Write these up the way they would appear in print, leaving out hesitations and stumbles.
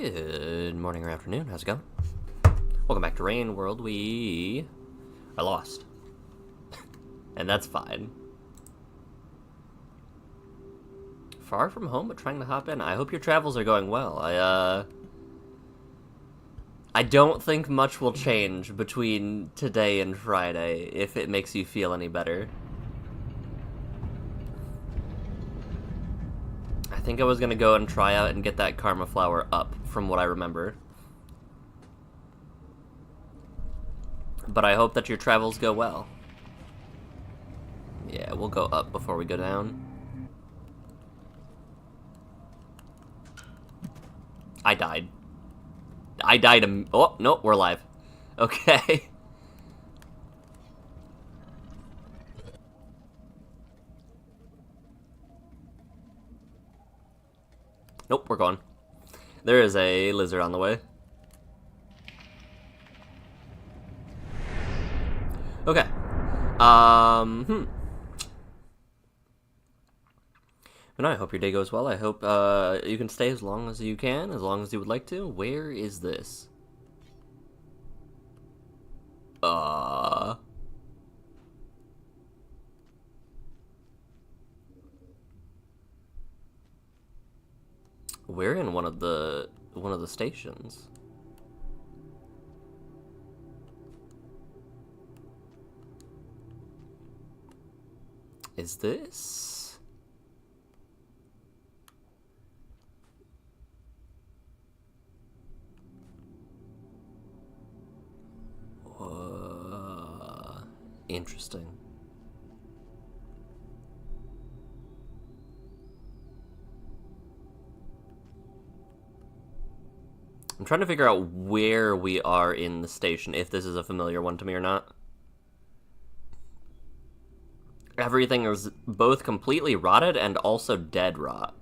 Good morning or afternoon. How's it going? Welcome back to Rain World. I lost. And that's fine. Far from home, but trying to hop in. I hope your travels are going well. I don't think much will change between today and Friday, if it makes you feel any better. I think I was gonna go and try out and get that karma flower up, from what I remember. But I hope that your travels go well. Yeah, we'll go up before we go down. I died. Oh, no, we're alive. Okay. Nope, we're gone. There is a lizard on the way. Okay. But no, I hope your day goes well. I hope you can stay as long as you can, as long as you would like to. Where is this? We're in one of the stations. Is this? Interesting. I'm trying to figure out where we are in the station, if this is a familiar one to me or not. Everything is both completely rotted and also dead rot.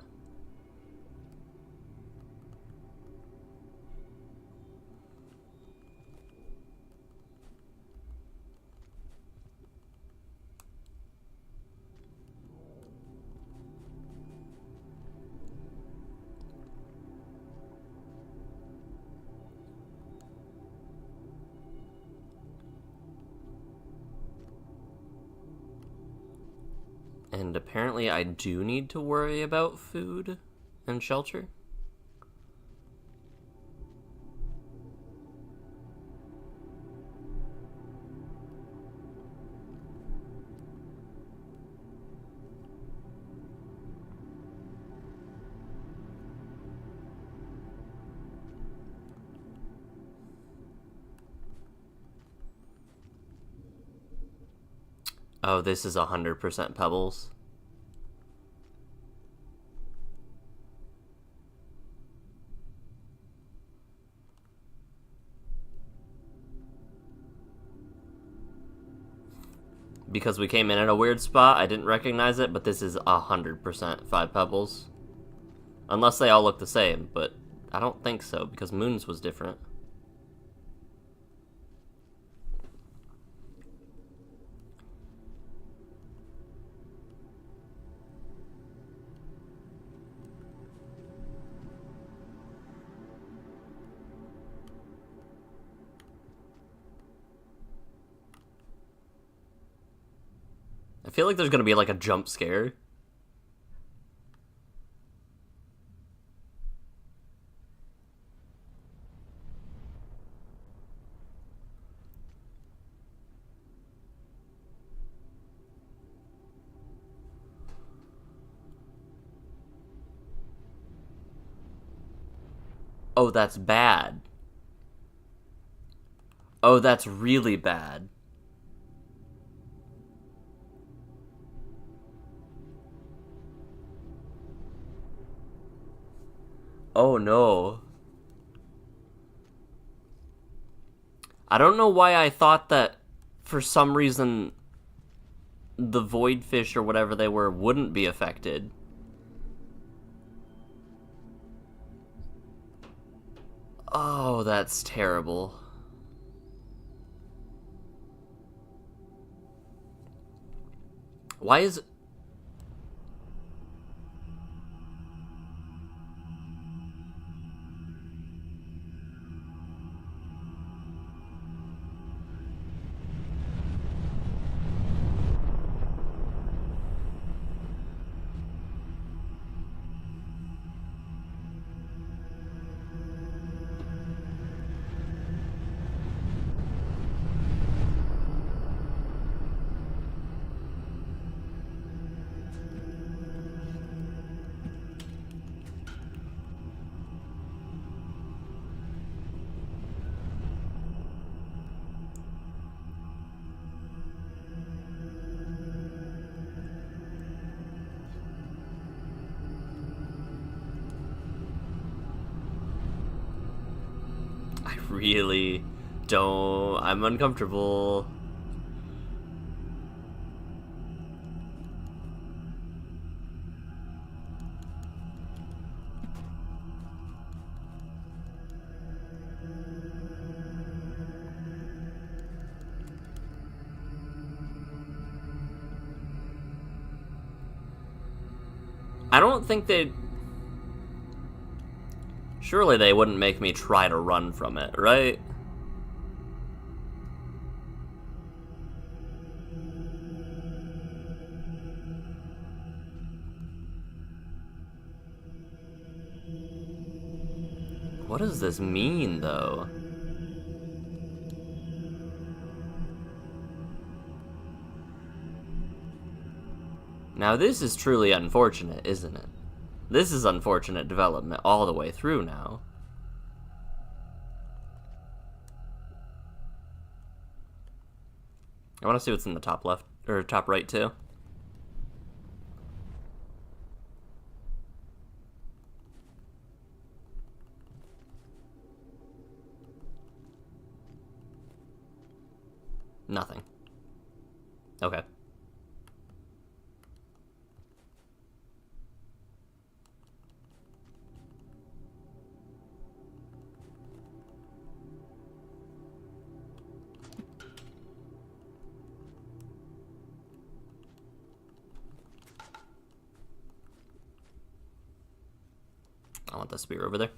And apparently I do need to worry about food and shelter. Oh, this is 100% pebbles. Because we came in at a weird spot, I didn't recognize it, but this is 100% 5 pebbles. Unless they all look the same, but I don't think so, because Moon's was different. I feel like there's gonna be like a jump scare. Oh, that's bad. Oh, that's really bad. Oh no. I don't know why I thought that for some reason the void fish or whatever they were wouldn't be affected. Oh, that's terrible. Why is... really don't. I'm uncomfortable. I don't think they'd... Surely they wouldn't make me try to run from it, right? What does this mean, though? Now this is truly unfortunate, isn't it? This is unfortunate development all the way through now. I want to see what's in the top left, or top right too. Nothing. Okay. I want the spear over there.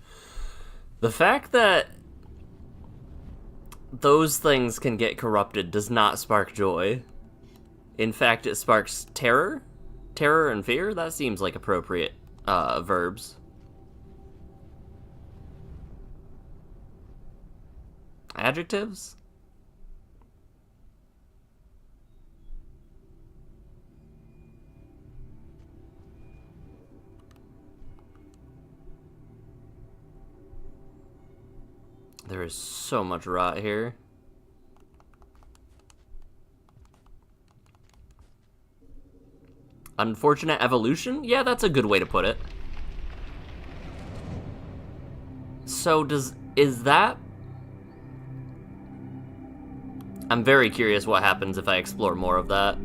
The fact that those things can get corrupted does not spark joy. In fact, it sparks terror? Terror and fear? That seems like appropriate verbs. Adjectives? There is so much rot here. Unfortunate evolution? Yeah, that's a good way to put it. So is that... I'm very curious what happens if I explore more of that.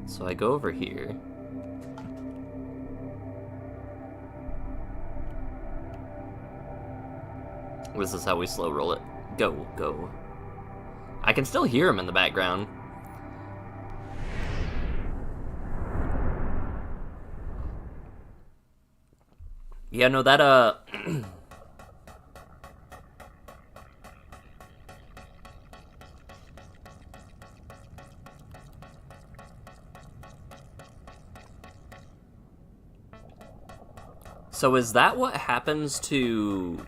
So I go over here. This is how we slow roll it. Go, go. I can still hear him in the background. Yeah, no, that, So is that what happens to...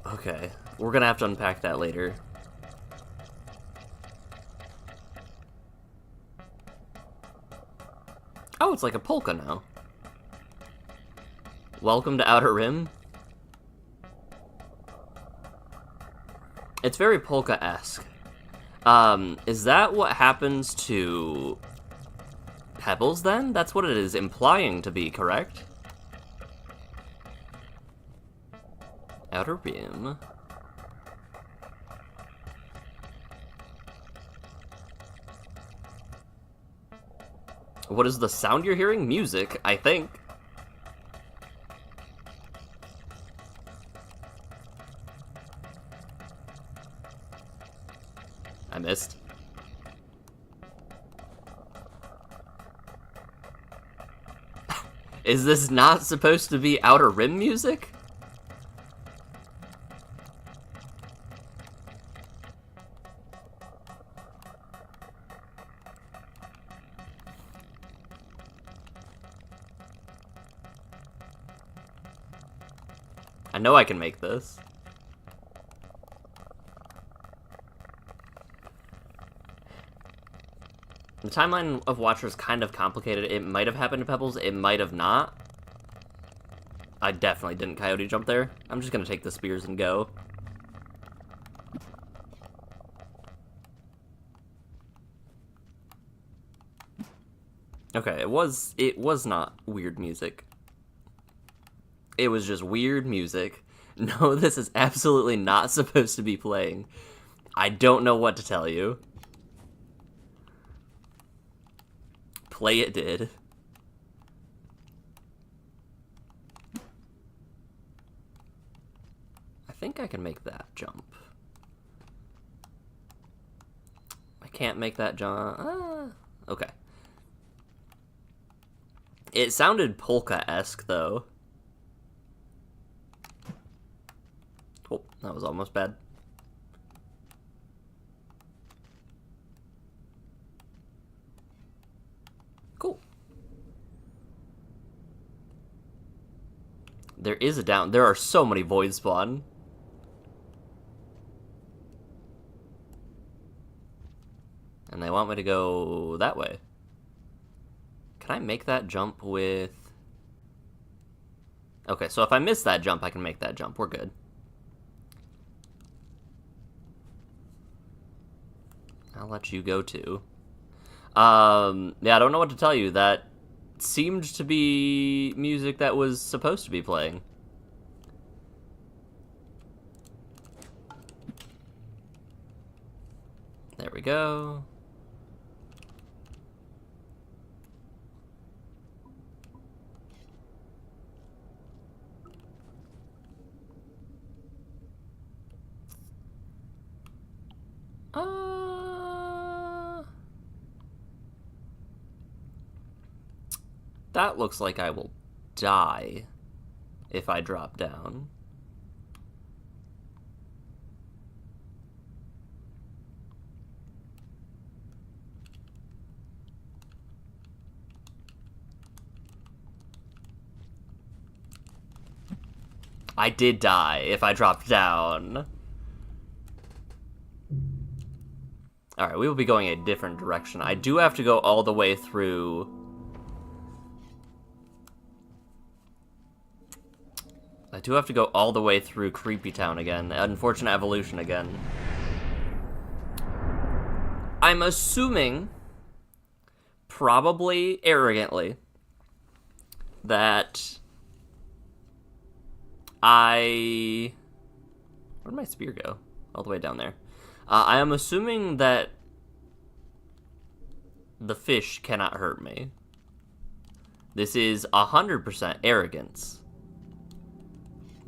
Okay, we're gonna have to unpack that later. Oh, it's like a polka now. Welcome to Outer Rim. It's very polka-esque. Is that what happens to pebbles then? That's what it is implying to be, correct? Outer Rim. What is the sound you're hearing? Music, I think. I missed. Is this not supposed to be Outer Rim music? I know I can make this. The timeline of Watcher is kind of complicated. It might have happened to Pebbles, it might have not. I definitely didn't coyote jump there. I'm just gonna take the spears and go. Okay, it was not weird music. It was just weird music. No, this is absolutely not supposed to be playing. I don't know what to tell you. Play it did. I think I can make that jump. I can't make that jump. Okay. It sounded polka-esque, though. Oh, that was almost bad. Cool. There is a down. There are so many void spawn. And they want me to go that way. Can I make that jump with... Okay, so if I miss that jump, I can make that jump. We're good. I'll let you go too. Yeah, I don't know what to tell you. That seemed to be music that was supposed to be playing. There we go. That looks like I will die if I drop down. I did die if I dropped down. Alright, we will be going a different direction. I do have to go all the way through... I do have to go all the way through Creepy Town again. Unfortunate Evolution again. I'm assuming, probably arrogantly, that where'd my spear go? All the way down there. I am assuming that the fish cannot hurt me. This is 100% arrogance.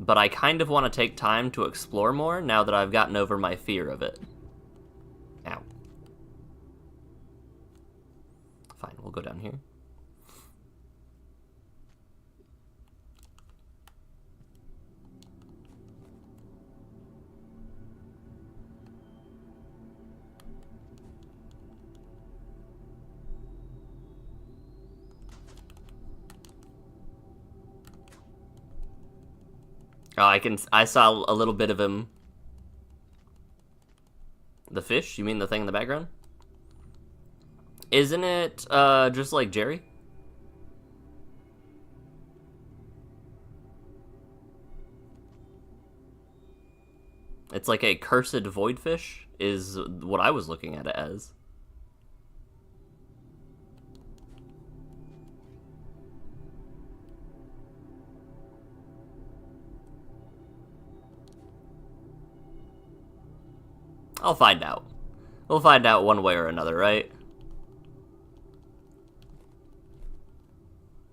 But I kind of want to take time to explore more now that I've gotten over my fear of it. Ow. Fine, we'll go down here. Oh, I saw a little bit of him. The fish? You mean the thing in the background? Isn't it, just like Jerry? It's like a cursed void fish, is what I was looking at it as. I'll find out. We'll find out one way or another, right?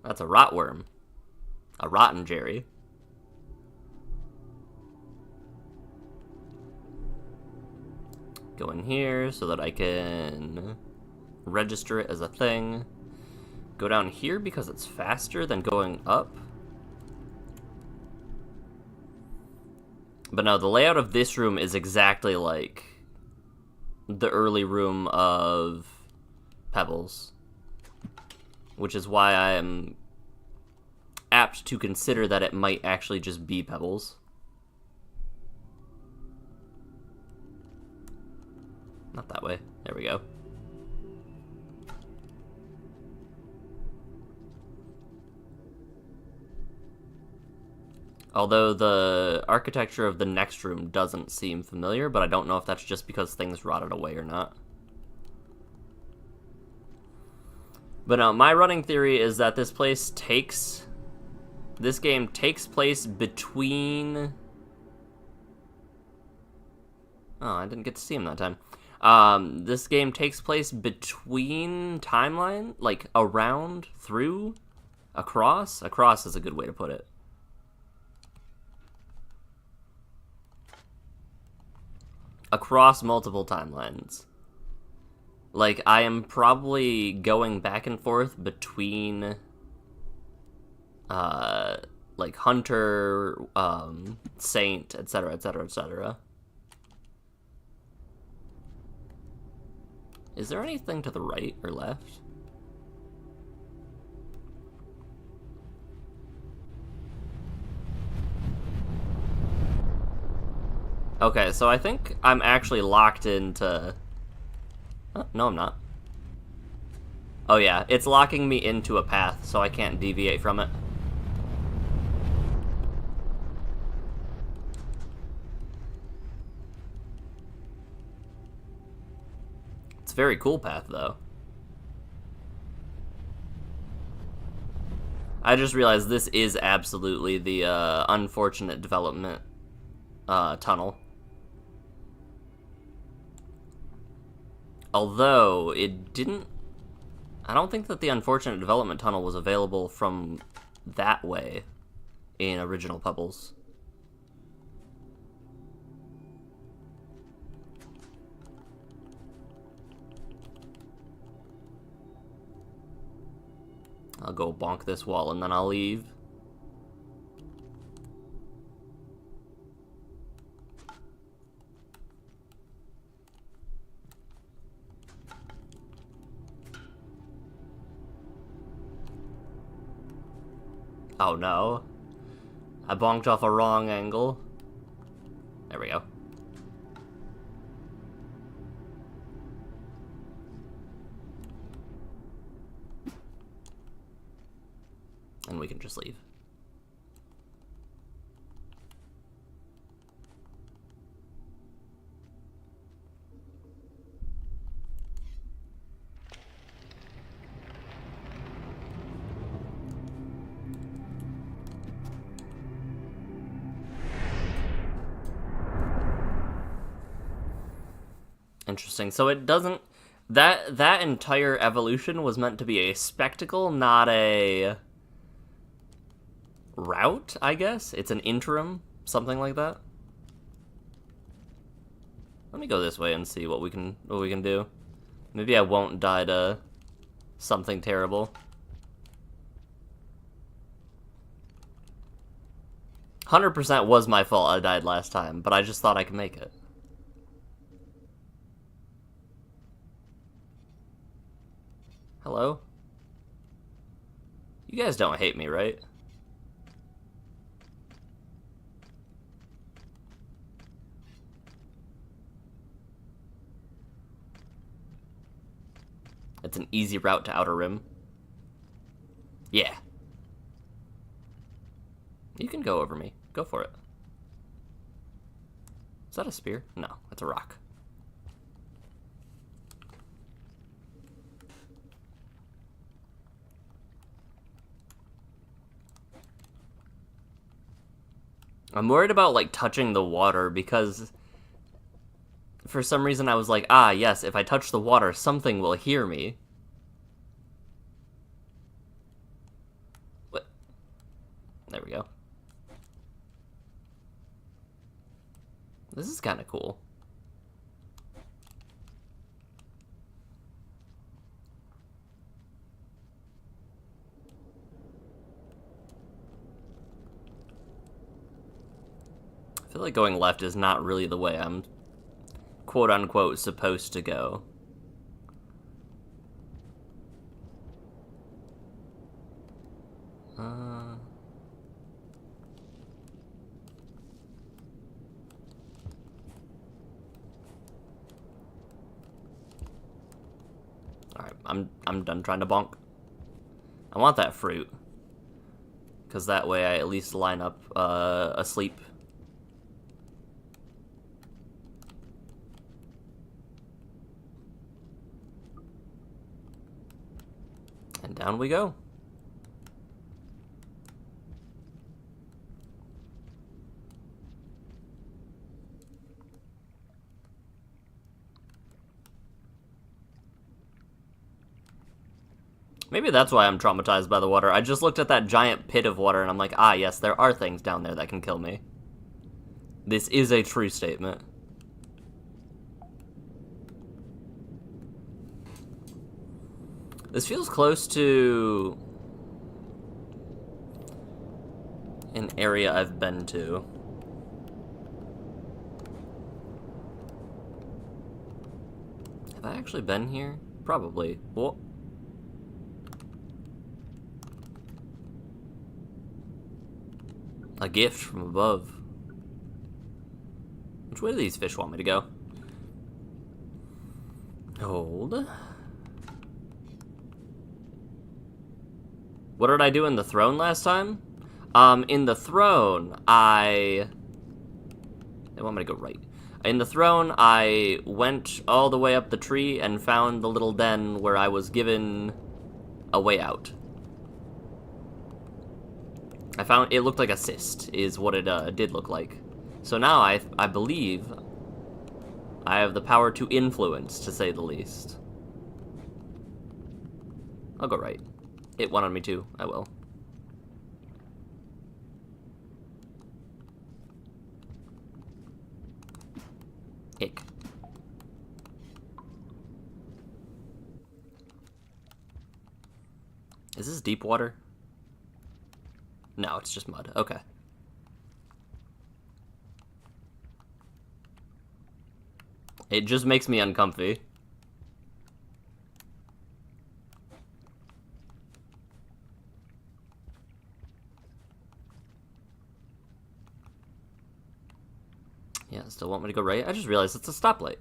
That's a rotworm. A rotten Jerry. Go in here so that I can register it as a thing. Go down here because it's faster than going up. But no, the layout of this room is exactly like the early room of Pebbles, which is why I am apt to consider that it might actually just be Pebbles. Not that way. There we go. Although the architecture of the next room doesn't seem familiar, but I don't know if that's just because things rotted away or not. But no, my running theory is that this game takes place between... Oh, I didn't get to see him that time. This game takes place between timeline, like around, through, across. Across is a good way to put it. Across multiple timelines. Like, I am probably going back and forth between, like, Hunter, Saint, etc., etc., etc. Is there anything to the right or left? Okay, so I think I'm actually locked into... Oh, no, I'm not. Oh yeah, it's locking me into a path, so I can't deviate from it. It's a very cool path, though. I just realized this is absolutely the unfortunate development tunnel. Although, it didn't... I don't think that the unfortunate development tunnel was available from that way in original Pebbles. I'll go bonk this wall and then I'll leave. Oh no. I bonked off a wrong angle. There we go. And we can just leave. Interesting. So it doesn't... That entire evolution was meant to be a spectacle, not a... route, I guess? It's an interim, something like that. Let me go this way and see what we can do. Maybe I won't die to something terrible. 100% was my fault I died last time, but I just thought I could make it. Hello? You guys don't hate me, right? It's an easy route to Outer Rim. Yeah. You can go over me. Go for it. Is that a spear? No, it's a rock. I'm worried about, like, touching the water because for some reason I was like, ah, yes, if I touch the water, something will hear me. What? There we go. This is kind of cool. I feel like going left is not really the way I'm quote-unquote supposed to go. Alright, I'm done trying to bonk. I want that fruit. Because that way I at least line up asleep. And down we go. Maybe that's why I'm traumatized by the water. I just looked at that giant pit of water and I'm like, ah, yes, there are things down there that can kill me. This is a true statement. This feels close to an area I've been to. Have I actually been here? Probably. Whoa. A gift from above. Which way do these fish want me to go? Hold. What did I do in the throne last time? In the throne, They want me to go right. In the throne, I went all the way up the tree and found the little den where I was given a way out. I found it looked like a cyst, is what it did look like. So now I believe I have the power to influence, to say the least. I'll go right. It wanted me to. I will. Ick. Is this deep water? No, it's just mud. Okay. It just makes me uncomfy. Yeah, still want me to go right? I just realized it's a stoplight.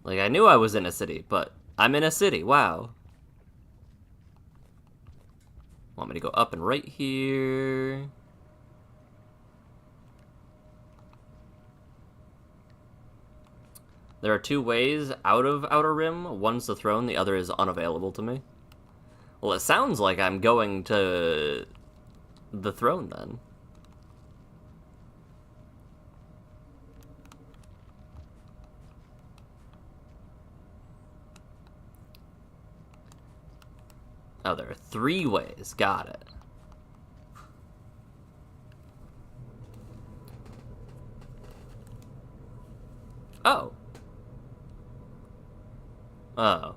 Like, I knew I was in a city, but I'm in a city. Wow. Want me to go up and right here. There are two ways out of Outer Rim. One's the throne, the other is unavailable to me. Well, it sounds like I'm going to the throne, then. Oh, there are three ways. Got it. Oh. Oh.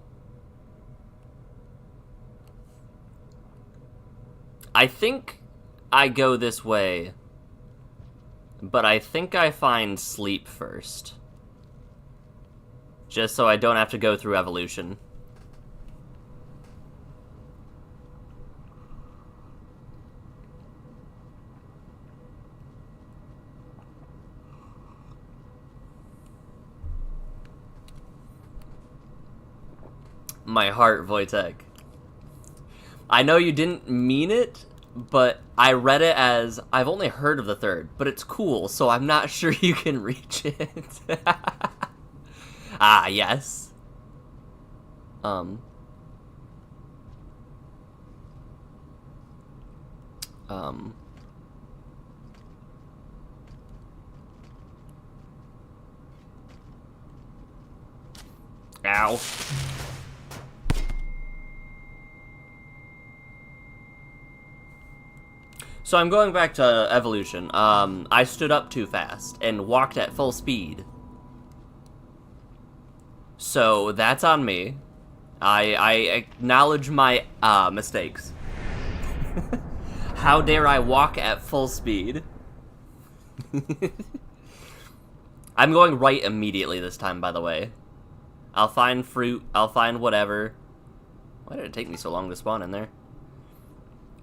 I think I go this way, but I think I find sleep first. Just so I don't have to go through evolution. My heart, Wojtek. I know you didn't mean it, but I read it as, I've only heard of the third, but it's cool, so I'm not sure you can reach it. Ah, yes. Um. Ow. So I'm going back to evolution. I stood up too fast and walked at full speed. So that's on me. I acknowledge my mistakes. How dare I walk at full speed? I'm going right immediately this time, by the way. I'll find fruit, I'll find whatever. Why did it take me so long to spawn in there?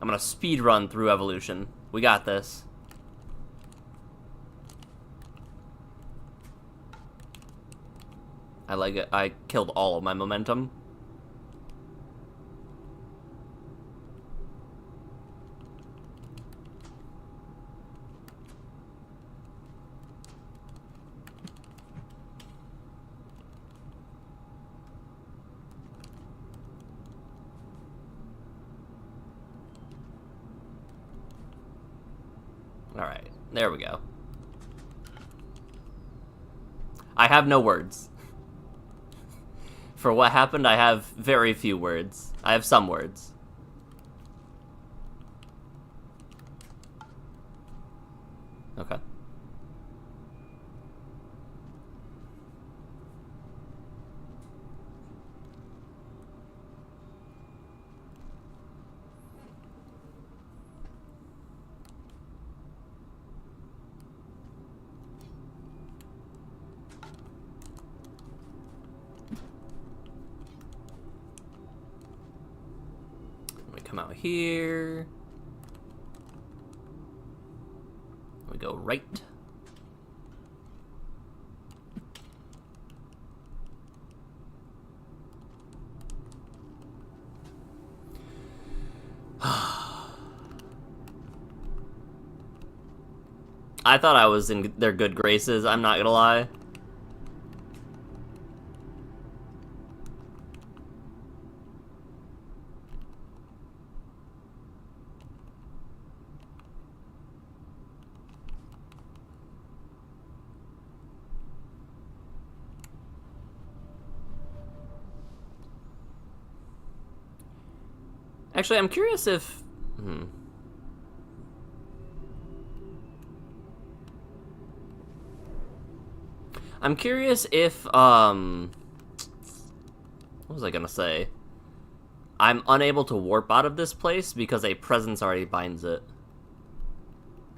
I'm gonna speed run through evolution. We got this. I like it. I killed all of my momentum. Alright, there we go. I have no words. For what happened, I have very few words. I have some words. Okay. Come out here. We go right. I thought I was in their good graces, I'm not gonna lie. Actually, I'm curious if... I'm curious if, what was I gonna say? I'm unable to warp out of this place because a presence already binds it.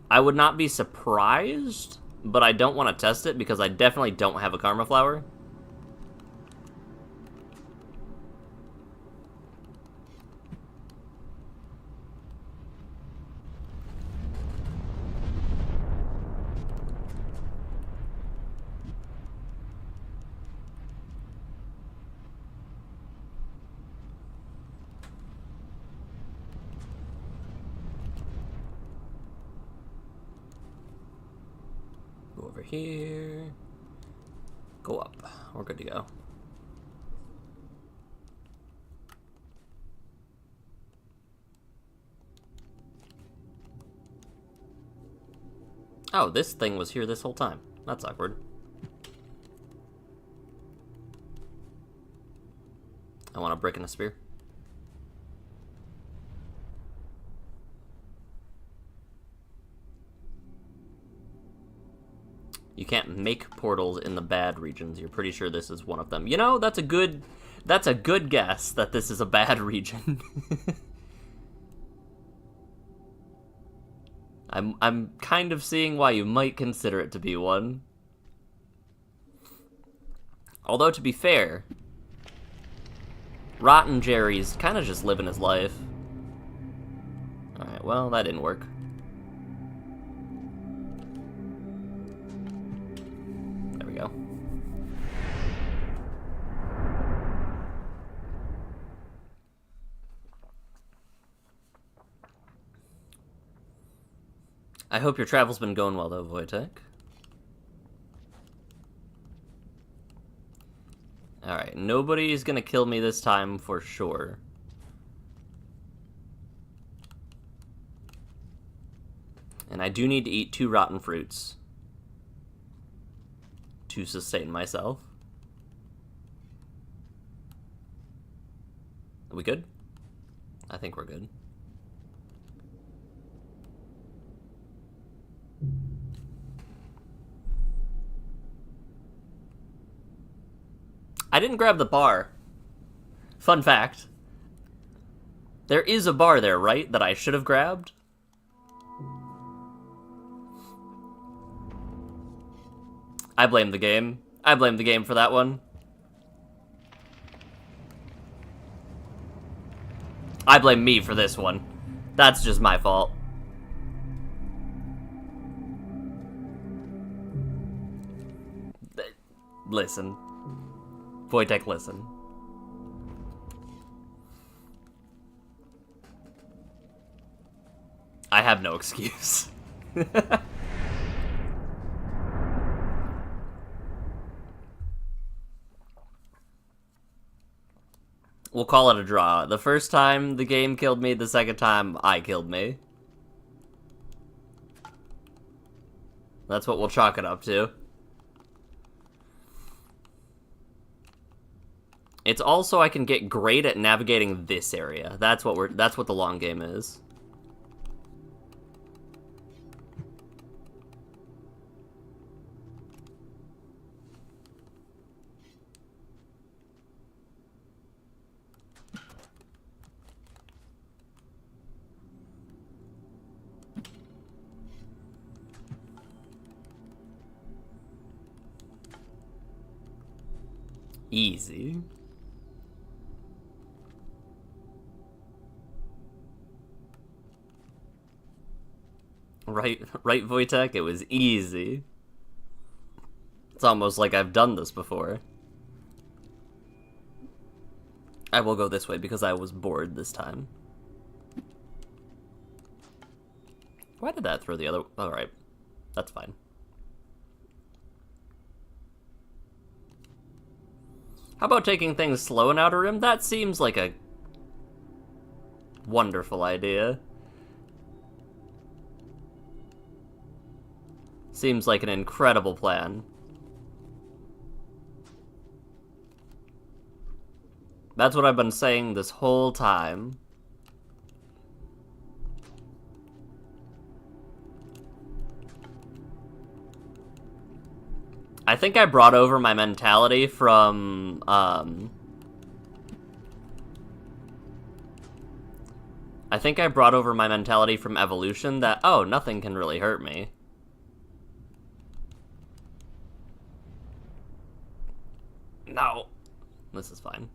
I would not be surprised, but I don't want to test it because I definitely don't have a Karma Flower. Go over here. Go up. We're good to go. Oh, this thing was here this whole time. That's awkward. I want a brick and a spear. You can't make portals in the bad regions. You're pretty sure this is one of them. You know, that's a good guess that this is a bad region. I'm kind of seeing why you might consider it to be one. Although, to be fair, Rotten Jerry's kind of just living his life. Alright, well, that didn't work. There we go. I hope your travel's been going well, though, Wojtek. Alright, nobody's gonna kill me this time for sure. And I do need to eat 2 rotten fruits to sustain myself. Are we good? I think we're good. I didn't grab the bar. Fun fact. There is a bar there, right? That I should have grabbed? I blame the game. I blame the game for that one. I blame me for this one. That's just my fault. Listen. Wojtek, listen. I have no excuse. We'll call it a draw. The first time the game killed me, the second time I killed me. That's what we'll chalk it up to. It's also I can get great at navigating this area. That's what the long game is. Easy. Right, Wojtek? It was easy. It's almost like I've done this before. I will go this way because I was bored this time. Why did that throw the other... Alright. That's fine. How about taking things slow in Outer Rim? That seems like a wonderful idea. Seems like an incredible plan. That's what I've been saying this whole time. I think I brought over my mentality from, I think I brought over my mentality from Evolution that, oh, nothing can really hurt me. No. This is fine.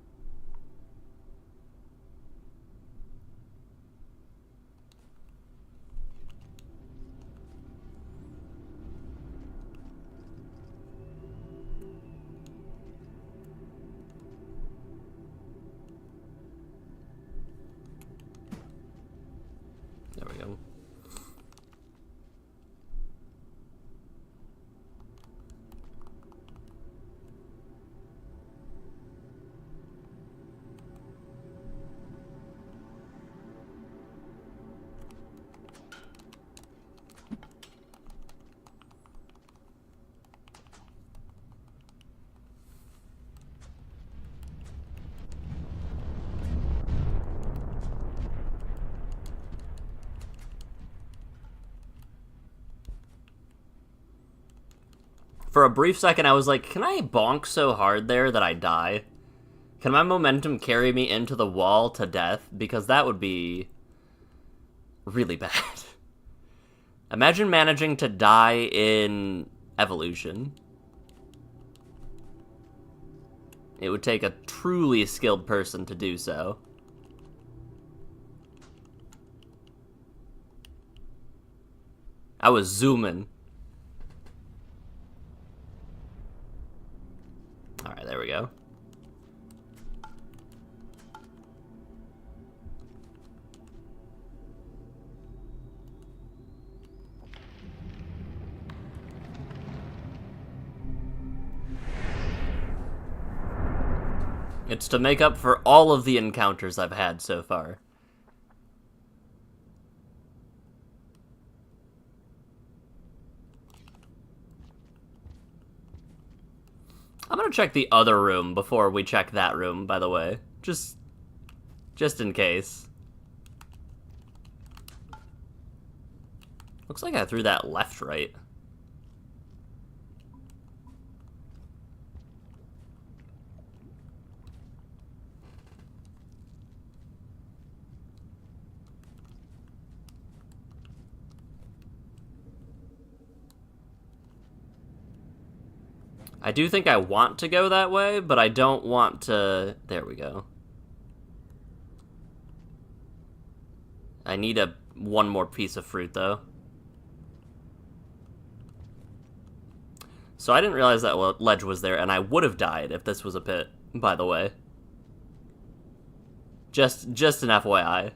There we go. For a brief second, I was like, can I bonk so hard there that I die? Can my momentum carry me into the wall to death? Because that would be really bad. Imagine managing to die in Evolution. It would take a truly skilled person to do so. I was zooming. Alright, there we go. It's to make up for all of the encounters I've had so far. I'm gonna check the other room before we check that room, by the way. Just in case. Looks like I threw that left-right. I do think I want to go that way, but I don't want to... There we go. I need one more piece of fruit, though. So I didn't realize that ledge was there, and I would have died if this was a pit, by the way. Just an FYI.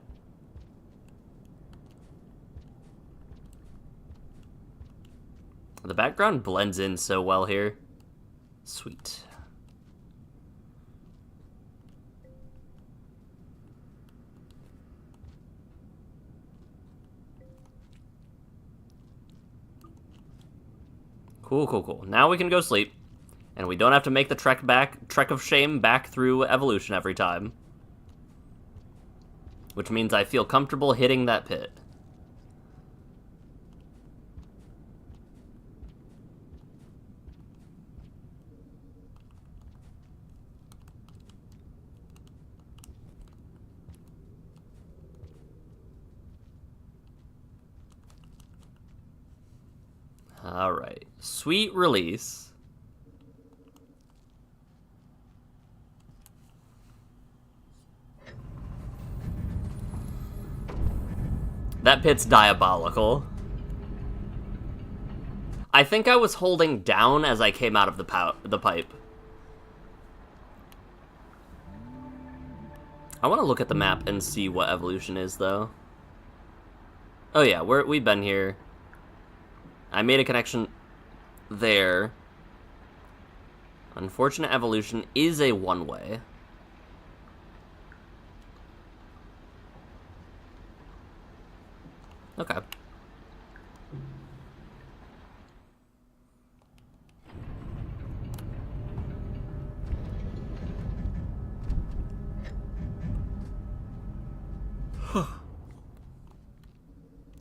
The background blends in so well here. Sweet. Cool, cool, cool. Now we can go sleep. And we don't have to make the trek of shame back through evolution every time. Which means I feel comfortable hitting that pit. Alright. Sweet release. That pit's diabolical. I think I was holding down as I came out of the pipe. I want to look at the map and see what evolution is, though. Oh yeah, we've been here. I made a connection there. Unfortunate evolution is a one-way. Okay.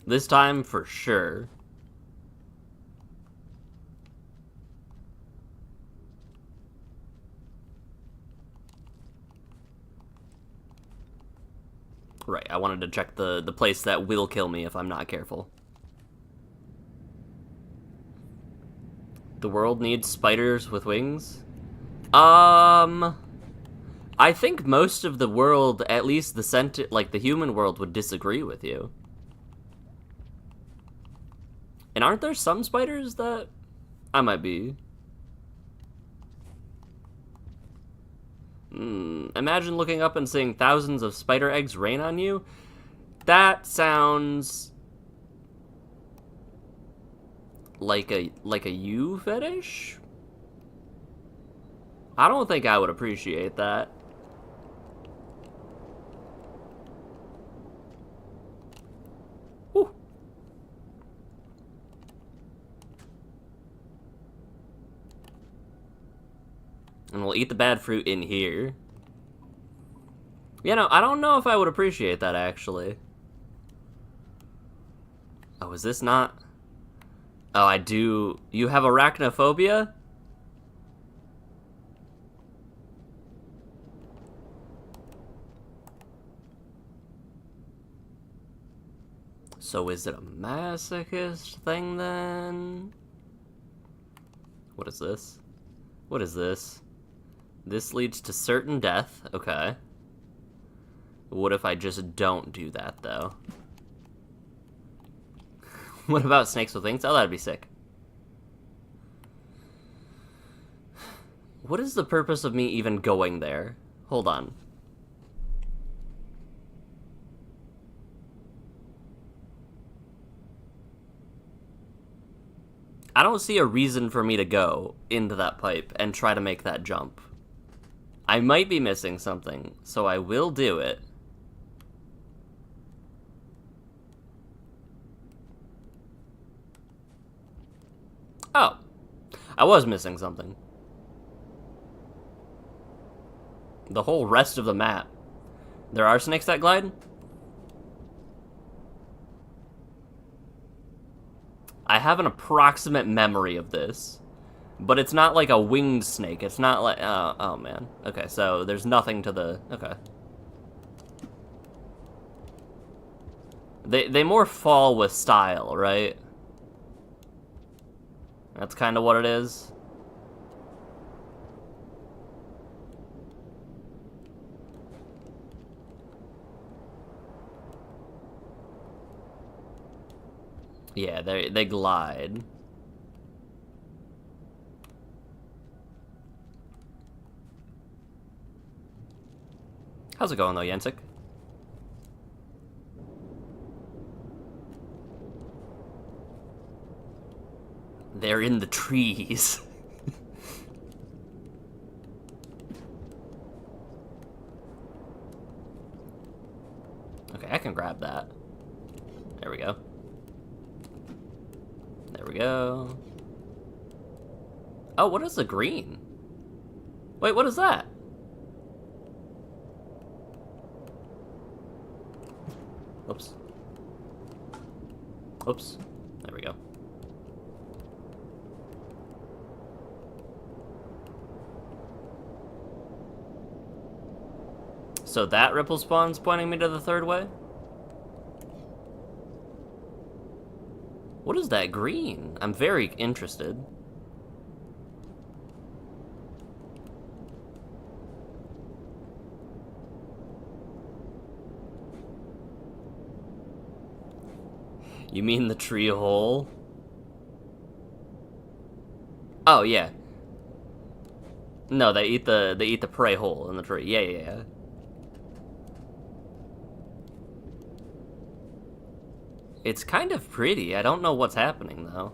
This time for sure. Right, I wanted to check the place that will kill me if I'm not careful. The world needs spiders with wings? I think most of the world, at least the human world, would disagree with you. And aren't there some spiders that I might be? Imagine looking up and seeing thousands of spider eggs rain on you. That sounds like a you fetish? I don't think I would appreciate that. Whew. And we'll eat the bad fruit in here. You know, I don't know if I would appreciate that, actually. Oh, is this not... Oh, I do... You have arachnophobia? So is it a masochist thing, then? What is this? What is this? This leads to certain death. Okay. What if I just don't do that, though? What about snakes with wings? Oh, that'd be sick. What is the purpose of me even going there? Hold on. I don't see a reason for me to go into that pipe and try to make that jump. I might be missing something, so I will do it. Oh, I was missing something. The whole rest of the map. There are snakes that glide? I have an approximate memory of this, but it's not like a winged snake. It's not like, oh man. Okay, so there's nothing to the, okay. They more fall with style, right? That's kind of what it is. Yeah, they glide. How's it going, though, Yancik? They're in the trees. Okay, I can grab that. There we go. There we go. Oh, what is the green? Wait, what is that? Oops. Oops. There we go. So that ripple spawn's pointing me to the third way? What is that green? I'm very interested. You mean the tree hole? Oh yeah. No, they eat the prey hole in the tree. Yeah. It's kind of pretty. I don't know what's happening though.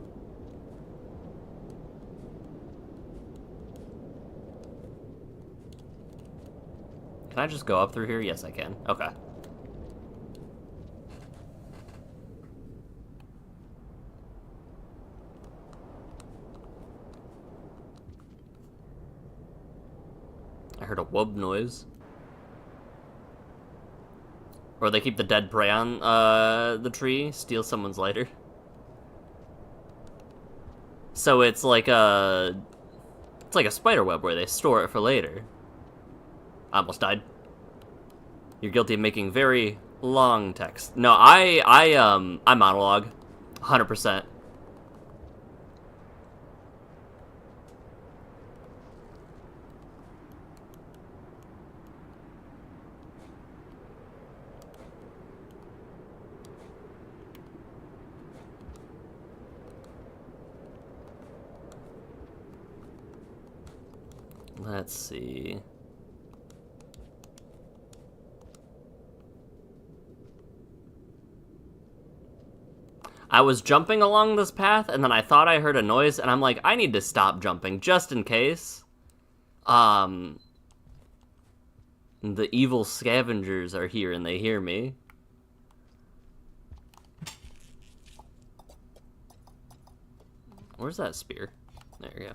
Can I just go up through here? Yes, I can. Okay. I heard a wub noise. Or they keep the dead prey on the tree, steal someone's lighter. So it's like a spider web where they store it for later. I almost died. You're guilty of making very long text. No, I monologue, 100%. Let's see. I was jumping along this path, and then I thought I heard a noise, and I'm like, I need to stop jumping, just in case. The evil scavengers are here, and they hear me. Where's that spear? There you go.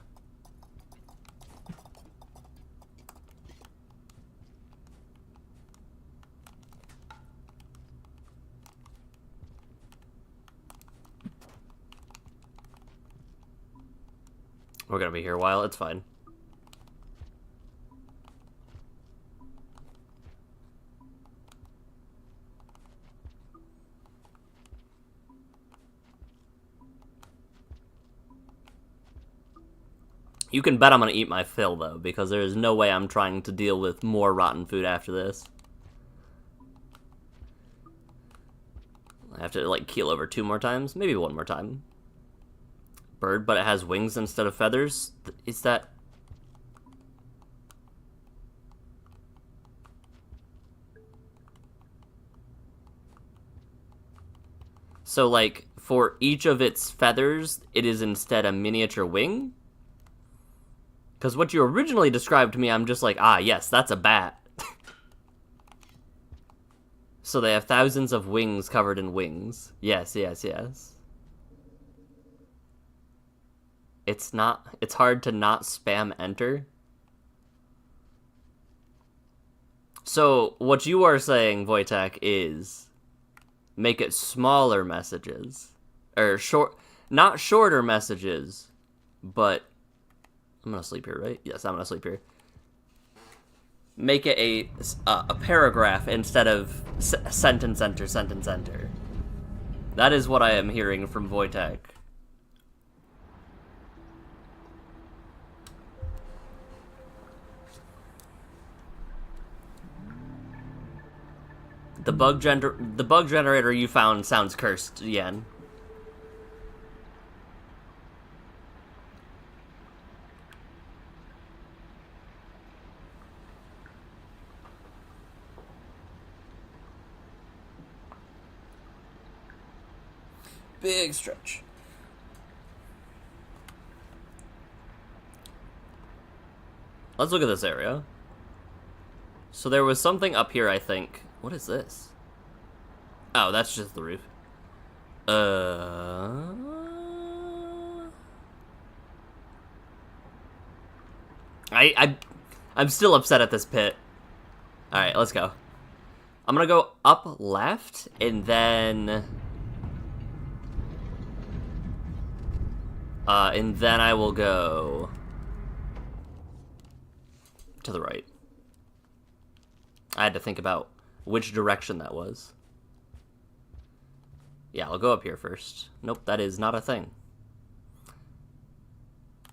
We're gonna be here a while, it's fine. You can bet I'm gonna eat my fill, though, because there is no way I'm trying to deal with more rotten food after this. I have to, like, keel over 2 more times? Maybe 1 more time. Bird, but it has wings instead of feathers? Is that... So, like, for each of its feathers, it is instead a miniature wing? Because what you originally described to me, I'm just like, ah, yes, that's a bat. So they have thousands of wings covered in wings. Yes. It's hard to not spam enter. So what you are saying, Wojtek, is make it smaller messages. Or not shorter messages, but I'm gonna sleep here, right? Yes, I'm gonna sleep here. Make it a paragraph instead of sentence enter. That is what I am hearing from Wojtek. The bug generator you found sounds cursed, Yen. Big stretch. Let's look at this area. So there was something up here, I think. What is this? Oh, that's just the roof. I'm still upset at this pit. Alright, let's go. I'm gonna go up left, and then... I will go... to the right. I had to think about which direction that was. Yeah, I'll go up here first. Nope, that is not a thing.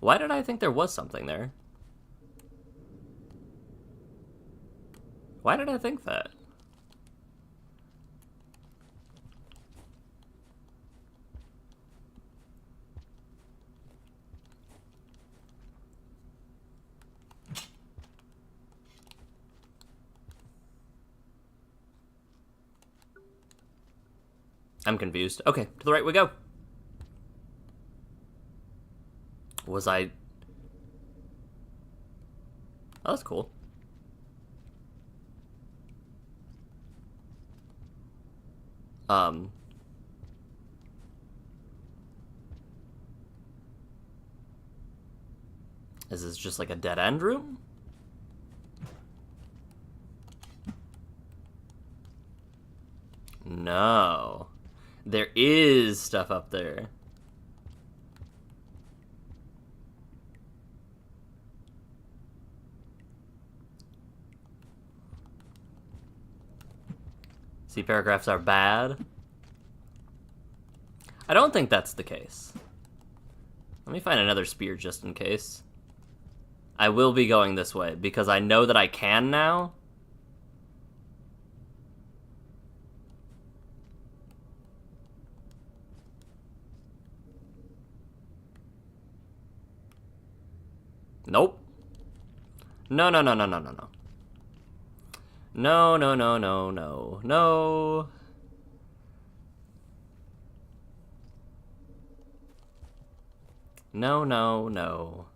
Why did I think there was something there? Why did I think that? I'm confused. Okay, to the right we go. Was I... Oh, that's cool. Is this just like a dead-end room? No. There is stuff up there. See, paragraphs are bad. I don't think that's the case. Let me find another spear just in case. I will be going this way because I know that I can now. Nope. No, no, no, no, no, no, no. No, no, no, no, no, no. No, no, no.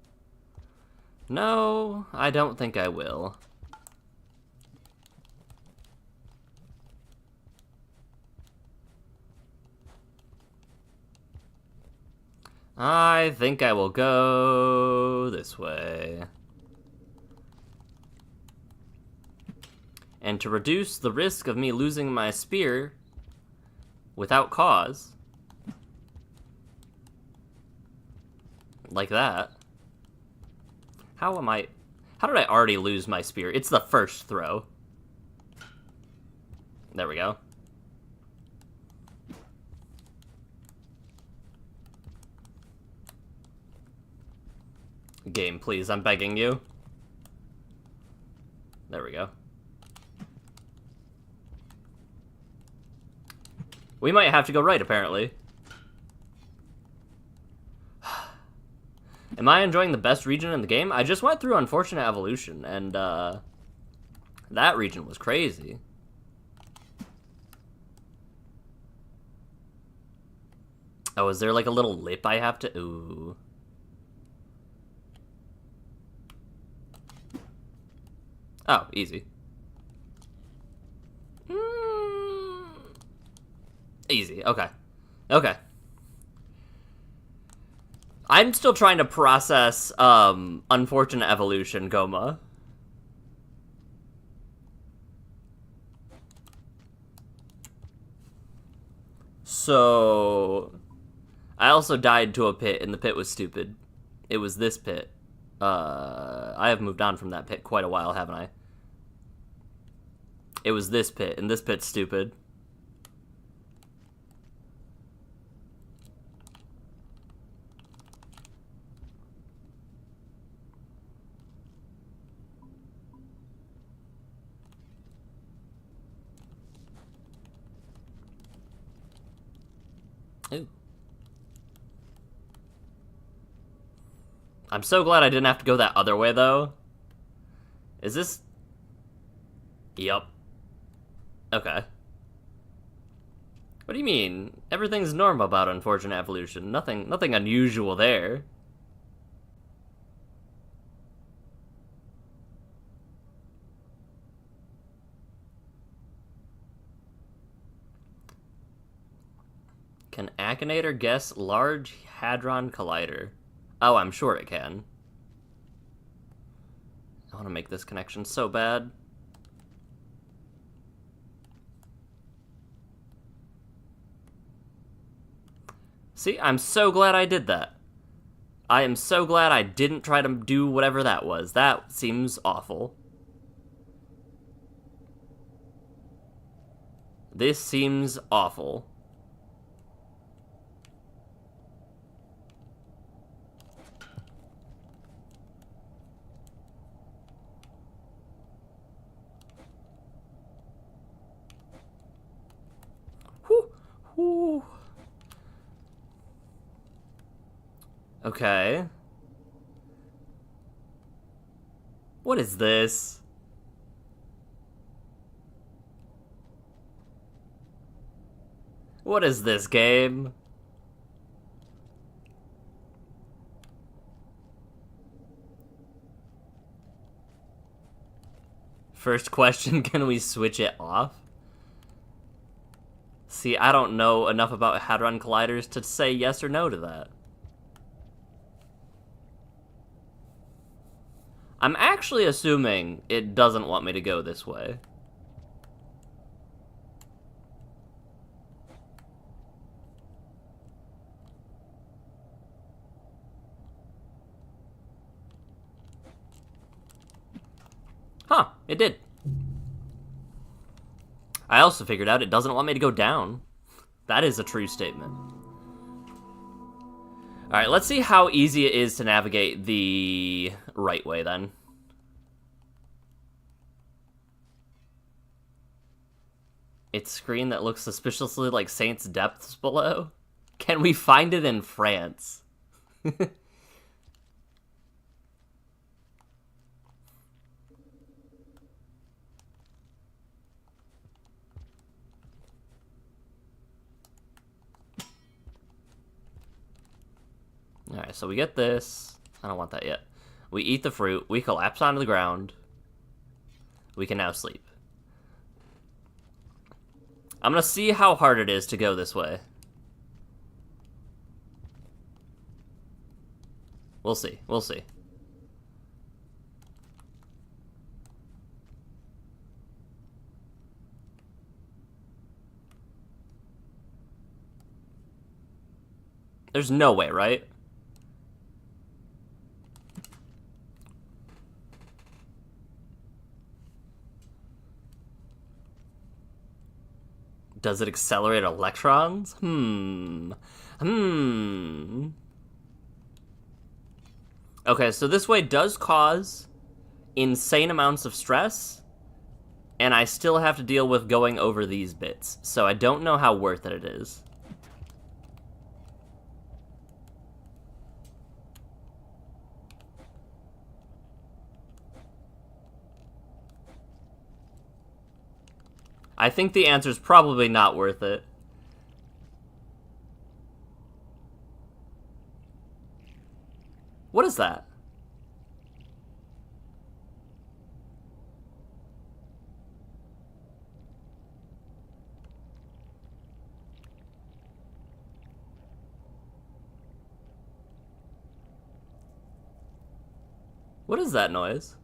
No, I don't think I will. I think I will go this way. And to reduce the risk of me losing my spear without cause, like that. How did I already lose my spear? It's the first throw. There we go. Game, please, I'm begging you. There we go. We might have to go right, apparently. Am I enjoying the best region in the game? I just went through Unfortunate Evolution, and, that region was crazy. Oh, is there, like, a little lip I have to... Ooh. Oh, easy. Easy, okay. Okay. I'm still trying to process, Unfortunate Evolution, Goma. So... I also died to a pit, and the pit was stupid. It was this pit. I have moved on from that pit quite a while, haven't I? It was this pit, and this pit's stupid. Ooh. I'm so glad I didn't have to go that other way, though. Is this... Yup. Okay. What do you mean? Everything's normal about Unfortunate Evolution. Nothing unusual there. Can Akinator guess Large Hadron Collider? Oh, I'm sure it can. I want to make this connection so bad. See, I'm so glad I did that. I am so glad I didn't try to do whatever that was. That seems awful. This seems awful. Whew. Whew. Okay. What is this? What is this game? First question, can we switch it off? See, I don't know enough about Hadron Colliders to say yes or no to that. I'm actually assuming it doesn't want me to go this way. Huh, it did. I also figured out it doesn't want me to go down. That is a true statement. Alright, let's see how easy it is to navigate the right way, then. It's a screen that looks suspiciously like Saint's Depths below. Can we find it in France? Alright, so we get this. I don't want that yet. We eat the fruit. We collapse onto the ground. We can now sleep. I'm gonna see how hard it is to go this way. We'll see. We'll see. There's no way, right? Does it accelerate electrons? Okay, so this way does cause insane amounts of stress, and I still have to deal with going over these bits, so I don't know how worth it is. I think the answer's probably not worth it. What is that? What is that noise?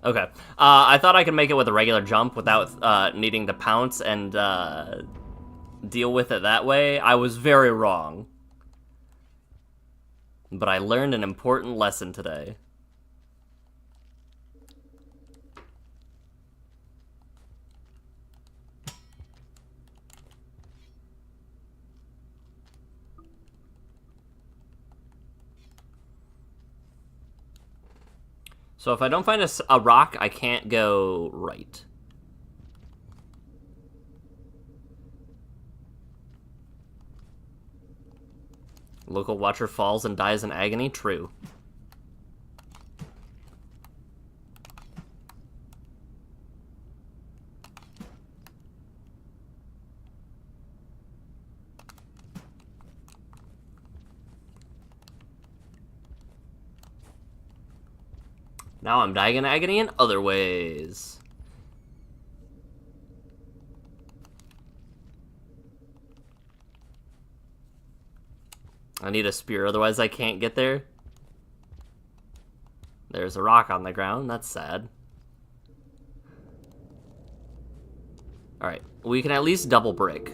Okay. I thought I could make it with a regular jump without needing to pounce and deal with it that way. I was very wrong. But I learned an important lesson today. So if I don't find a rock, I can't go right. Local watcher falls and dies in agony? True. Now I'm dying in agony in other ways. I need a spear, otherwise I can't get there. There's a rock on the ground, that's sad. Alright, we can at least double break.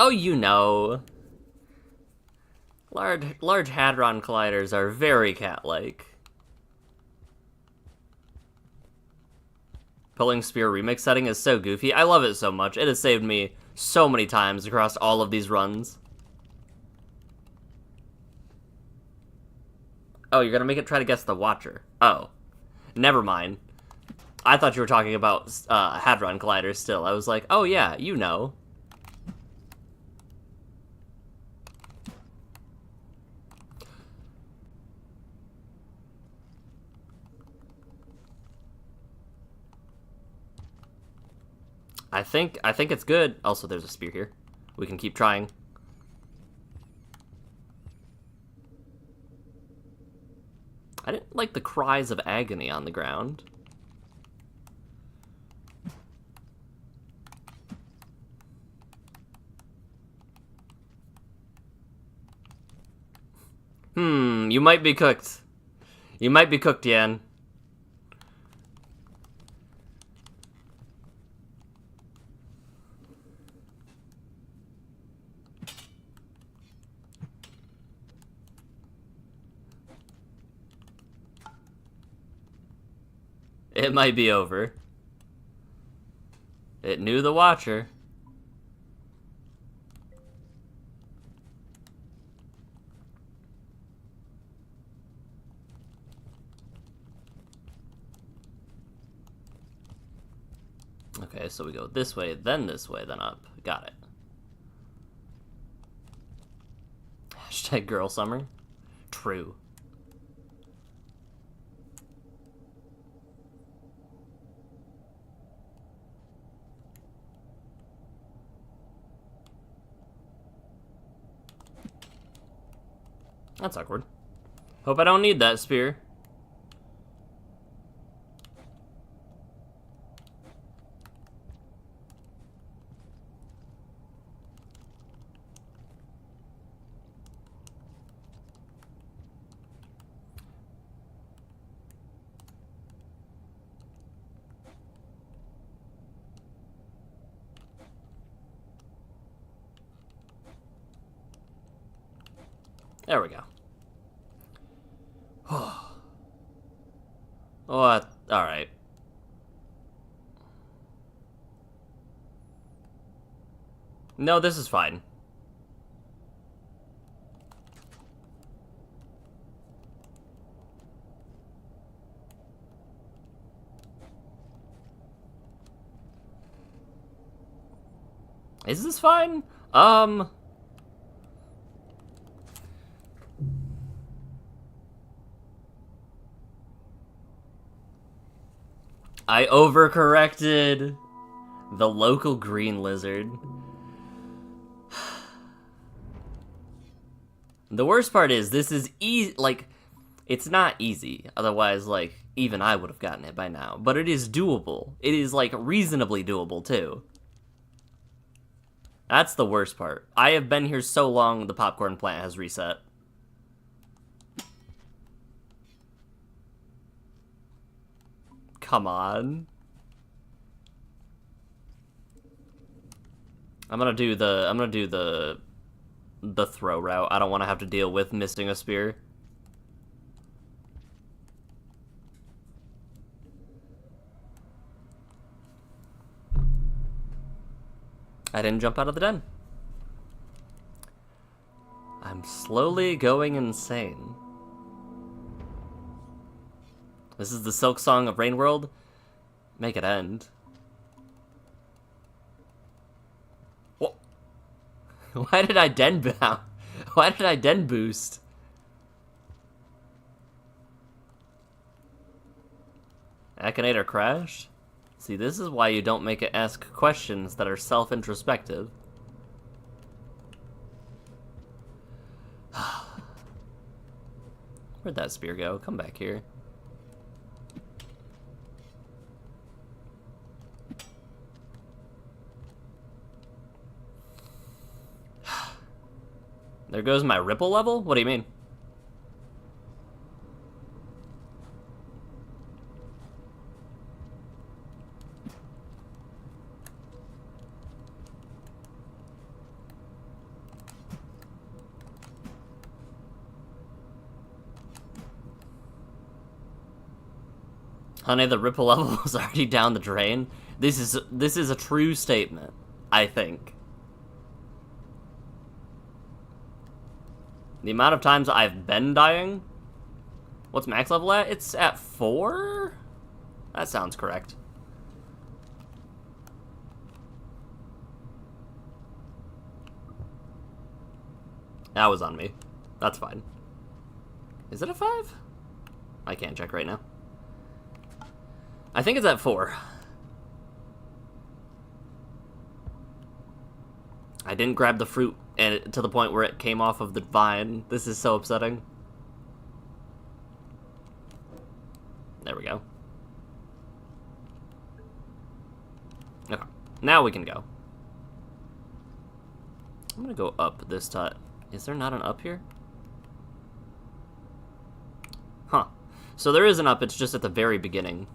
Oh, you know. Large Hadron Colliders are very cat-like. Pulling Spear remix setting is so goofy. I love it so much. It has saved me so many times across all of these runs. Oh, you're gonna make it try to guess the Watcher. Oh. Never mind. I thought you were talking about Hadron Colliders still. I was like, oh yeah, you know. I think it's good. Also, there's a spear here. We can keep trying. I didn't like the cries of agony on the ground. You might be cooked. You might be cooked, Yan. It might be over. It knew the Watcher. Okay, so we go this way, then up. Got it. Hashtag girl summer. True. That's awkward. Hope I don't need that spear. There we go. What? Alright. No, this is fine. Is this fine? I overcorrected. The local green lizard. The worst part is, this is easy, like, it's not easy. Otherwise, like, even I would have gotten it by now. But it is doable. It is, like, reasonably doable, too. That's the worst part. I have been here so long, the popcorn plant has reset. Come on. I'm gonna do the throw route. I don't want to have to deal with missing a spear. I didn't jump out of the den. I'm slowly going insane. This is the Silk Song of Rain World. Make it end. What? Why did I den bound? Why did I den boost? Akinator crashed? See, this is why you don't make it ask questions that are self-introspective. Where'd that spear go? Come back here. There goes my ripple level? What do you mean? Honey, the ripple level was already down the drain. This is a true statement, I think. The amount of times I've been dying. What's max level at? It's at 4? That sounds correct. That was on me. That's fine. Is it a 5? I can't check right now. I think it's at 4. I didn't grab the fruit and to the point where it came off of the vine. This is so upsetting. There we go. Okay, now we can go. I'm gonna go up this time. Is there not an up here? Huh. So there is an up, it's just at the very beginning.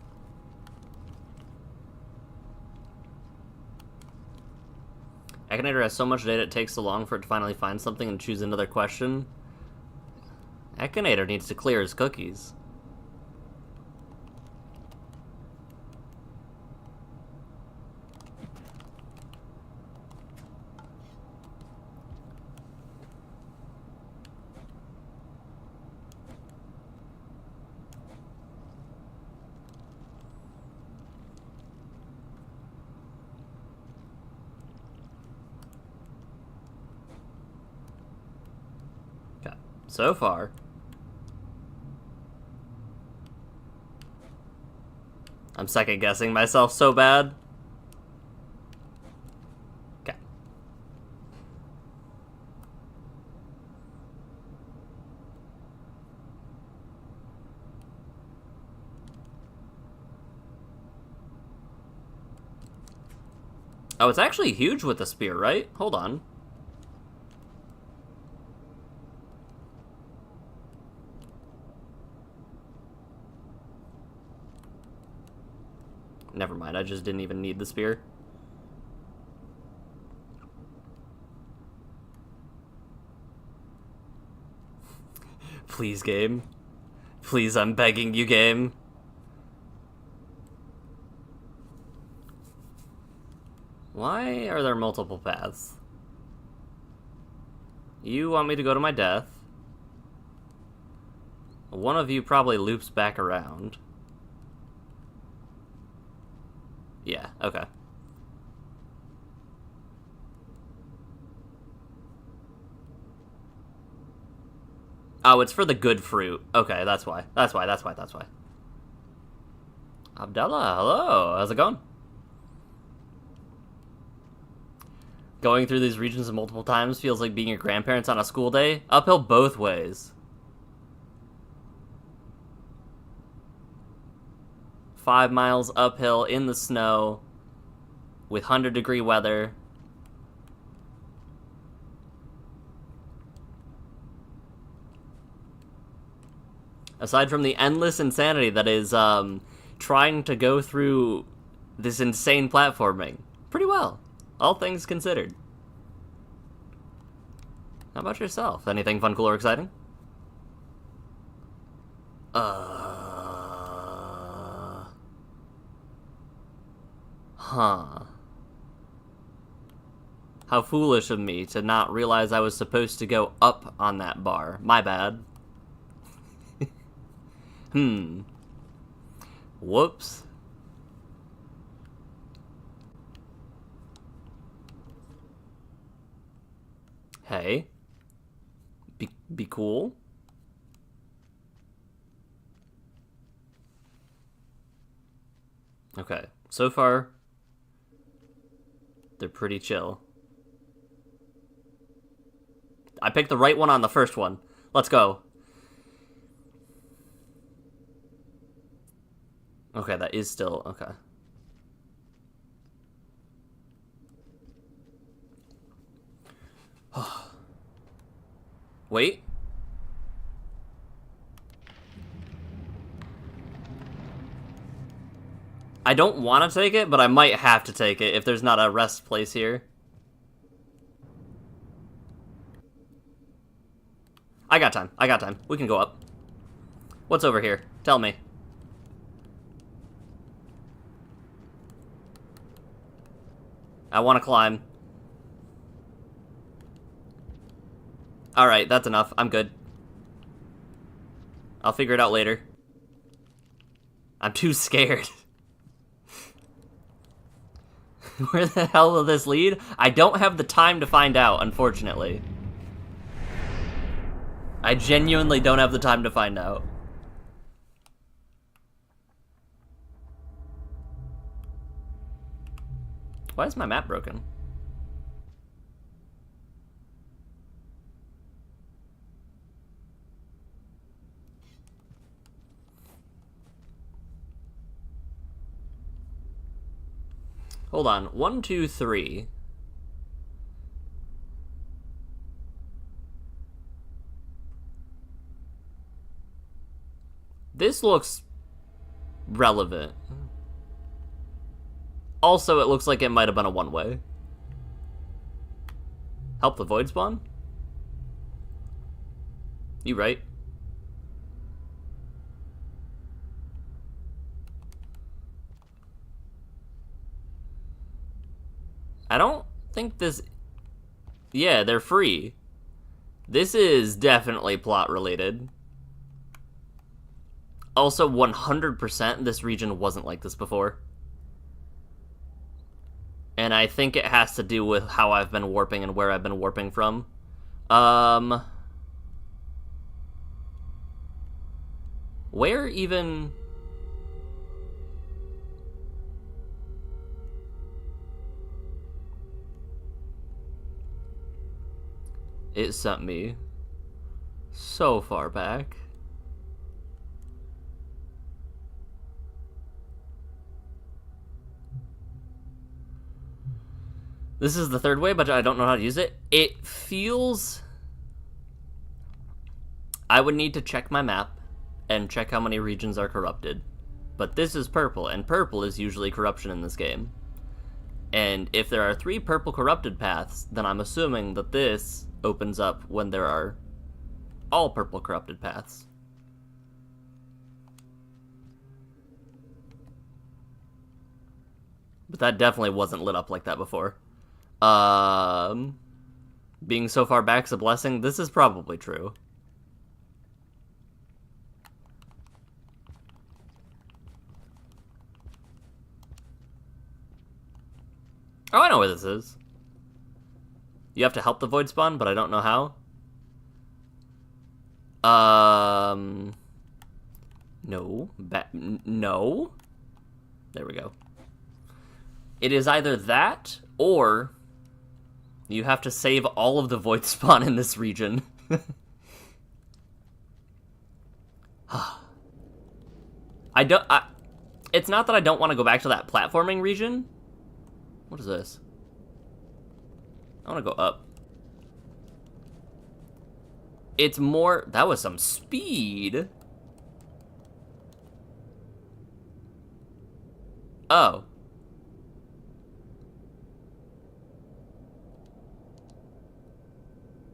Akinator has so much data it takes so long for it to finally find something and choose another question. Akinator needs to clear his cookies. So far. I'm second guessing myself so bad. Okay. Oh, it's actually huge with the spear, right? Hold on. Never mind, I just didn't even need the spear. Please, game. Please, I'm begging you, game. Why are there multiple paths? You want me to go to my death. One of you probably loops back around. Yeah, okay. Oh, it's for the good fruit. Okay, that's why. That's why. Abdallah, hello. How's it going? Going through these regions multiple times feels like being your grandparents on a school day. Uphill both ways. 5 miles uphill in the snow with 100-degree weather. Aside from the endless insanity that is trying to go through this insane platforming. Pretty well, all things considered. How about yourself? Anything fun, cool, or exciting? Huh. How foolish of me to not realize I was supposed to go up on that bar. My bad. Whoops. Hey. Be cool. Okay, so far, they're pretty chill. I picked the right one on the first one. Let's go. Okay, that is still... Okay. Wait. I don't want to take it, but I might have to take it if there's not a rest place here. I got time. I got time. We can go up. What's over here? Tell me. I want to climb. Alright, that's enough. I'm good. I'll figure it out later. I'm too scared. Where the hell will this lead? I don't have the time to find out, unfortunately. I genuinely don't have the time to find out. Why is my map broken? Hold on. 1, 2, 3. This looks relevant. Also, it looks like it might have been a one-way. Help the void spawn? You right. I don't think this... Yeah, they're free. This is definitely plot-related. Also, 100% this region wasn't like this before. And I think it has to do with how I've been warping and where I've been warping from. Where even... It sent me so far back. This is the third way, but I don't know how to use it. It feels... I would need to check my map and check how many regions are corrupted. But this is purple, and purple is usually corruption in this game. And if there are 3 purple corrupted paths, then I'm assuming that this opens up when there are all purple corrupted paths. But that definitely wasn't lit up like that before. Being so far back's a blessing. This is probably true. Oh, I know where this is. You have to help the void spawn, but I don't know how. No. No. There we go. It is either that, or you have to save all of the void spawn in this region. It's not that I don't want to go back to that platforming region. What is this? I want to go up. It's more... That was some speed. Oh.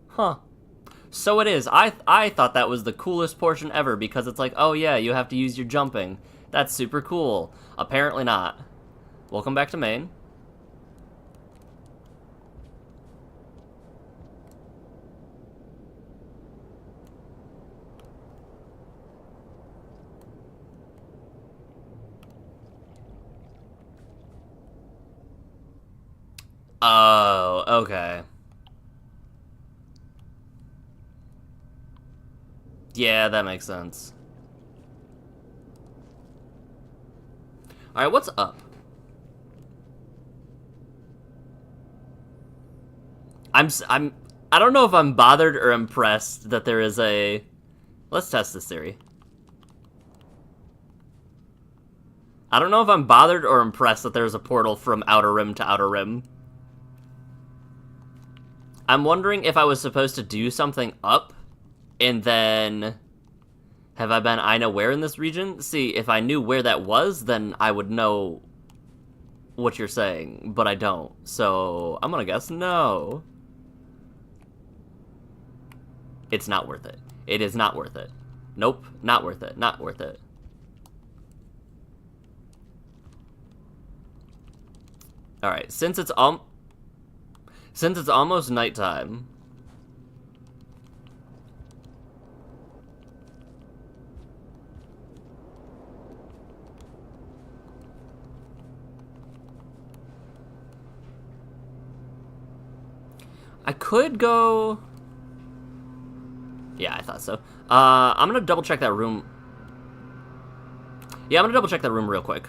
Huh. So it is. I thought that was the coolest portion ever because it's like, oh yeah, you have to use your jumping. That's super cool. Apparently not. Welcome back to main. Oh, okay. Yeah, that makes sense. Alright, what's up? I don't know if I'm bothered or impressed that there is a... Let's test this theory. I don't know if I'm bothered or impressed that there's a portal from Outer Rim to Outer Rim. I'm wondering if I was supposed to do something up, and then... Have I been I know where in this region? See, if I knew where that was, then I would know what you're saying, but I don't. So, I'm gonna guess no. It's not worth it. It is not worth it. Nope, not worth it. Not worth it. Alright, since it's almost nighttime... I could go... Yeah, I thought so. I'm gonna double check that room. Yeah, I'm gonna double check that room real quick.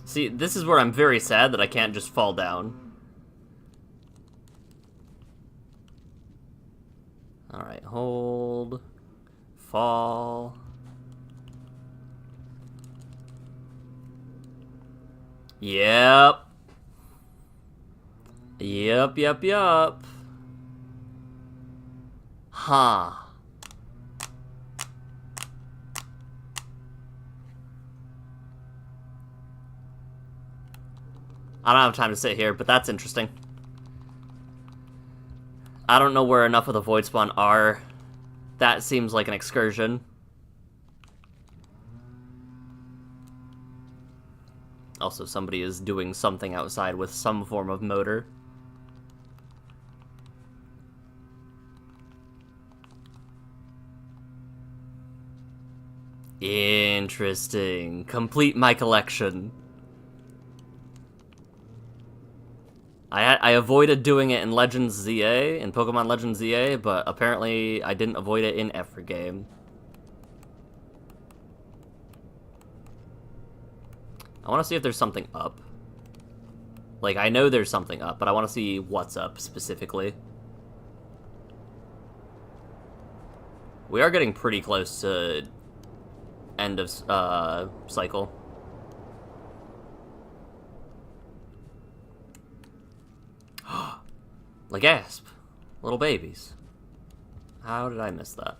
See, this is where I'm very sad that I can't just fall down. Alright, hold. Fall. Yep. Yep. Huh. I don't have time to sit here, but that's interesting. I don't know where enough of the Void Spawn are. That seems like an excursion. Also, somebody is doing something outside with some form of motor. Interesting. Complete my collection. I avoided doing it in Legends ZA, in Pokemon Legends ZA, but apparently I didn't avoid it in every game. I want to see if there's something up. Like, I know there's something up, but I want to see what's up specifically. We are getting pretty close to end of cycle. Legasp. Little babies. How did I miss that?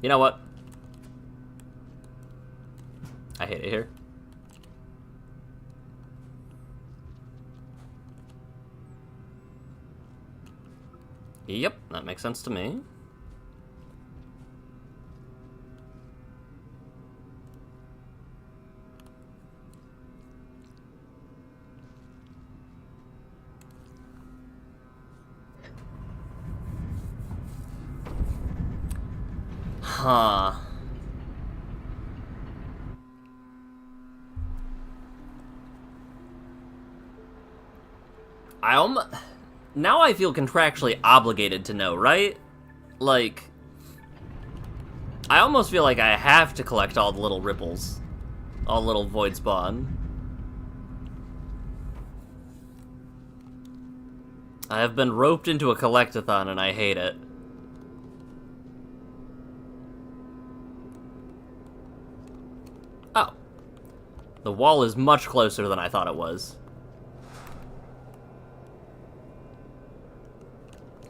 You know what? I hate it here. Yep, that makes sense to me. Huh. Now I feel contractually obligated to know, right? Like, I almost feel like I have to collect all the little ripples. All little void spawn. I have been roped into a collectathon and I hate it. Oh. The wall is much closer than I thought it was.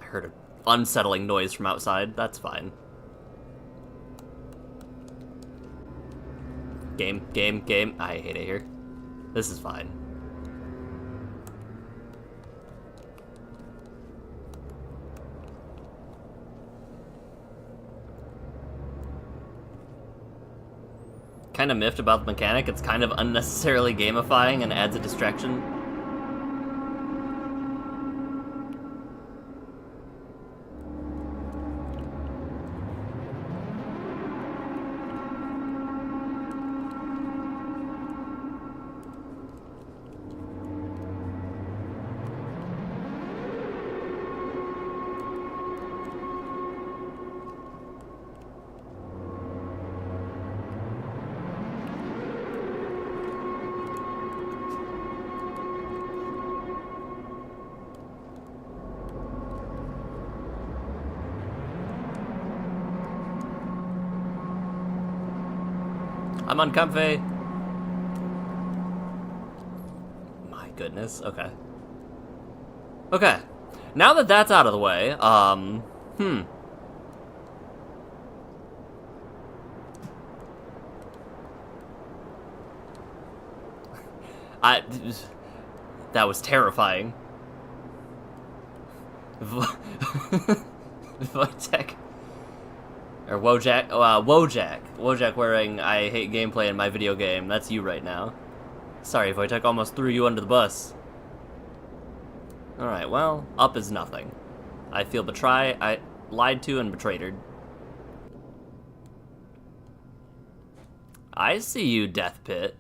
I heard an unsettling noise from outside. That's fine. Game. I hate it here. This is fine. Kind of miffed about the mechanic. It's kind of unnecessarily gamifying and adds a distraction. I'm uncomfy. My goodness. Okay. Okay. Now that that's out of the way, that was terrifying. Wojak. Or Wojak. Wojak. Wojak wearing I hate gameplay in my video game. That's you right now. Sorry, Wojak almost threw you under the bus. Alright, well, up is nothing. I feel betrayed. I lied to and betrayed. I see you, Death Pit.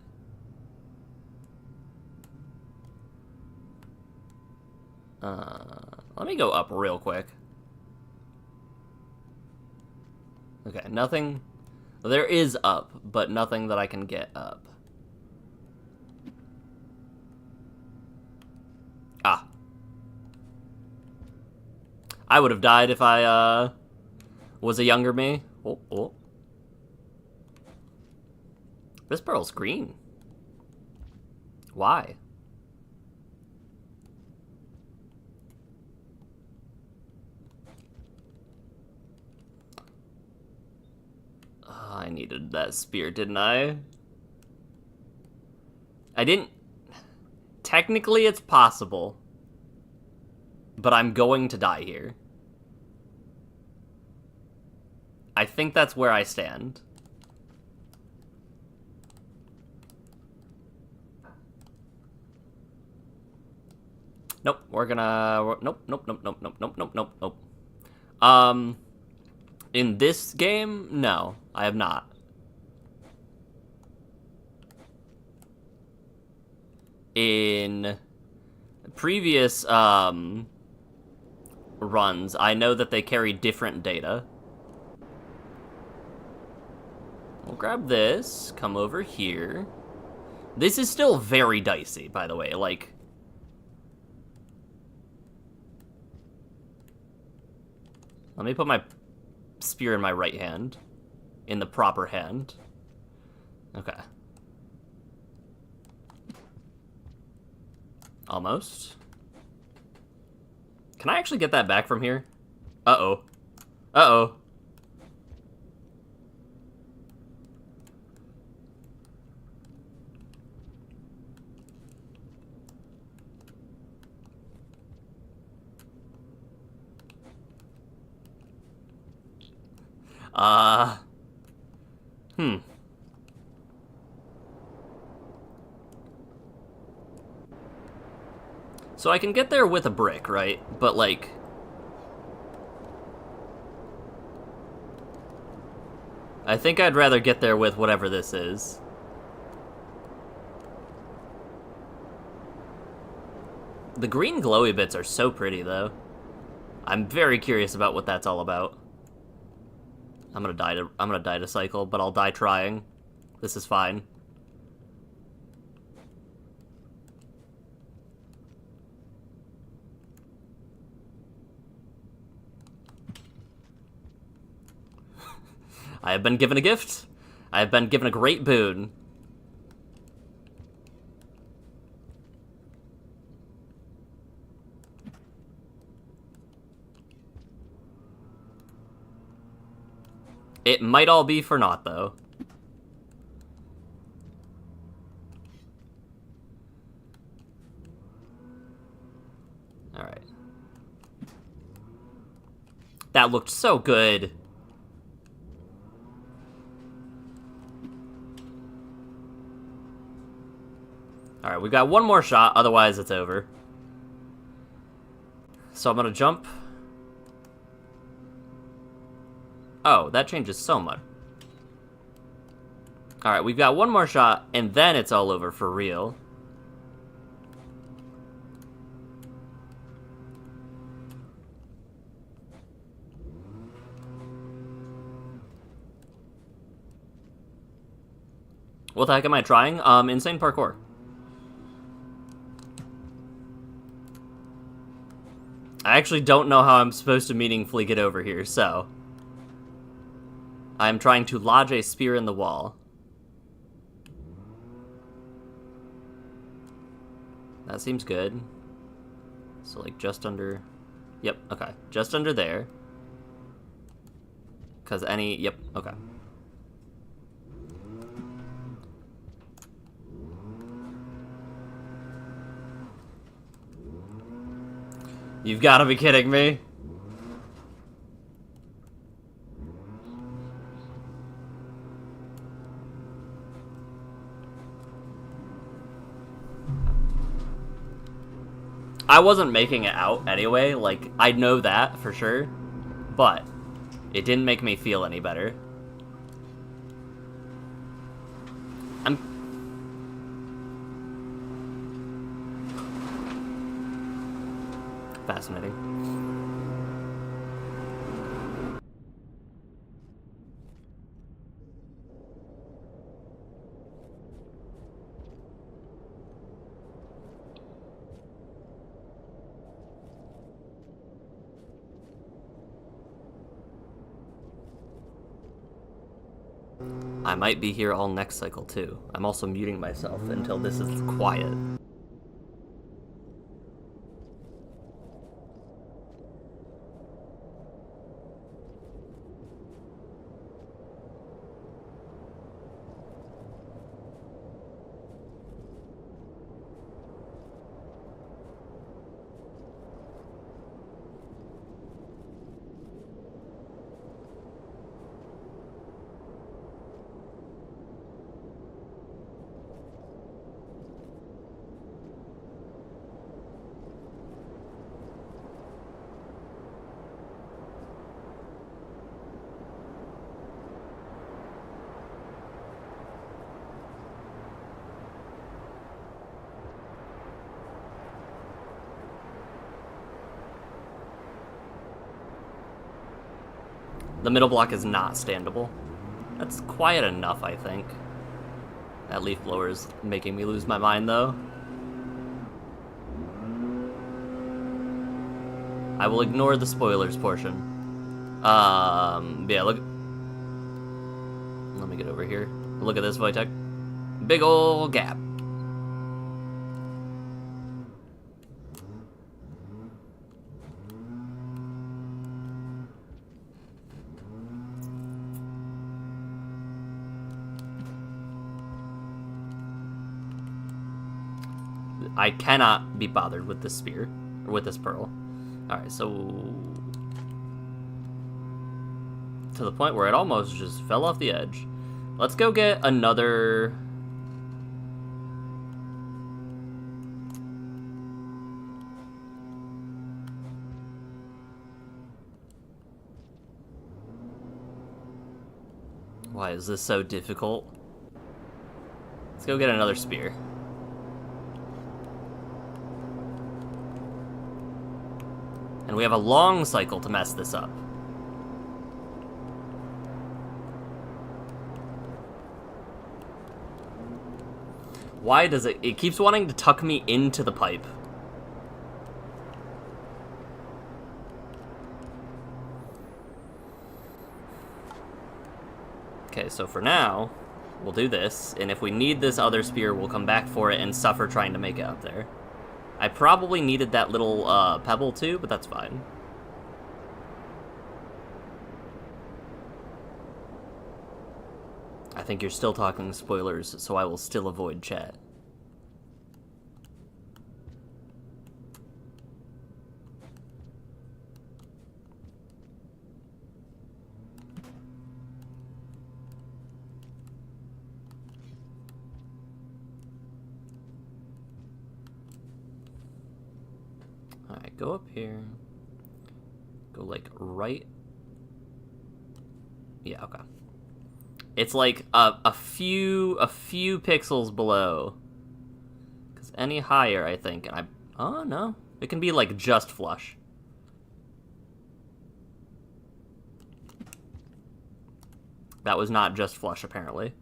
Let me go up real quick. Okay, nothing. There is up, but nothing that I can get up. Ah. I would have died if I, was a younger me. Oh, oh. This pearl's green. Why? I needed that spear, didn't I? I didn't... Technically, it's possible. But I'm going to die here. I think that's where I stand. Nope, we're gonna... Nope, nope, nope, nope, nope, nope, nope, nope, nope. In this game, no, I have not. In previous, runs, I know that they carry different data. We'll grab this, come over here. This is still very dicey, by the way, like... Let me put my spear in my right hand. In the proper hand. Okay. Almost. Can I actually get that back from here? Uh-oh. Uh-oh. So I can get there with a brick, right? But, like... I think I'd rather get there with whatever this is. The green glowy bits are so pretty, though. I'm very curious about what that's all about. I'm gonna die to cycle, but I'll die trying. This is fine. I have been given a gift. I have been given a great boon. It might all be for naught, though. Alright. That looked so good. Alright, we've got one more shot, otherwise it's over. So I'm gonna jump. Oh, that changes so much. Alright, we've got one more shot, and then it's all over for real. What the heck am I trying? Insane parkour. I actually don't know how I'm supposed to meaningfully get over here, so... I'm trying to lodge a spear in the wall. That seems good. So, like, just under... Yep, okay. Just under there. Because any... Yep, okay. You've got to be kidding me. I wasn't making it out anyway, like, I know that for sure, but it didn't make me feel any better. Fascinating. I might be here all next cycle too. I'm also muting myself until this is quiet. The middle block is not standable. That's quiet enough, I think. That leaf blower is making me lose my mind, though. I will ignore the spoilers portion. Yeah, look. Let me get over here. Look at this, Wojtek. Big ol' gap. I cannot be bothered with this spear, or with this pearl. Alright, so... to the point where it almost just fell off the edge. Let's go get another... Why is this so difficult? Let's go get another spear. And we have a long cycle to mess this up. Why does it... It keeps wanting to tuck me into the pipe. Okay, so for now, we'll do this, and if we need this other spear, we'll come back for it and suffer trying to make it up there. I probably needed that little pebble too, but that's fine. I think you're still talking spoilers, so I will still avoid chat. Alright, go up here. Go like right. Yeah, okay. It's like a few pixels below. Because any higher, I think, and oh no, it can be like just flush. That was not just flush, apparently.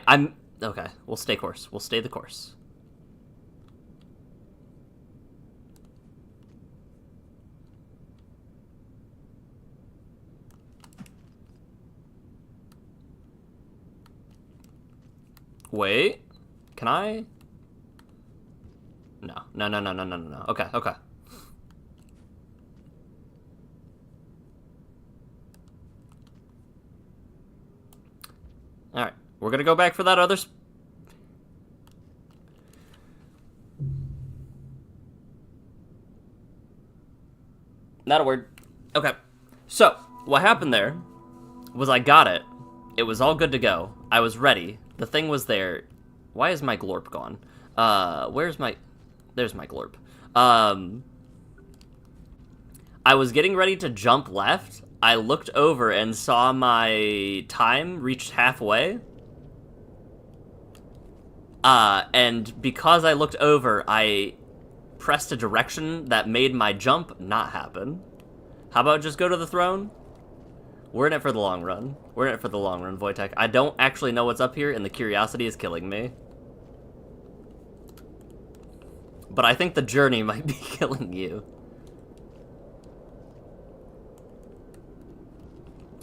I'm okay. We'll stay course. We'll stay the course. Wait. Can I? No. No. Okay. Alright. We're gonna go back for that other... Not a word. Okay. So, what happened there was I got it. It was all good to go. I was ready. The thing was there. Why is my glorp gone? Where's my... There's my glorp. I was getting ready to jump left. I looked over and saw my time reached halfway. And because I looked over, I pressed a direction that made my jump not happen. How about just go to the throne? We're in it for the long run. We're in it for the long run, Wojtek. I don't actually know what's up here, and the curiosity is killing me. But I think the journey might be killing you.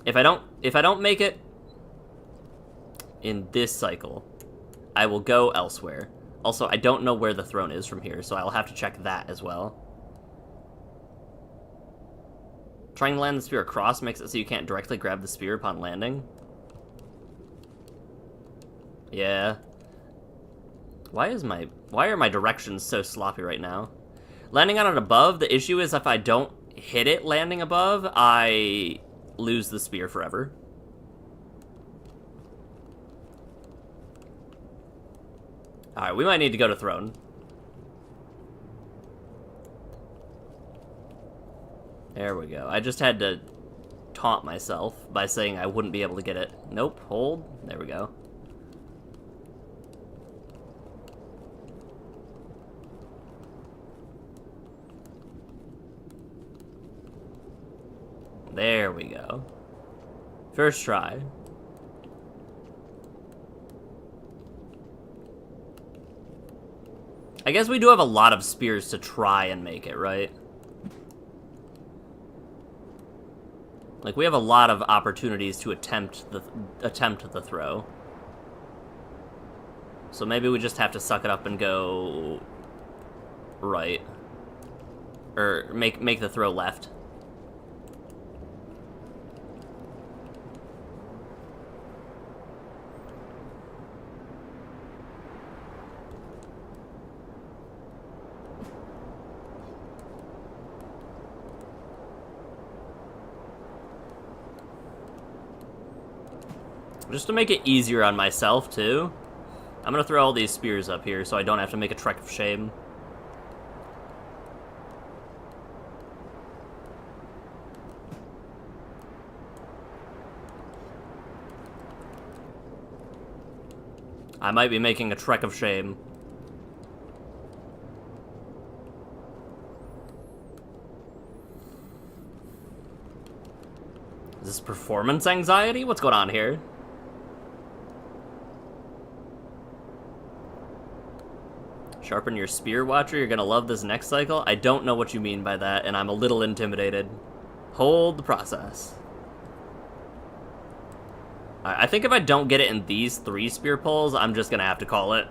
If I don't make it in this cycle, I will go elsewhere. Also, I don't know where the throne is from here, so I'll have to check that as well. Trying to land the spear across makes it so you can't directly grab the spear upon landing. Yeah. Why are my directions so sloppy right now? Landing on it above, the issue is if I don't hit it landing above, I lose the spear forever. Alright, we might need to go to throne. There we go. I just had to taunt myself by saying I wouldn't be able to get it. Nope, hold. There we go. There we go. First try. I guess we do have a lot of spears to try and make it, right? Like, we have a lot of opportunities to attempt the throw. So maybe we just have to suck it up and go right. Or make the throw left. Just to make it easier on myself, too, I'm gonna throw all these spears up here so I don't have to make a trek of shame. I might be making a trek of shame. Is this performance anxiety? What's going on here? Sharpen your spear, Watcher. You're gonna love this next cycle. I don't know what you mean by that, and I'm a little intimidated. Hold the process. Alright, I think if I don't get it in these 3 spear pulls, I'm just gonna have to call it.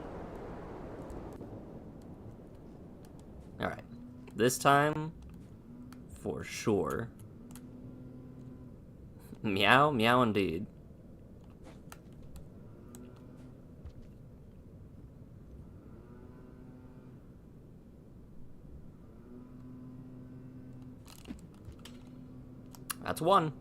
Alright. This time, for sure. Meow, meow indeed. That's 1.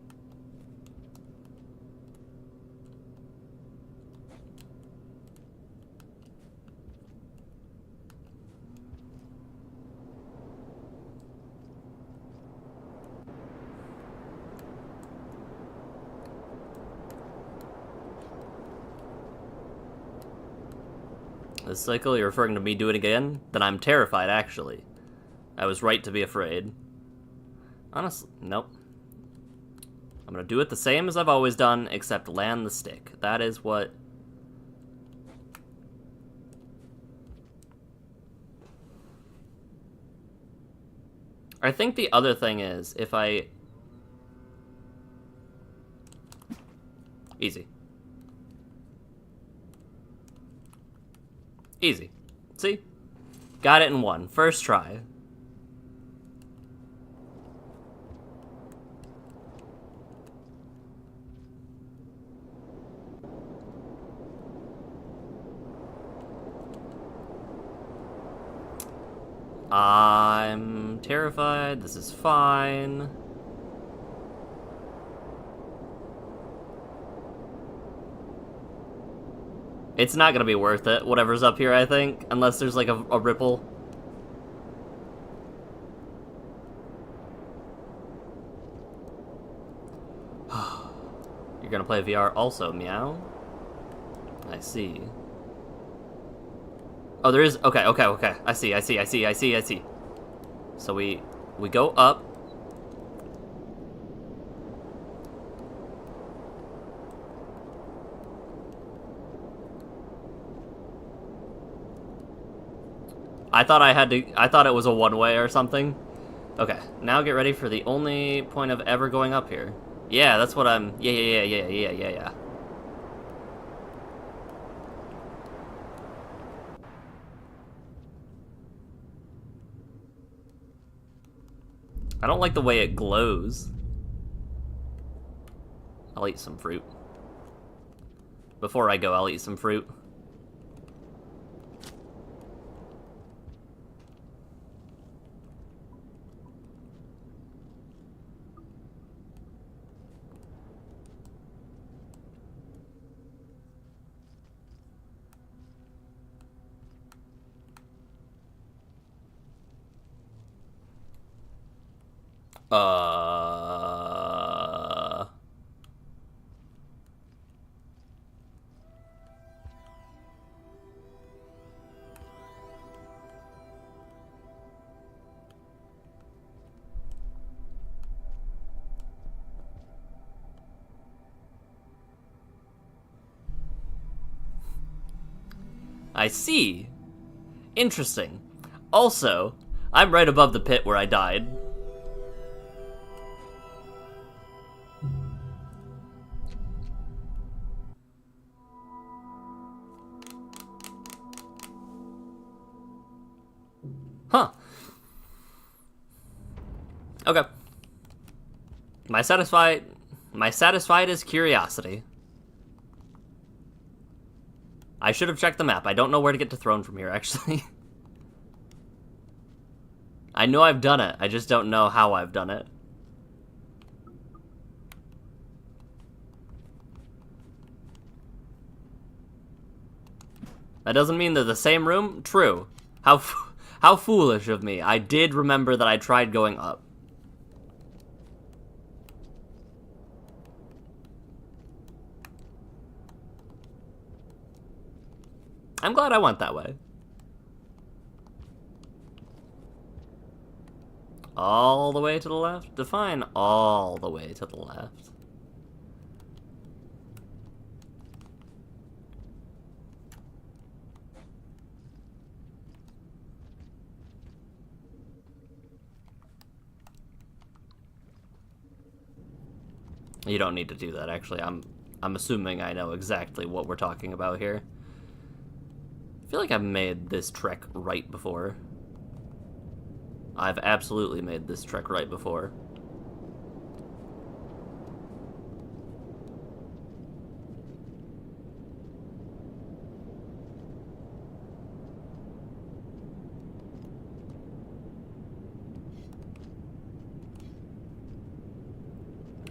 This cycle, you're referring to me doing it again? Then I'm terrified, actually. I was right to be afraid. Honestly, nope. I'm gonna do it the same as I've always done, except land the stick. That is what... I think the other thing is, if I... Easy. Easy. See? Got it in one. First try. I'm terrified. This is fine. It's not gonna be worth it, whatever's up here, I think. Unless there's, like, a ripple. You're gonna play VR also, meow? I see. Oh, there is... Okay. I see. So we go up. I thought it was a one-way or something. Okay, now get ready for the only point of ever going up here. Yeah, that's what I'm... Yeah. I don't like the way it glows. I'll eat some fruit. Before I go, I'll eat some fruit. I see. Interesting. Also, I'm right above the pit where I died. Huh. Okay. My satisfied is curiosity. I should have checked the map. I don't know where to get to Throne from here, actually. I know I've done it. I just don't know how I've done it. That doesn't mean they're the same room? True. How foolish of me. I did remember that I tried going up. I'm glad I went that way. All the way to the left? Define all the way to the left. You don't need to do that, actually. I'm assuming I know exactly what we're talking about here. I feel like I've made this trek right before. I've absolutely made this trek right before.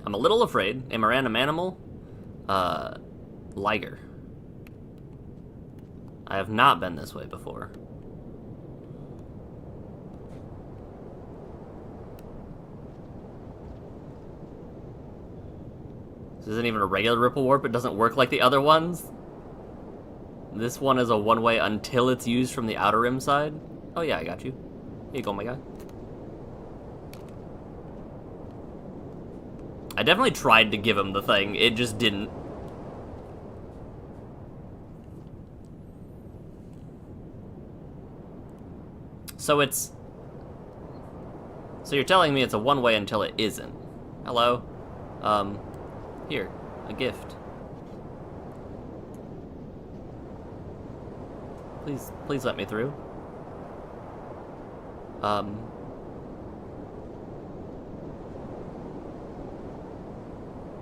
I'm a little afraid. Am a random animal? Liger. I have not been this way before. This isn't even a regular ripple warp. It doesn't work like the other ones. This one is a one-way until it's used from the outer rim side. Oh yeah, I got you. Here you go, my guy. I definitely tried to give him the thing. It just didn't. So it's... So you're telling me it's a one-way until it isn't. Hello? Here. A gift. Please let me through.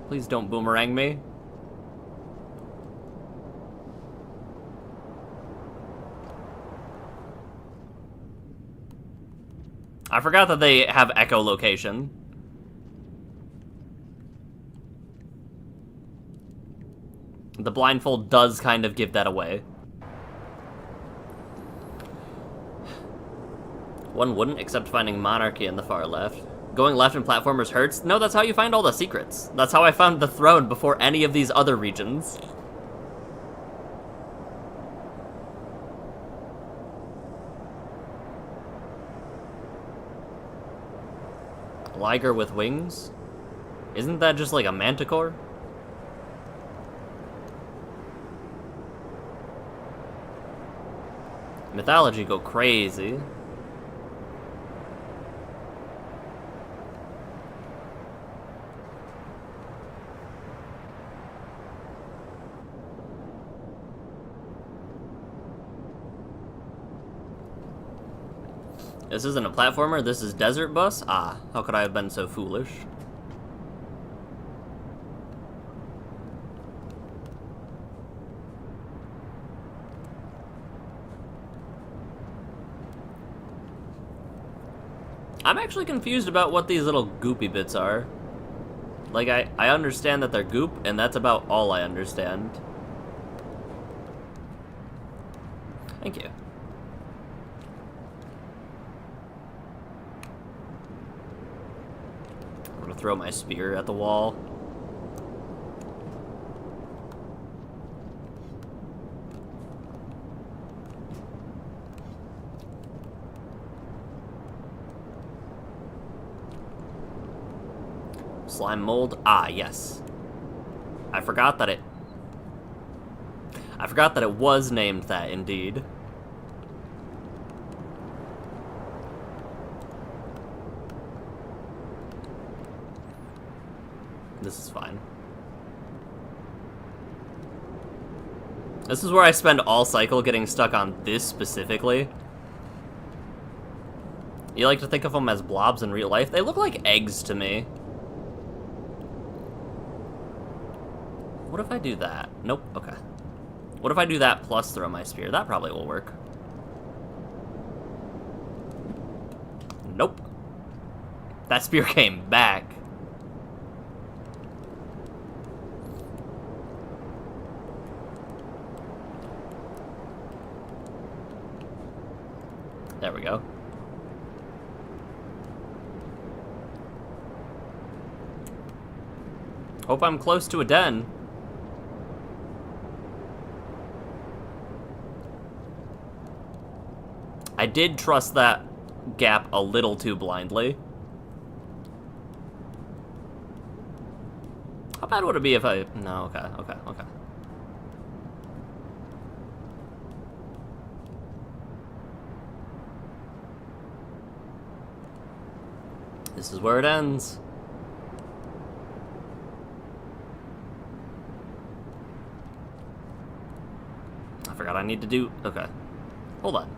Please don't boomerang me. I forgot that they have echolocation. The blindfold does kind of give that away. One wouldn't, except finding monarchy in the far left. Going left in platformers hurts? No, that's how you find all the secrets. That's how I found the throne before any of these other regions. Liger with wings? Isn't that just like a manticore? Mythology go crazy. This isn't a platformer, this is Desert Bus? Ah, how could I have been so foolish? I'm actually confused about what these little goopy bits are. Like, I understand that they're goop, and that's about all I understand. Thank you. I'm gonna throw my spear at the wall. Slime mold. Ah, yes. I forgot that it was named that, indeed. This is fine. This is where I spend all cycle getting stuck on this specifically. You like to think of them as blobs in real life? They look like eggs to me. What if I do that? Nope, okay. What if I do that plus throw my spear? That probably will work. Nope. That spear came back. There we go. Hope I'm close to a den. I did trust that gap a little too blindly. How bad would it be if I... No, okay. This is where it ends. I forgot I need to do... Okay. Hold on.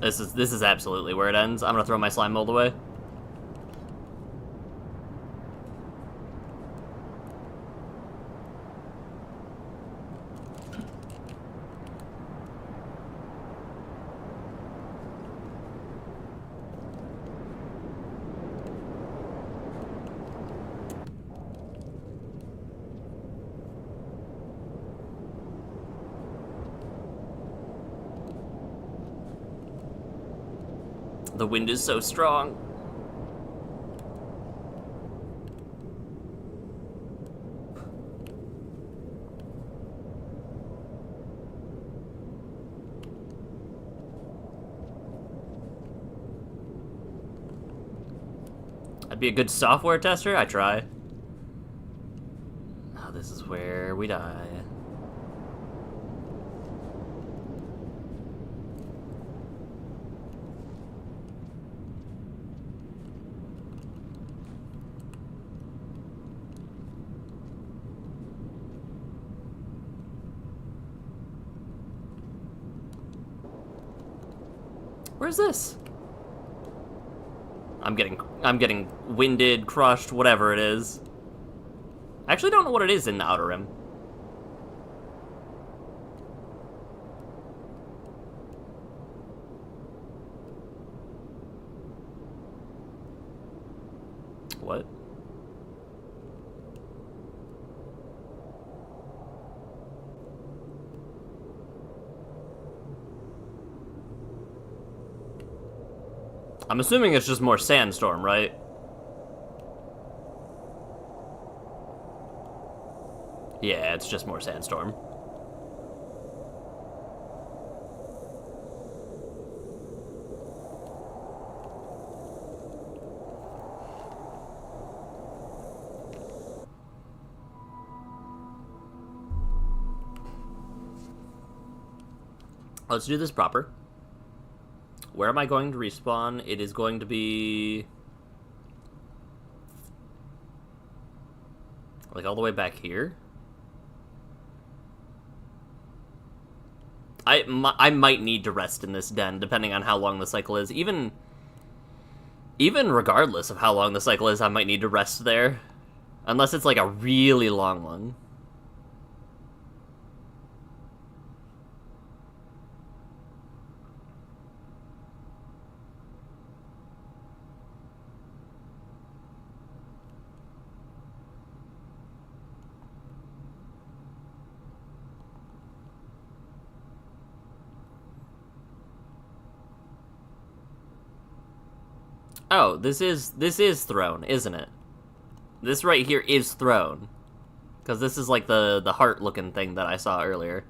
This is absolutely where it ends. I'm gonna throw my slime mold away. The wind is so strong. I'd be a good software tester, I try. Oh, this is where we die. Where's this? I'm getting winded, crushed, whatever it is. I actually don't know what it is in the Outer Rim. What? I'm assuming it's just more sandstorm, right? Yeah, it's just more sandstorm. Let's do this proper. Where am I going to respawn? It is going to be... like all the way back here? I might need to rest in this den, depending on how long the cycle is. Even regardless of how long the cycle is, I might need to rest there. Unless it's like a really long one. Oh, this is Throne, isn't it? This right here is Throne. Because this is like the heart-looking thing that I saw earlier.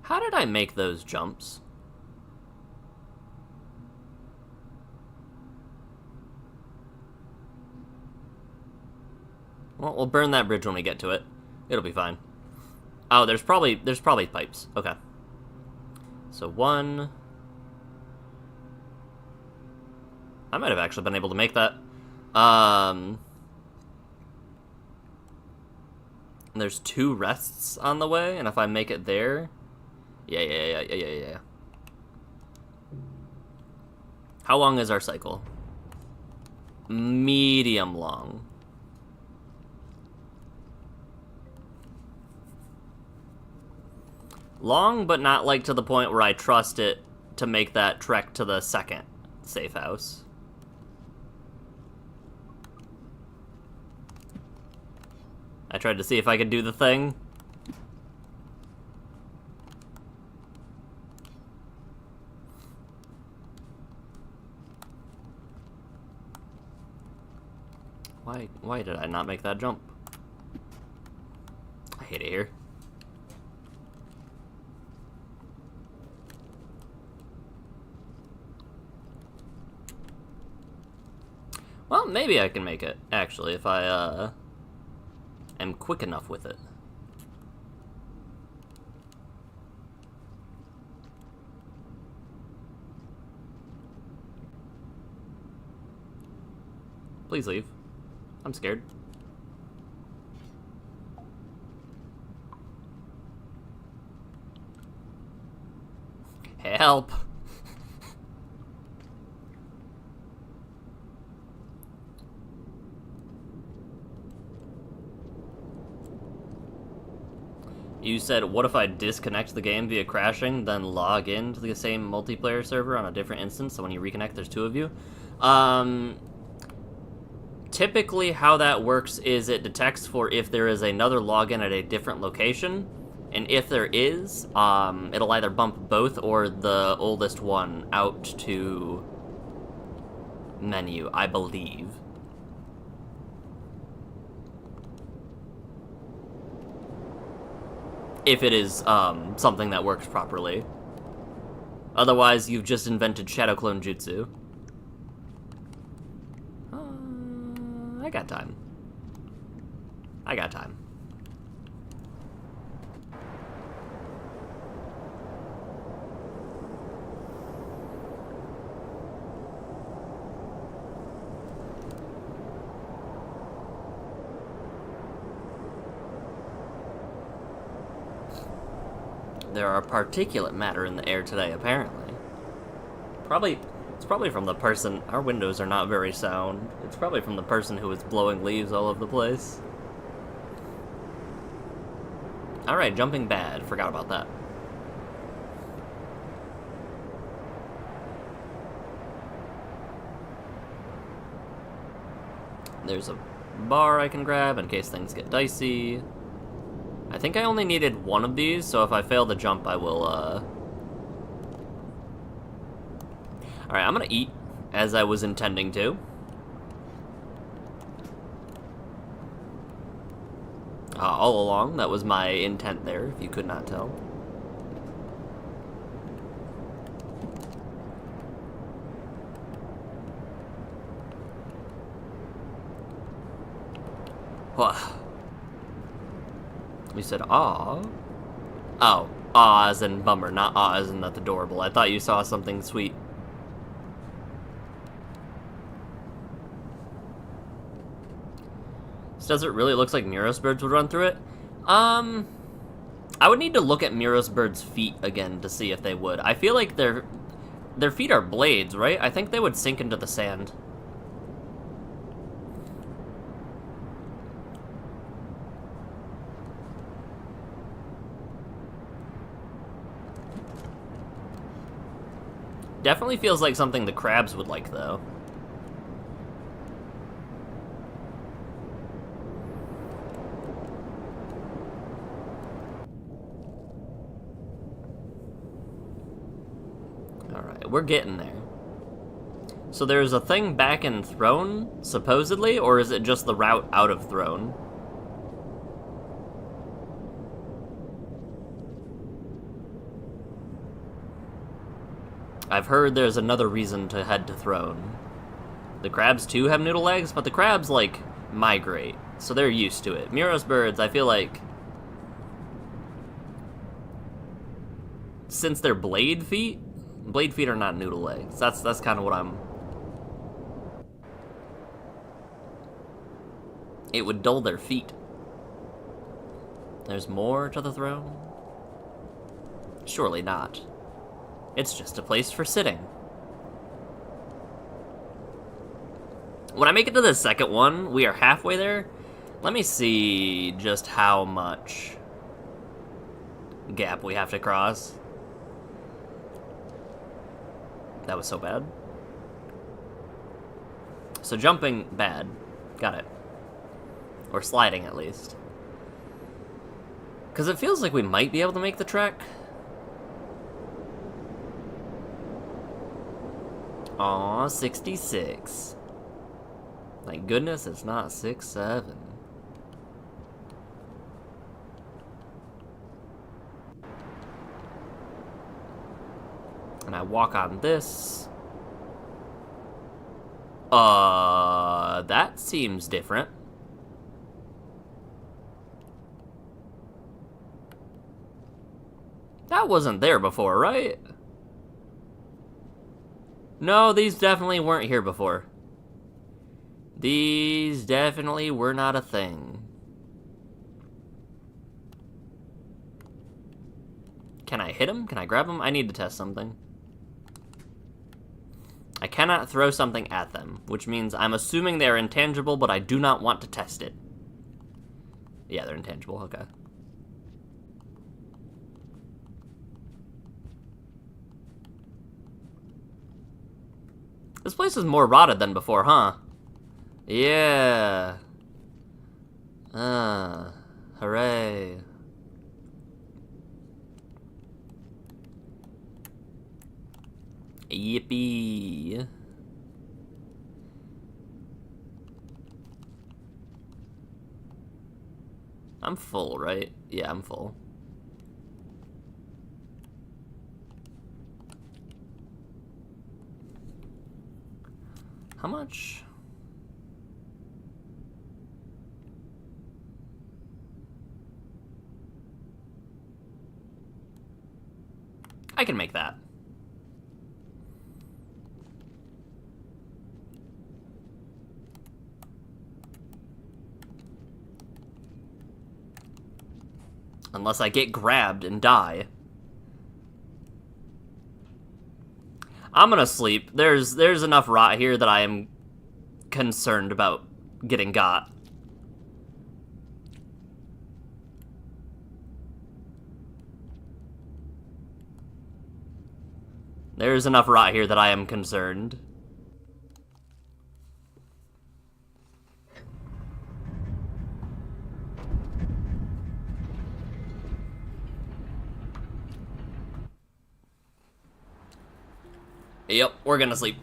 How did I make those jumps? Well, we'll burn that bridge when we get to it. It'll be fine. Oh, there's probably pipes. Okay. So one... I might have actually been able to make that. There's 2 rests on the way, and if I make it there... Yeah. How long is our cycle? Medium long. Long, but not like to the point where I trust it to make that trek to the second safe house. I tried to see if I could do the thing. Why did I not make that jump? I hate it here. Well, maybe I can make it, actually, if I, am quick enough with it. Please leave. I'm scared. Help! You said, what if I disconnect the game via crashing, then log in to the same multiplayer server on a different instance, so when you reconnect, there's 2 of you? Typically, how that works is it detects for if there is another login at a different location, and if there is, it'll either bump both or the oldest one out to menu, I believe. If it is something that works properly. Otherwise, you've just invented Shadow Clone Jutsu. I got time. I got time. There are particulate matter in the air today, apparently. It's probably from the person... Our windows are not very sound. It's probably from the person who was blowing leaves all over the place. Alright, jumping bad. Forgot about that. There's a bar I can grab in case things get dicey. I think I only needed one of these, so if I fail the jump, I will, Alright, I'm gonna eat, as I was intending to. All along, that was my intent there, if you could not tell. What? You said aw? Oh, aw as in bummer, not aw as in that's adorable. I thought you saw something sweet. This desert really looks like Muros birds would run through it. I would need to look at Muros birds' feet again to see if they would. I feel like their feet are blades, right? I think they would sink into the sand. Definitely feels like something the crabs would like, though. Alright, we're getting there. So there's a thing back in Throne, supposedly, or is it just the route out of Throne? I've heard there's another reason to head to Throne. The crabs too have noodle legs, but the crabs, like, migrate, so they're used to it. Muros birds, I feel like... Since they're blade feet are not noodle legs. That's kind of what I'm... It would dull their feet. There's more to the throne? Surely not. It's just a place for sitting. When I make it to the second one, we are halfway there. Let me see just how much gap we have to cross. That was so bad. So jumping, bad. Got it. Or sliding, at least. Because it feels like we might be able to make the trek. Aw, 66. Thank goodness it's not 6-7. And I walk on this. That seems different. That wasn't there before, right? No, these definitely weren't here before. These definitely were not a thing. Can I hit him? Can I grab him? I need to test something. I cannot throw something at them, which means I'm assuming they're intangible, but I do not want to test it. Yeah, they're intangible, okay. This place is more rotted than before, huh? Yeah. Hooray. Yippee. I'm full, right? Yeah, I'm full. How much? I can make that. Unless I get grabbed and die. I'm gonna sleep. There's enough rot here that I am concerned about getting got. There's enough rot here that I am concerned. Yep, we're gonna sleep.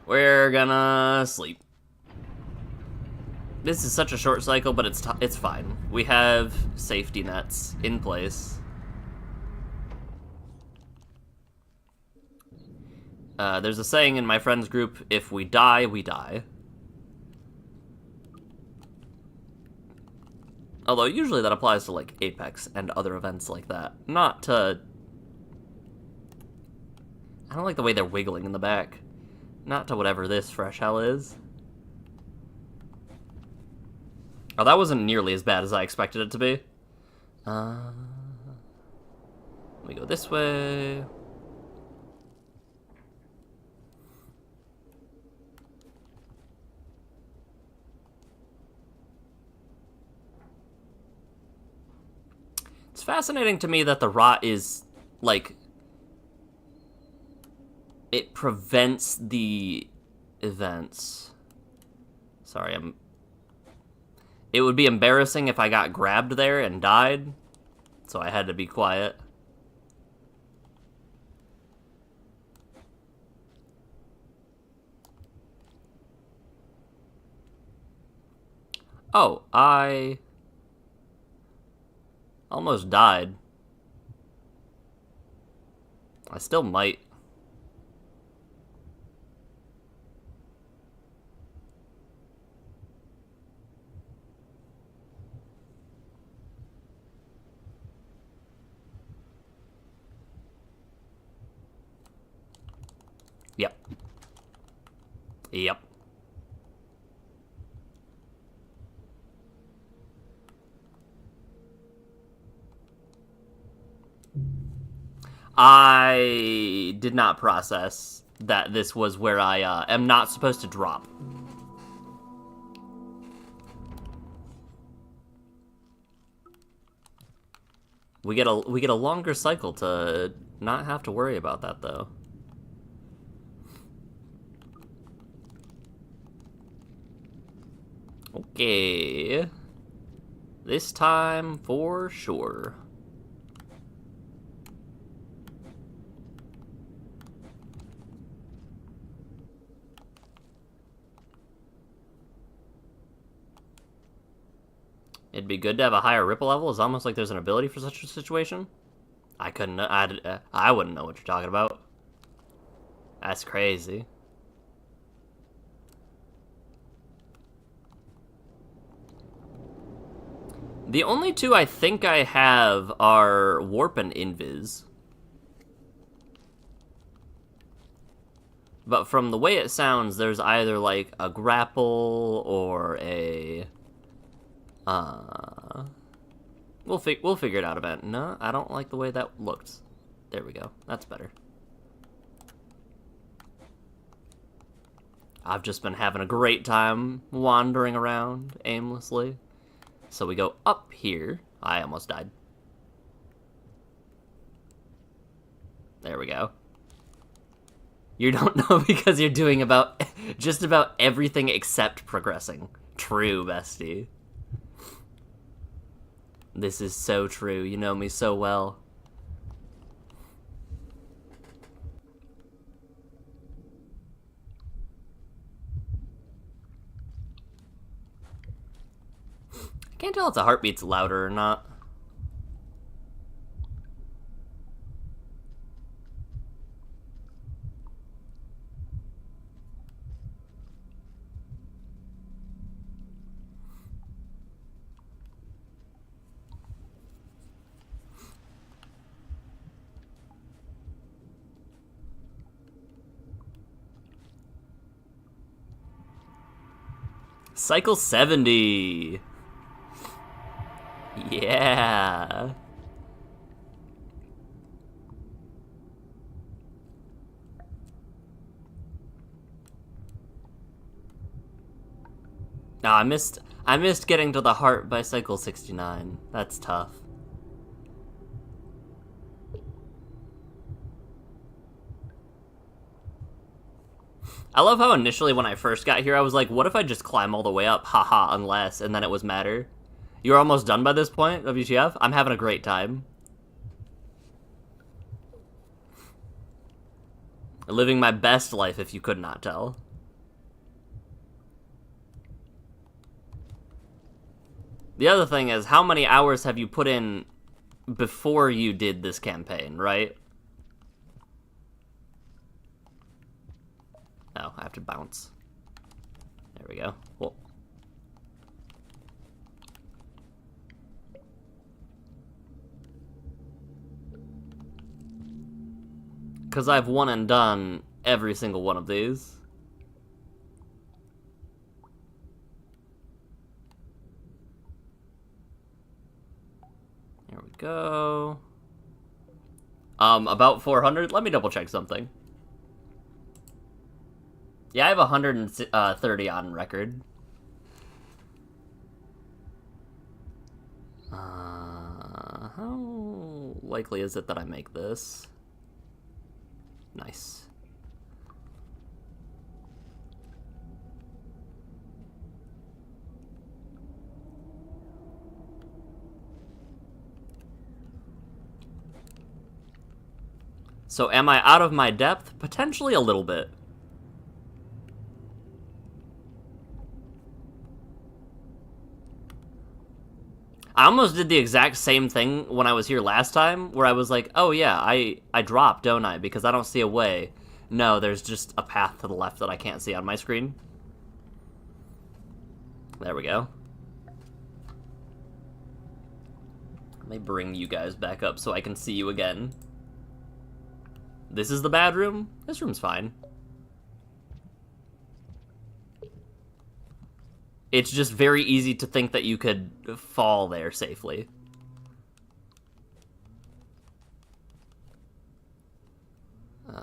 We're gonna sleep. This is such a short cycle, but it's fine. We have safety nets in place. There's a saying in my friends group, if we die, we die. Although usually that applies to like Apex and other events like that. Not to... I don't like the way they're wiggling in the back. Not to whatever this fresh hell is. Oh, that wasn't nearly as bad as I expected it to be. Let me go this way. It's fascinating to me that the rot is, like... It prevents the events. Sorry, It would be embarrassing if I got grabbed there and died, so I had to be quiet. Oh, I almost died. I still might. Yep. Yep. I did not process that this was where I am not supposed to drop. We get a longer cycle to not have to worry about that though. Okay. This time for sure. It'd be good to have a higher ripple level. It's almost like there's an ability for such a situation. I wouldn't know what you're talking about. That's crazy. The only two I think I have are Warp and Invis. But from the way it sounds, there's either like a grapple or a... We'll figure it out event. No, I don't like the way that looked. There we go. That's better. I've just been having a great time wandering around aimlessly. So we go up here. I almost died. There we go. You don't know because you're doing just about everything except progressing. True, bestie. This is so true. You know me so well. I can't tell if the heartbeat's louder or not. Cycle 70. Yeah. No, I missed getting to the heart by cycle 69. That's tough. I love how initially when I first got here, I was like, what if I just climb all the way up? Haha, unless, and then it was matter. You're almost done by this point, WTF? I'm having a great time. Living my best life, if you could not tell. The other thing is, how many hours have you put in before you did this campaign, right? Oh, I have to bounce. There we go. Well. Because I've won and done every single one of these. There we go. About 400. Let me double check something. Yeah, I have 130 on record. How likely is it that I make this? Nice. So am I out of my depth? Potentially a little bit. I almost did the exact same thing when I was here last time, where I was like, oh yeah, I drop, don't I? Because I don't see a way. No, there's just a path to the left that I can't see on my screen. There we go. Let me bring you guys back up so I can see you again. This is the bad room? This room's fine. It's just very easy to think that you could fall there safely.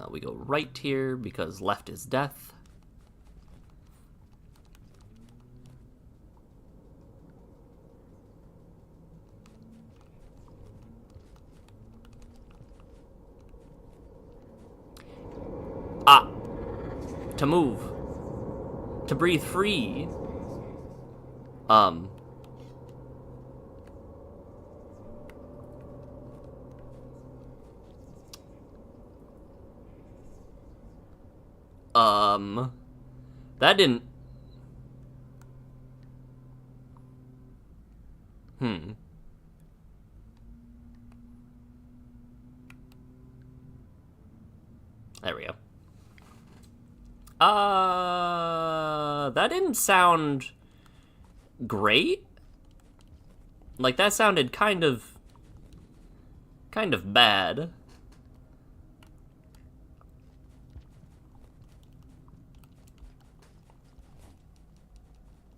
We go right here because left is death. Ah! To move. To breathe free. That didn't... There we go. That didn't sound great. Like, that sounded kind of bad.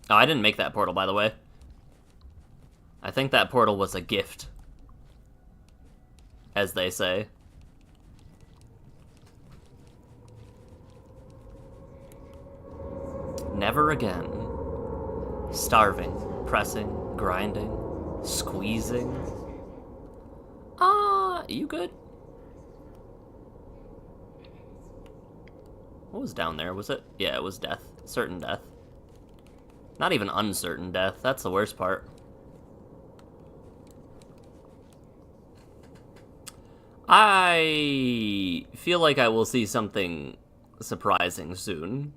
Oh, I didn't make that portal, by the way. I think that portal was a gift, as they say. Never again. Starving, pressing, grinding, squeezing. You good? What was down there? Was it? Yeah, it was death. Certain death. Not even uncertain death. That's the worst part. I feel like I will see something surprising soon.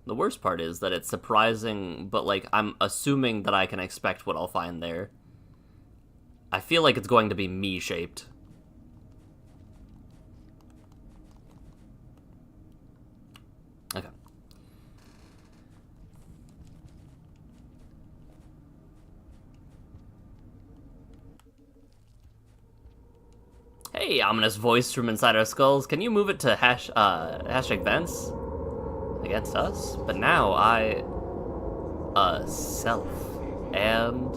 The worst part is that it's surprising, but, like, I'm assuming that I can expect what I'll find there. I feel like it's going to be me-shaped. Okay. Hey, ominous voice from inside our skulls. Can you move it to hashtag vents? Against us? But now self and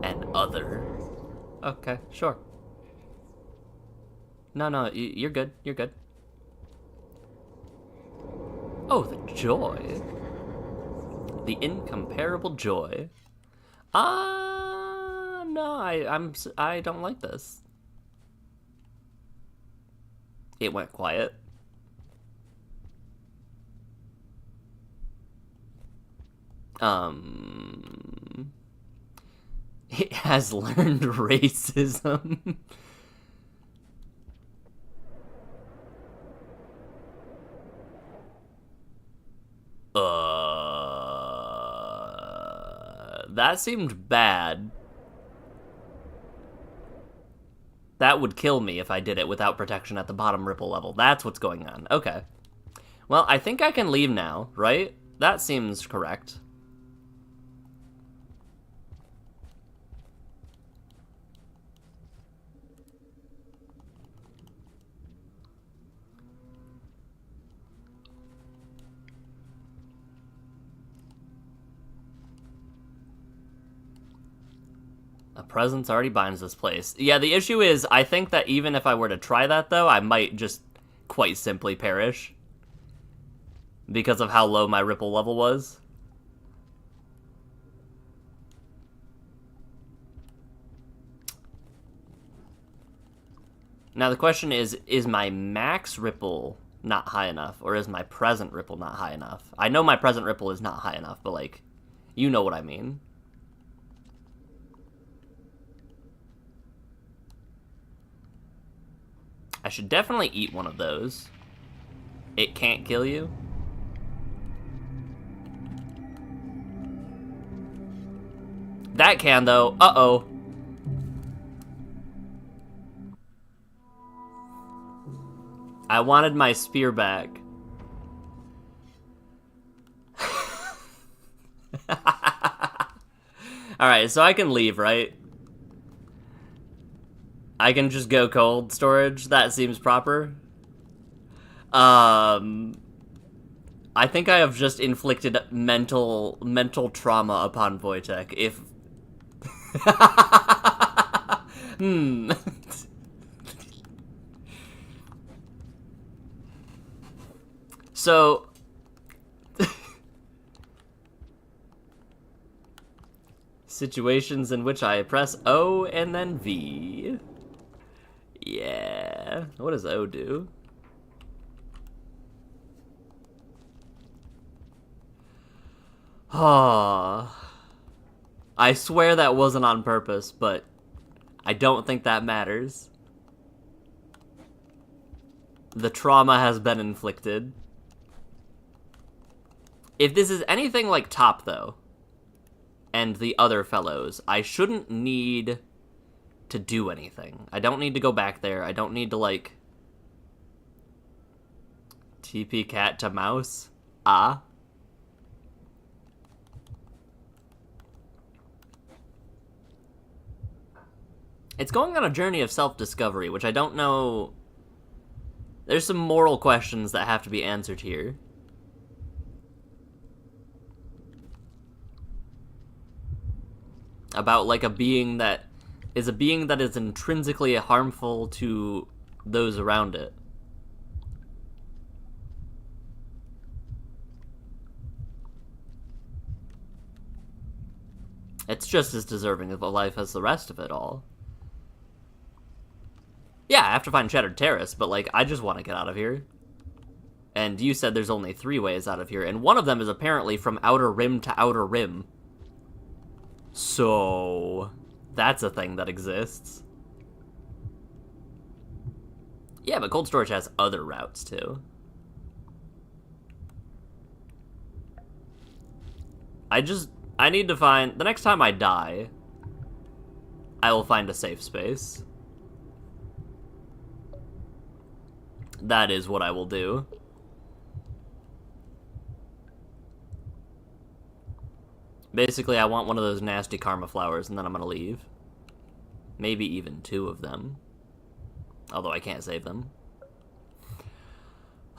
an other. Okay, sure. No, you're good. You're good. Oh, the joy. The incomparable joy. No, I don't like this. It went quiet. It has learned racism. That seemed bad. That would kill me if I did it without protection at the bottom ripple level. That's what's going on. Okay. Well, I think I can leave now, right? That seems correct. A presence already binds this place. Yeah, the issue is, I think that even if I were to try that, though, I might just quite simply perish. Because of how low my ripple level was. Now the question is my max ripple not high enough, or is my present ripple not high enough? I know my present ripple is not high enough, but, like, you know what I mean. I should definitely eat one of those. It can't kill you. That can, though. Uh-oh. I wanted my spear back. Alright, so I can leave, right? I can just go cold storage. That seems proper. I think I have just inflicted mental trauma upon Wojtek. If So situations in which I press O and then V. Yeah. What does O do? Ah. I swear that wasn't on purpose, but I don't think that matters. The trauma has been inflicted. If this is anything like Top, though, and the other fellows, I shouldn't need to do anything. I don't need to go back there. I don't need to, like, TP cat to mouse. Ah. It's going on a journey of self-discovery, which I don't know. There's some moral questions that have to be answered here. About, like, a being that is intrinsically harmful to those around it. It's just as deserving of a life as the rest of it all. Yeah, I have to find Shattered Terrace, but, like, I just want to get out of here. And you said there's only 3 ways out of here, and one of them is apparently from outer rim to outer rim. So that's a thing that exists. Yeah, but cold storage has other routes, too. I need to find... The next time I die, I will find a safe space. That is what I will do. Basically, I want one of those nasty karma flowers, and then I'm gonna leave. Maybe even 2 of them. Although I can't save them.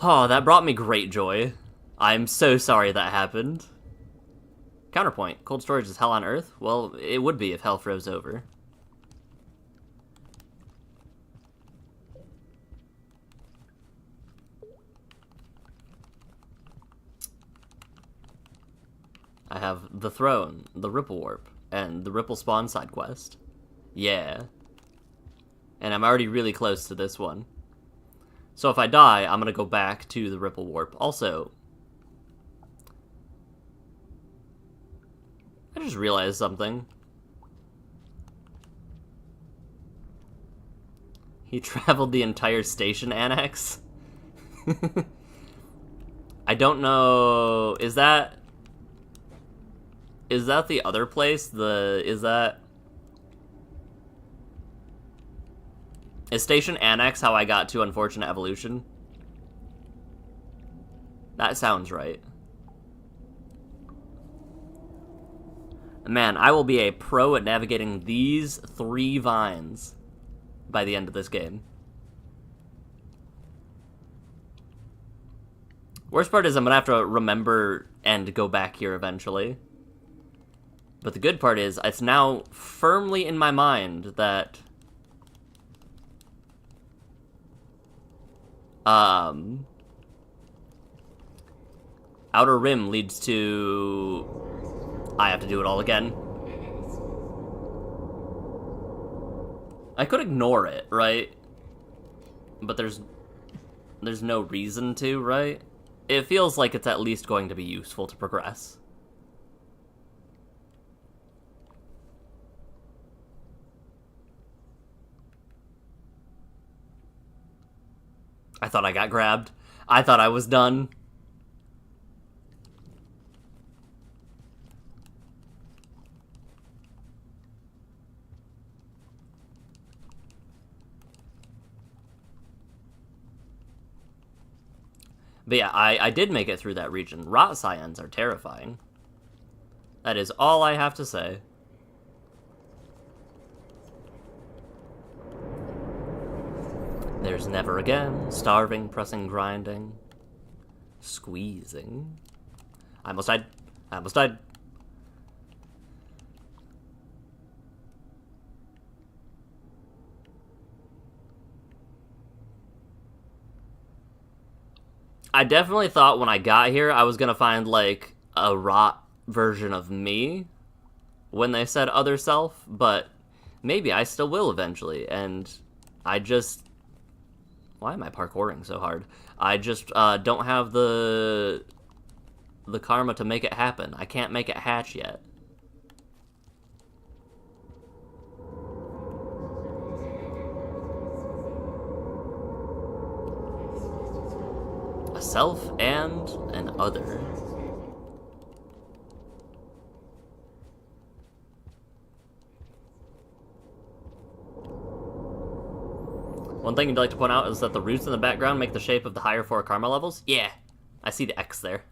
Oh, that brought me great joy. I'm so sorry that happened. Counterpoint. Cold storage is hell on earth? Well, it would be if hell froze over. I have the throne, the Ripple Warp, and the Ripple Spawn side quest. Yeah. And I'm already really close to this one. So if I die, I'm gonna go back to the Ripple Warp. Also, I just realized something. He traveled the entire station annex? I don't know... Is that the other place? Is Station Annex how I got to Unfortunate Evolution? That sounds right. Man, I will be a pro at navigating these 3 vines by the end of this game. Worst part is I'm gonna have to remember and go back here eventually. But the good part is, it's now firmly in my mind that... Outer Rim leads to... I have to do it all again. I could ignore it, right? But there's no reason to, right? It feels like it's at least going to be useful to progress. I thought I got grabbed. I thought I was done. But yeah, I did make it through that region. Rot Scions are terrifying. That is all I have to say. There's never again. Starving, pressing, grinding. Squeezing. I almost died. I almost died. I definitely thought when I got here I was gonna find, like, a rot version of me when they said other self, but maybe I still will eventually, and I just... Why am I parkouring so hard? I just don't have the karma to make it happen. I can't make it hatch yet. A self and an other. One thing you'd like to point out is that the roots in the background make the shape of the higher 4 karma levels. Yeah, I see the X there.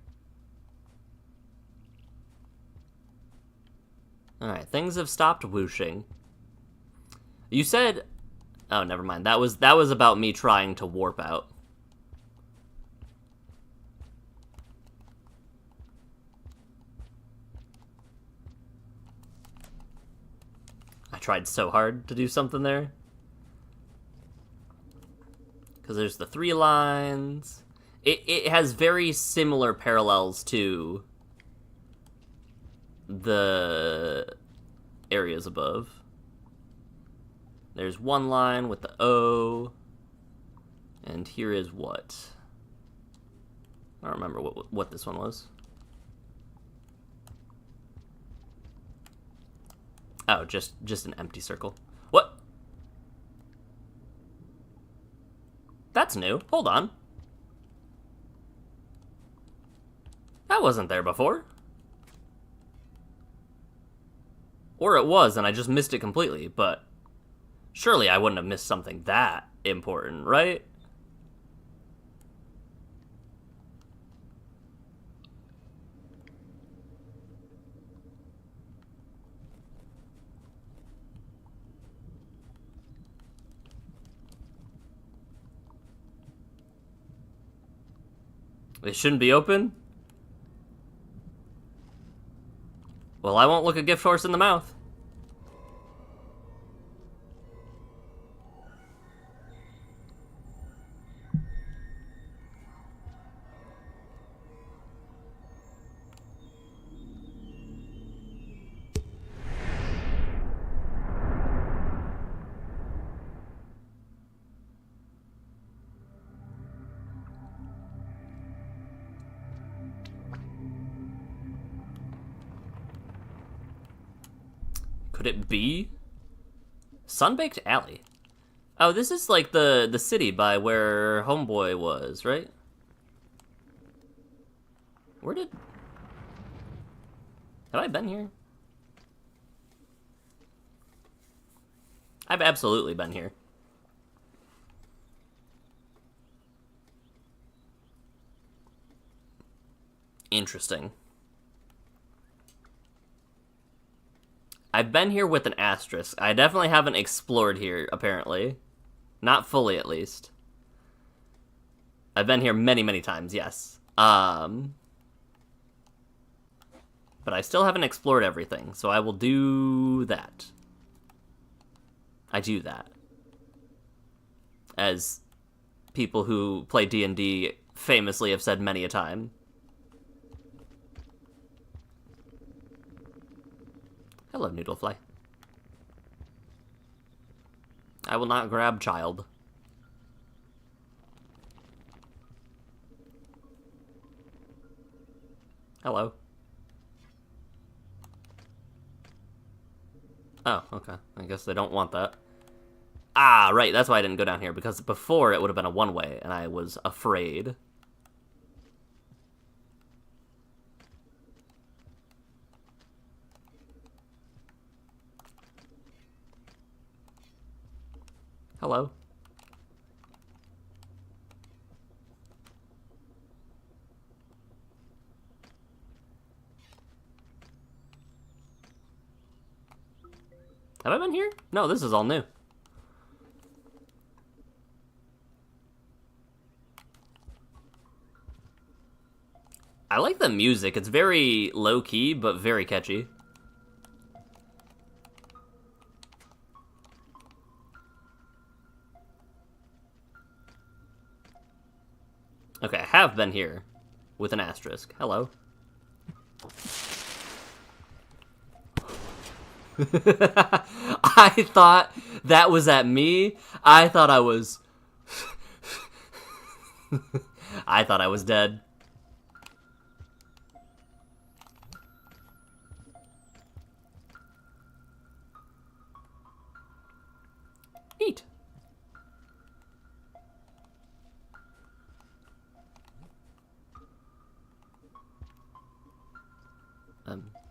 Alright, things have stopped whooshing. You said... Oh, never mind. That was about me trying to warp out. I tried so hard to do something there. Because there's the 3 lines. It has very similar parallels to the areas above. There's 1 line with the O. And here is what? I don't remember what this one was. Oh, just an empty circle. What? That's new. Hold on. That wasn't there before. Or it was, and I just missed it completely, but surely I wouldn't have missed something that important, right? It shouldn't be open? Well, I won't look a gift horse in the mouth. Could it be Sunbaked Alley? Oh, this is like the city by where Homeboy was, right? Where did... Have I been here? I've absolutely been here. Interesting. I've been here with an asterisk. I definitely haven't explored here, apparently. Not fully, at least. I've been here many, many times, yes. But I still haven't explored everything, so I will do that. I do that. As people who play D&D famously have said many a time. Hello, Noodlefly. I will not grab child. Hello. Oh, okay. I guess they don't want that. Ah, right, that's why I didn't go down here, because before it would have been a one-way, and I was afraid. Hello. Have I been here? No, this is all new. I like the music. It's very low-key, but very catchy. Okay, I have been here with an asterisk. Hello. I thought that was at me. I thought I was... I thought I was dead. Neat.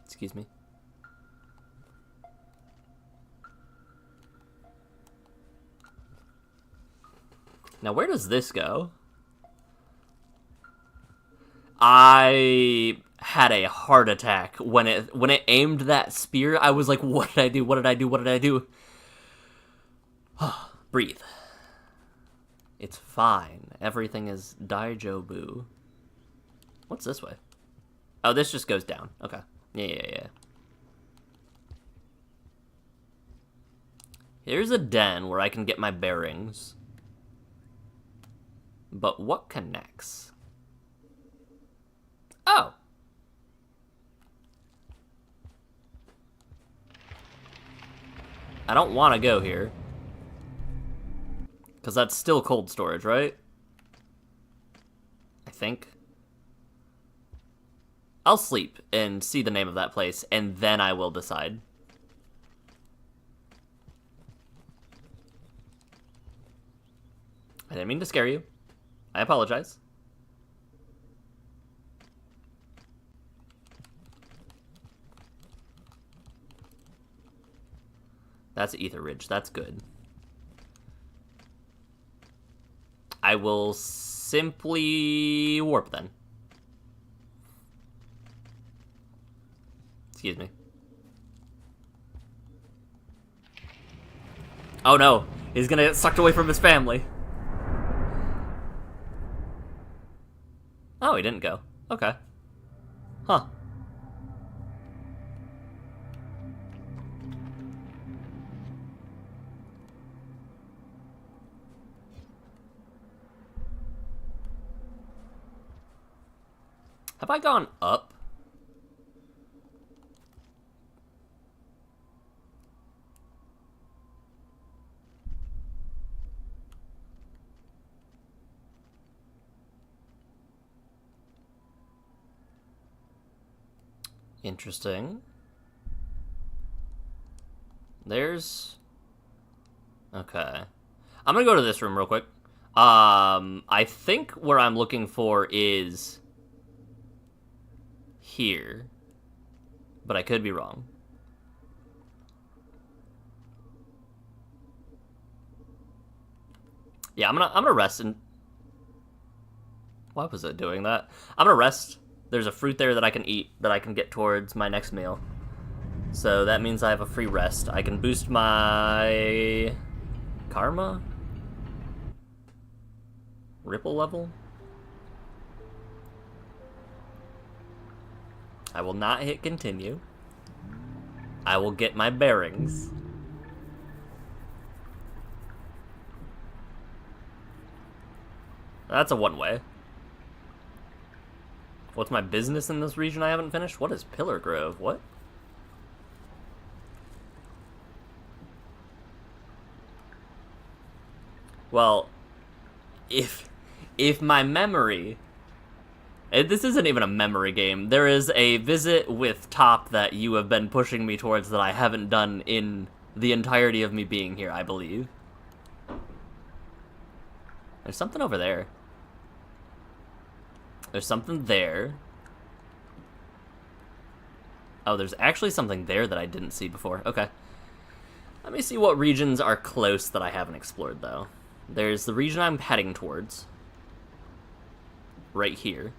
Excuse me. Now, where does this go? I had a heart attack when it aimed that spear. I was like, what did I do? What did I do? What did I do? Breathe. It's fine. Everything is daijobu. What's this way? Oh, this just goes down. Okay. Yeah. Here's a den where I can get my bearings. But what connects? Oh! I don't want to go here. Because that's still cold storage, right? I think. I'll sleep and see the name of that place, and then I will decide. I didn't mean to scare you. I apologize. That's Ether Ridge. That's good. I will simply warp then. Excuse me. Oh no, he's gonna get sucked away from his family. Oh, he didn't go. Okay. Huh. Have I gone up? Interesting. There's... Okay. I'm gonna go to this room real quick. I think where I'm looking for is... here. But I could be wrong. Yeah, I'm gonna rest and... Why was it doing that? I'm gonna rest. There's a fruit there that I can eat, that I can get towards my next meal. So that means I have a free rest. I can boost my... karma? Ripple level? I will not hit continue. I will get my bearings. That's a one-way. What's my business in this region I haven't finished? What is Pillar Grove? What? Well, if my memory... This isn't even a memory game. There is a visit with Top that you have been pushing me towards that I haven't done in the entirety of me being here, I believe. There's something over there. There's something there. Oh, there's actually something there that I didn't see before. Okay. Let me see what regions are close that I haven't explored, though. There's the region I'm heading towards. Right here.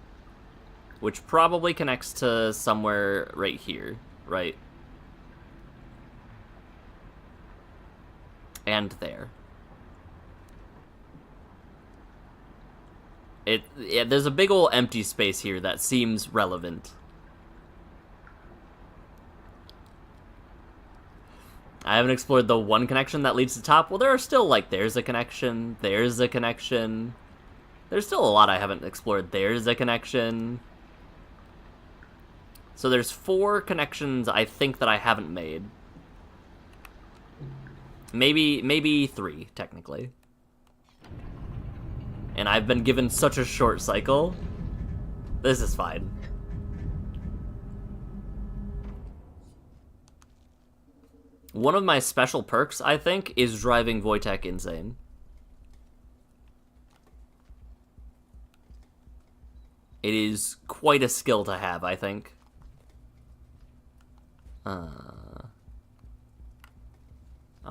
Which probably connects to somewhere right here, right? And there. Yeah, there's a big ol' empty space here that seems relevant. I haven't explored the one connection that leads to Top. Well, there are still, like, there's a connection, there's a connection. There's still a lot I haven't explored. There's a connection. So there's 4 connections I think that I haven't made. Maybe 3, technically. And I've been given such a short cycle. This is fine. One of my special perks, I think, is driving Wojtek insane. It is quite a skill to have, I think. I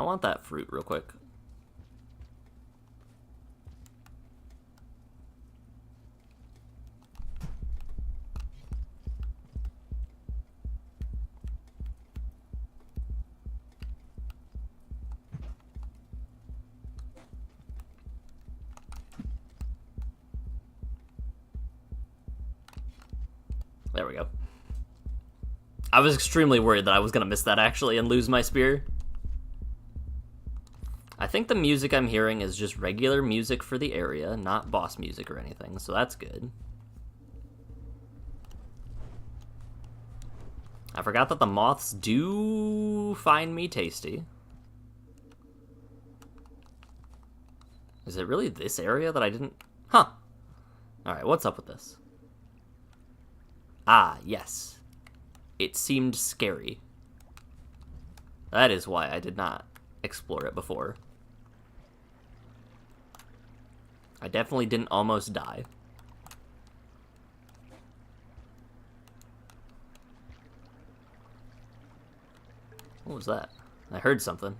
want that fruit real quick. There we go. I was extremely worried that I was going to miss that, actually, and lose my spear. I think the music I'm hearing is just regular music for the area, not boss music or anything, so that's good. I forgot that the moths do find me tasty. Is it really this area that I didn't... Huh. Alright, what's up with this? Ah, yes. It seemed scary. That is why I did not explore it before. I definitely didn't almost die. What was that? I heard something.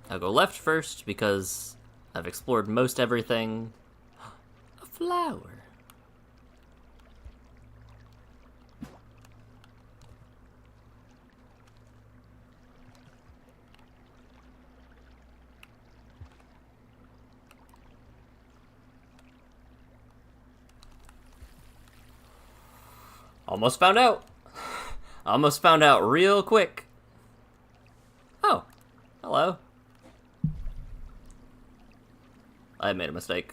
I'll go left first because I've explored most everything. A flower. Almost found out. Almost found out real quick. Oh, hello. I made a mistake.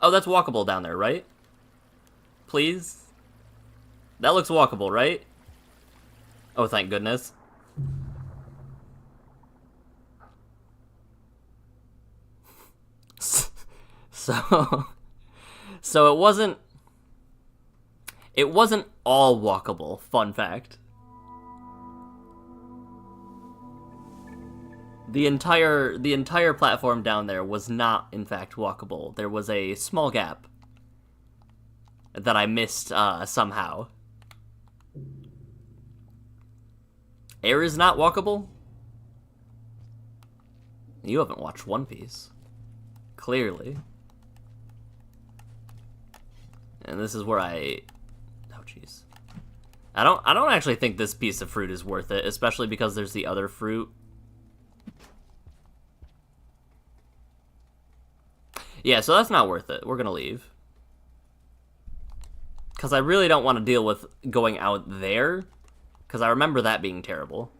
Oh, that's walkable down there, right? Please? That looks walkable, right? Oh, thank goodness. So it wasn't It wasn't all walkable, fun fact. The entire platform down there was not, in fact, walkable. There was a small gap that I missed somehow. Air is not walkable? You haven't watched One Piece. Clearly. And this is where I... Oh, jeez. I don't actually think this piece of fruit is worth it, especially because there's the other fruit. Yeah, so that's not worth it. We're gonna leave. Because I really don't want to deal with going out there. Because I remember that being terrible.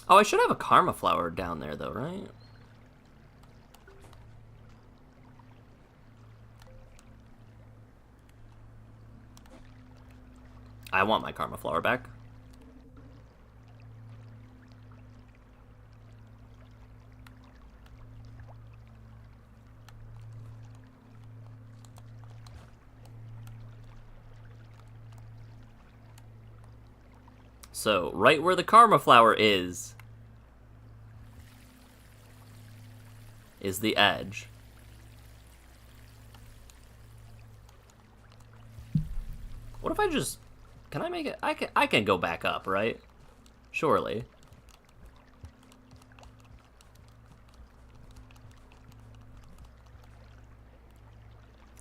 Oh, I should have a karma flower down there, though, right? I want my karma flower back. So, right where the karma flower is the edge. What if I just... Can I make it? I can go back up, right? Surely.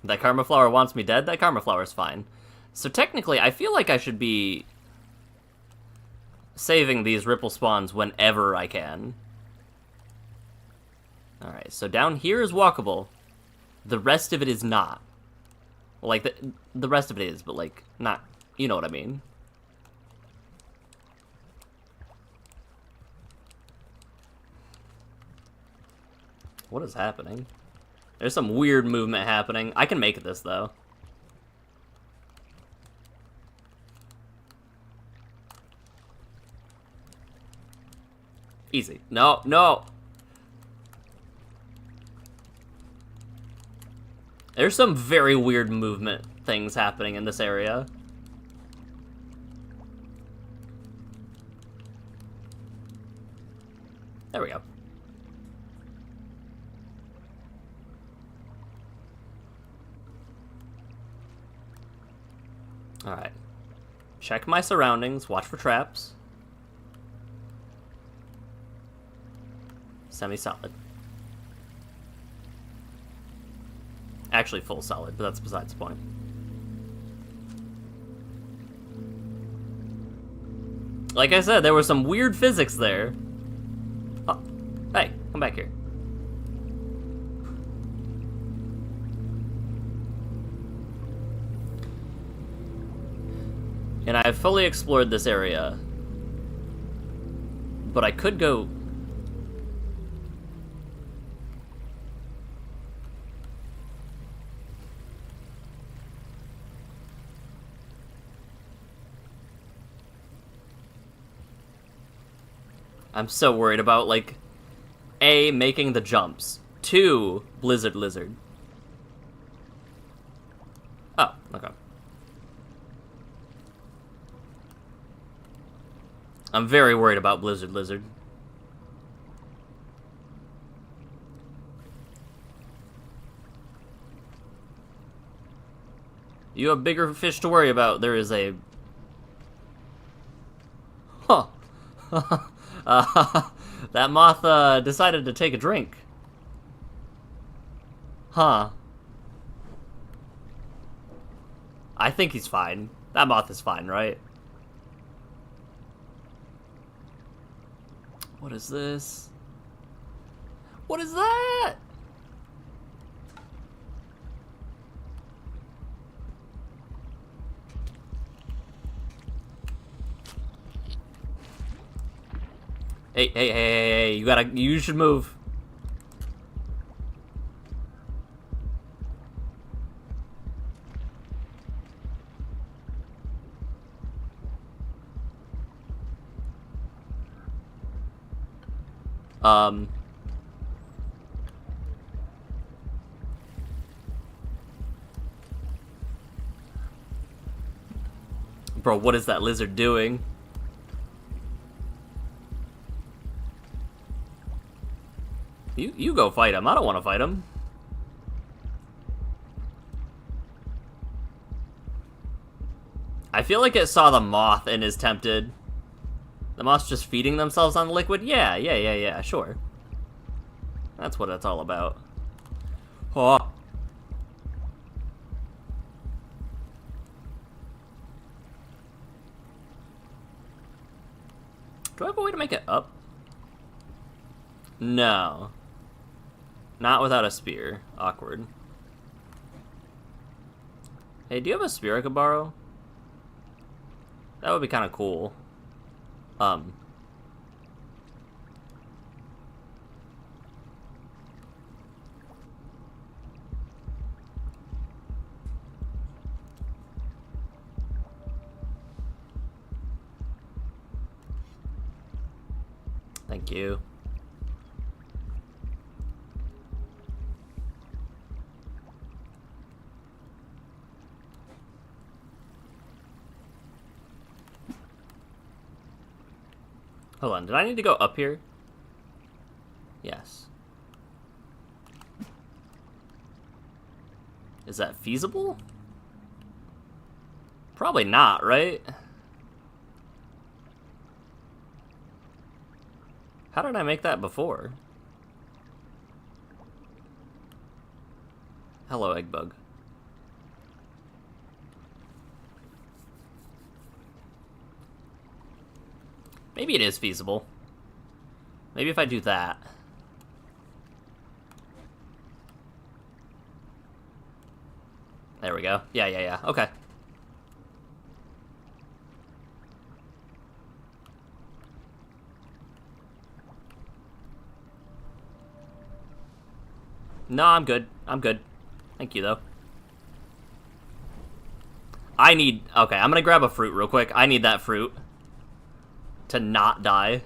That karma flower wants me dead? That karma flower is fine. So technically, I feel like I should be saving these ripple spawns whenever I can. Alright, so down here is walkable. The rest of it is not. Well, like, the rest of it is, but, like, not... You know what I mean. What is happening? There's some weird movement happening. I can make this, though. Easy. No, no! There's some very weird movement things happening in this area. There we go. Alright. Check my surroundings, watch for traps. Semi-solid. Actually full solid, but that's besides the point. Like I said, there was some weird physics there. Oh, hey, come back here. And I have fully explored this area. But I could go... I'm so worried about, like, A, making the jumps. 2, Blizzard Lizard. Oh, okay. I'm very worried about Blizzard Lizard. You have bigger fish to worry about. There is a... Huh. That moth decided to take a drink. Huh. I think he's fine. That moth is fine, right? What is this? What is that? Hey, you should move. Um... Bro, what is that lizard doing? You go fight him. I don't want to fight him. I feel like it saw the moth and is tempted. The moth's just feeding themselves on the liquid? Yeah, sure. That's what it's all about. Oh. Do I have a way to make it up? No. Not without a spear. Awkward. Hey, do you have a spear I could borrow? That would be kind of cool. Thank you. Hold on, did I need to go up here? Yes. Is that feasible? Probably not, right? How did I make that before? Hello, egg bug. Maybe it is feasible. Maybe if I do that. There we go. Yeah. Okay. No, I'm good. I'm good. Thank you, though. I need... Okay, I'm gonna grab a fruit real quick. I need that fruit to not die.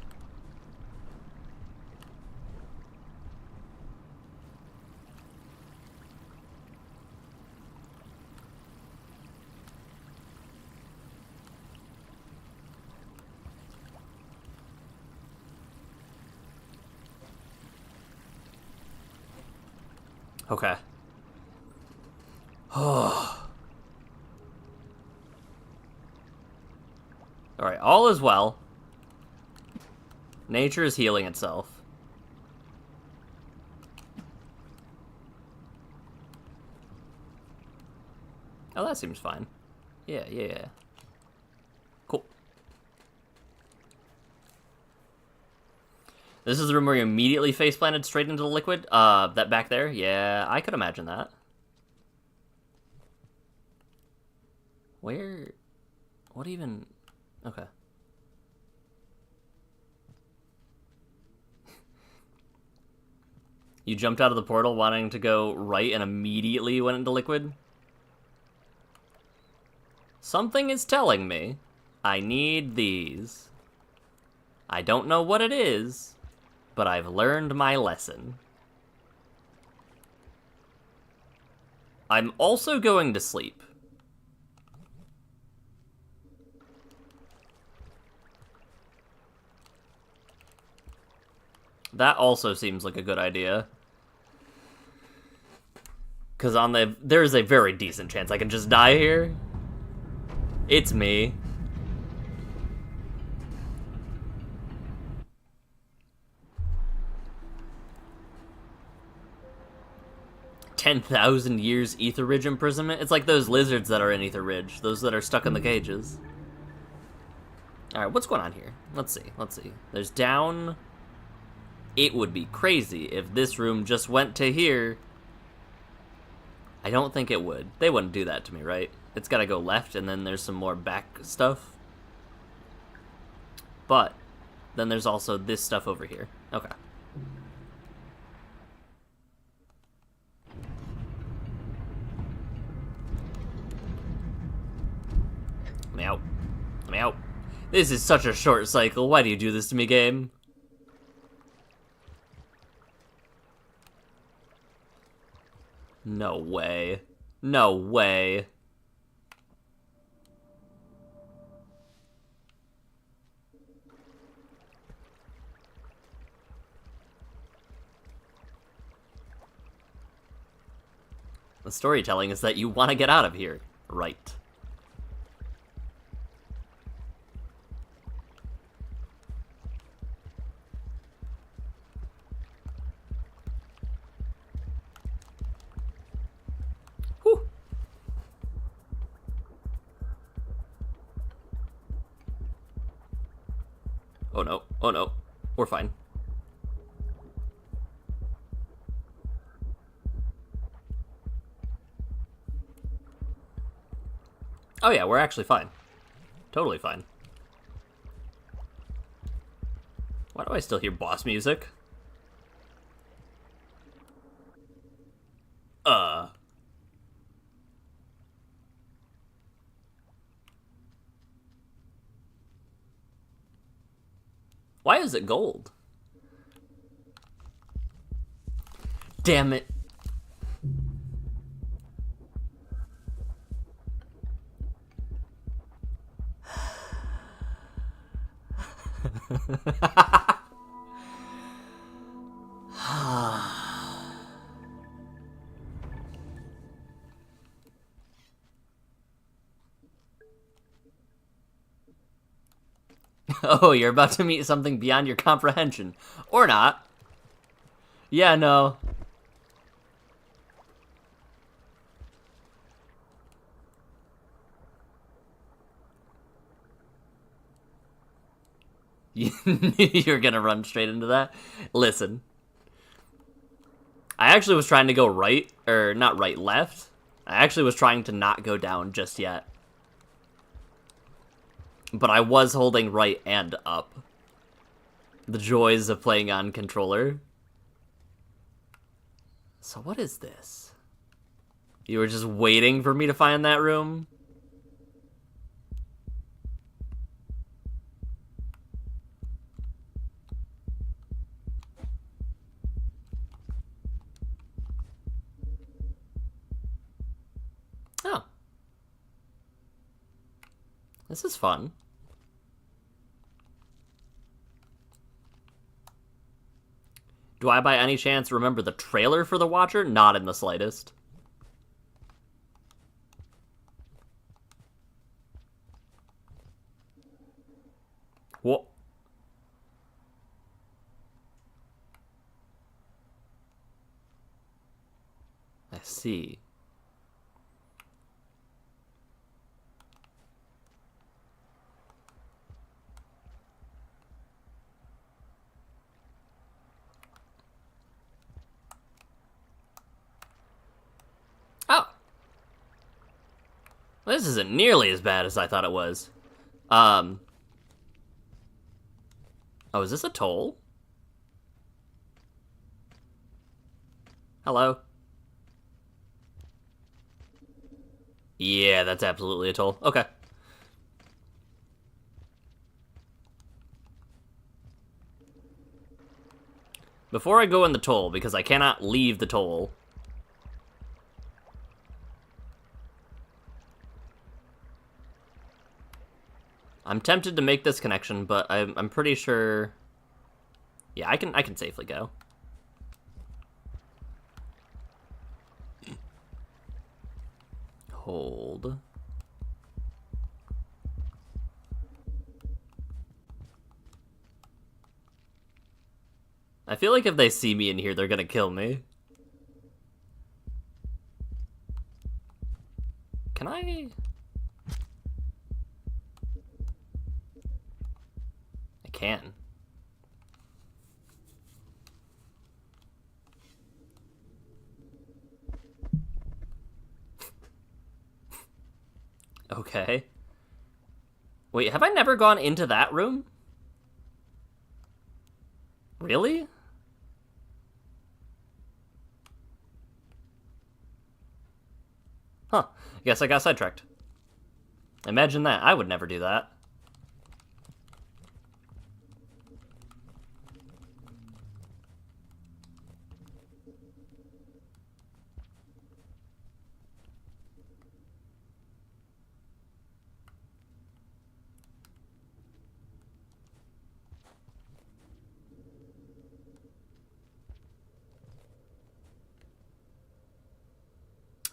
Okay. Alright, all is well. Nature is healing itself. Oh, that seems fine. Yeah. Cool. This is the room where you immediately face planted straight into the liquid? That back there? Yeah, I could imagine that. Where? What even? Okay. You jumped out of the portal wanting to go right and immediately went into liquid? Something is telling me I need these. I don't know what it is, but I've learned my lesson. I'm also going to sleep. That also seems like a good idea. Because there's a very decent chance I can just die here. It's me. "10,000 years Ether Ridge imprisonment." It's like those lizards that are in Ether Ridge, those that are stuck in the cages. Alright, what's going on here? Let's see. There's down. It would be crazy if this room just went to here. I don't think it would. They wouldn't do that to me, right? It's gotta go left, and then there's some more back stuff. But then there's also this stuff over here. Okay. Let me out. Let me out. This is such a short cycle. Why do you do this to me, game? No way. No way. The storytelling is that you want to get out of here. Right. Whew. Oh no. Oh no. We're fine. Oh yeah, we're actually fine. Totally fine. Why do I still hear boss music? Why is it gold? Damn it. Oh, you're about to meet something beyond your comprehension. Or not. Yeah, no. You're gonna run straight into that? Listen. I actually was trying to go right, or not right, left. I actually was trying to not go down just yet. But I was holding right and up. The joys of playing on controller. So what is this? You were just waiting for me to find that room? Oh. This is fun. Do I by any chance remember the trailer for The Watcher? Not in the slightest. What? I see. Oh. Well, this isn't nearly as bad as I thought it was. Oh, is this a toll? Hello? Yeah, that's absolutely a toll. Okay. Before I go in the toll, because I cannot leave the toll... I'm tempted to make this connection, but I'm pretty sure... Yeah, I can safely go. Hold. I feel like if they see me in here, they're gonna kill me. Can I... I can. Okay. Wait, have I never gone into that room? Really? Huh. I guess I got sidetracked. Imagine that. I would never do that.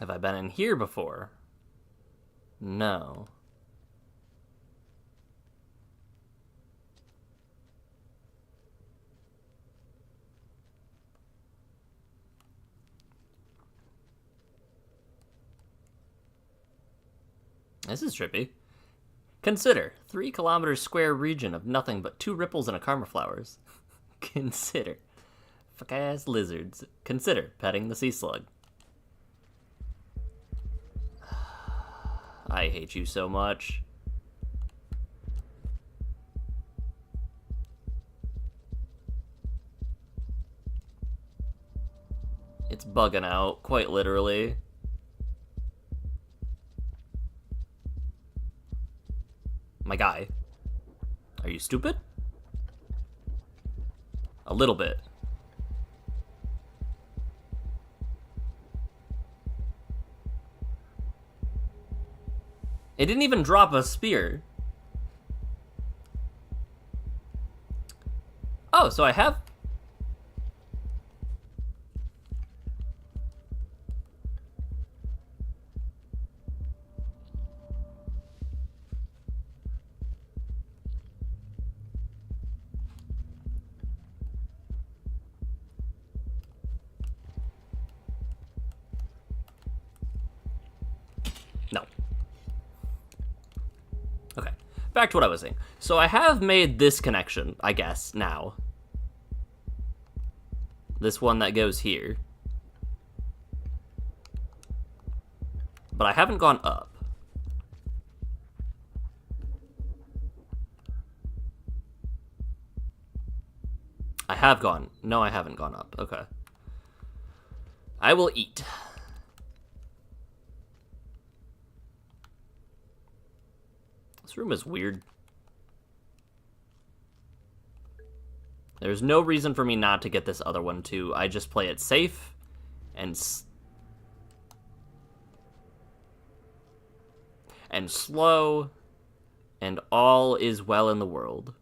Have I been in here before? No. This is trippy. Consider 3 kilometers square region of nothing but 2 ripples and a karma flowers. Consider fuck ass lizards. Consider petting the sea slug. I hate you so much. It's bugging out, quite literally. My guy. Are you stupid? A little bit. It didn't even drop a spear. Oh, so I have... No. Okay, back to what I was saying. So I have made this connection, I guess, now. This one that goes here. But I haven't gone up. I have gone. No, I haven't gone up. Okay. I will eat. This room is weird. There's no reason for me not to get this other one, too. I just play it safe and slow, and all is well in the world.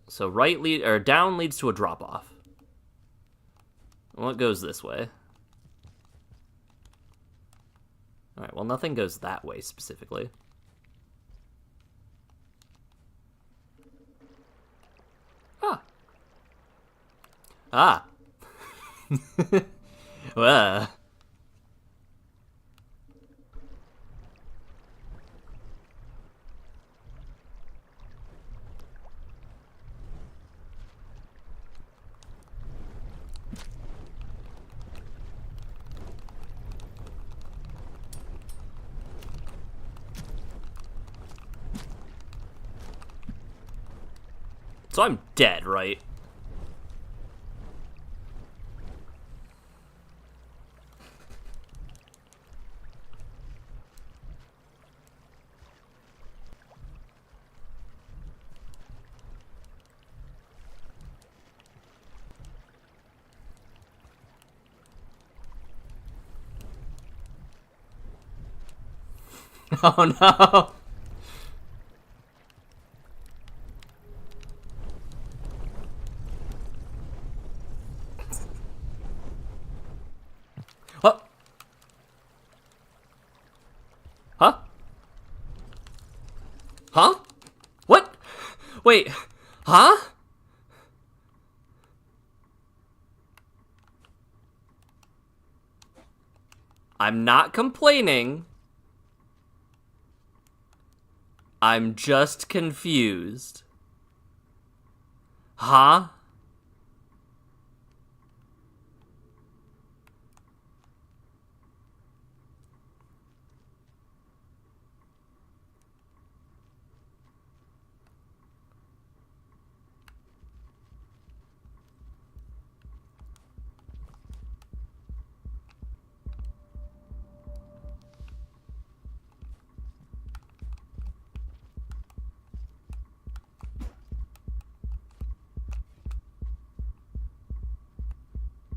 So down leads to a drop-off. Well, it goes this way. Alright, well, nothing goes that way, specifically. Ah. Well. So I'm dead, right? Oh no! What? Huh? Huh? What? Wait. Huh? I'm not complaining. I'm just confused. Huh?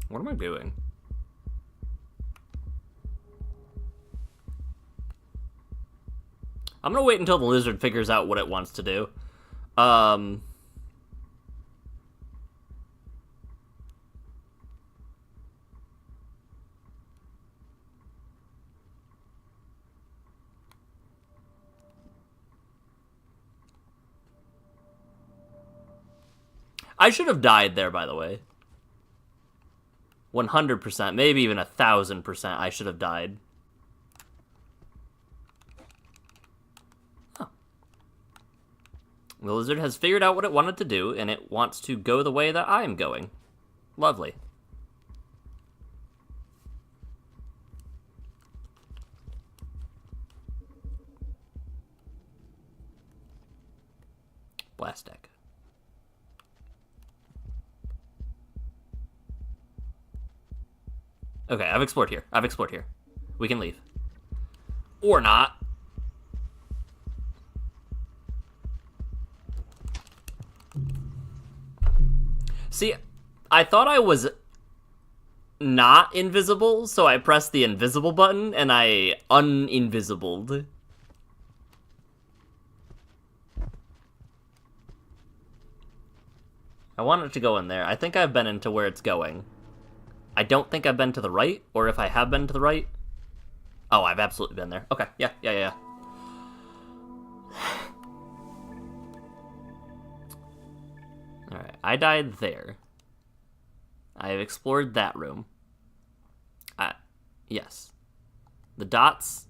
What am I doing? I'm gonna wait until the lizard figures out what it wants to do. I should have died there, by the way. 100%, maybe even 1,000% I should have died. Oh. The lizard has figured out what it wanted to do, and it wants to go the way that I'm going. Lovely. Blast deck. Okay, I've explored here. We can leave. Or not. See, I thought I was not invisible, so I pressed the invisible button, and I uninvisibled. I want it to go in there. I think I've been into where it's going. I don't think I've been to the right, or if I have been to the right... Oh, I've absolutely been there. Okay, yeah. Alright, I died there. I have explored that room. Yes. The dots,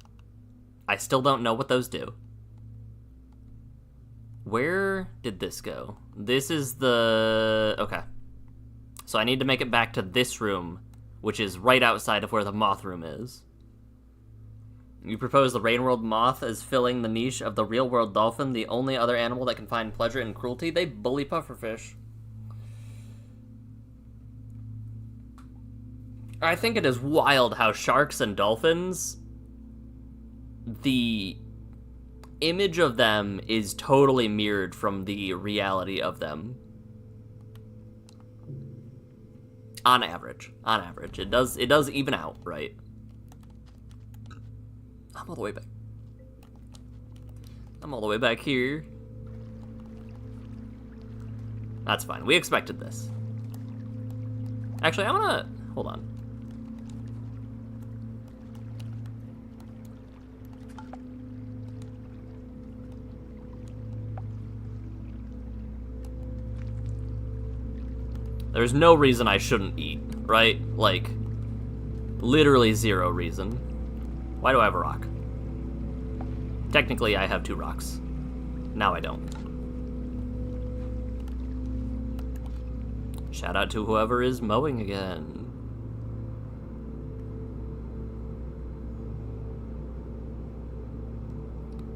I still don't know what those do. Where did this go? This is the... Okay. So I need to make it back to this room, which is right outside of where the moth room is. You propose the Rainworld moth as filling the niche of the real-world dolphin, the only other animal that can find pleasure in cruelty. They bully pufferfish. I think it is wild how sharks and dolphins, the image of them is totally mirrored from the reality of them. On average. It does even out, right? I'm all the way back. I'm all the way back here. That's fine. We expected this. Actually, I'm gonna... Hold on. There's no reason I shouldn't eat, right? Like, literally zero reason. Why do I have a rock? Technically, I have 2 rocks. Now I don't. Shout out to whoever is mowing again.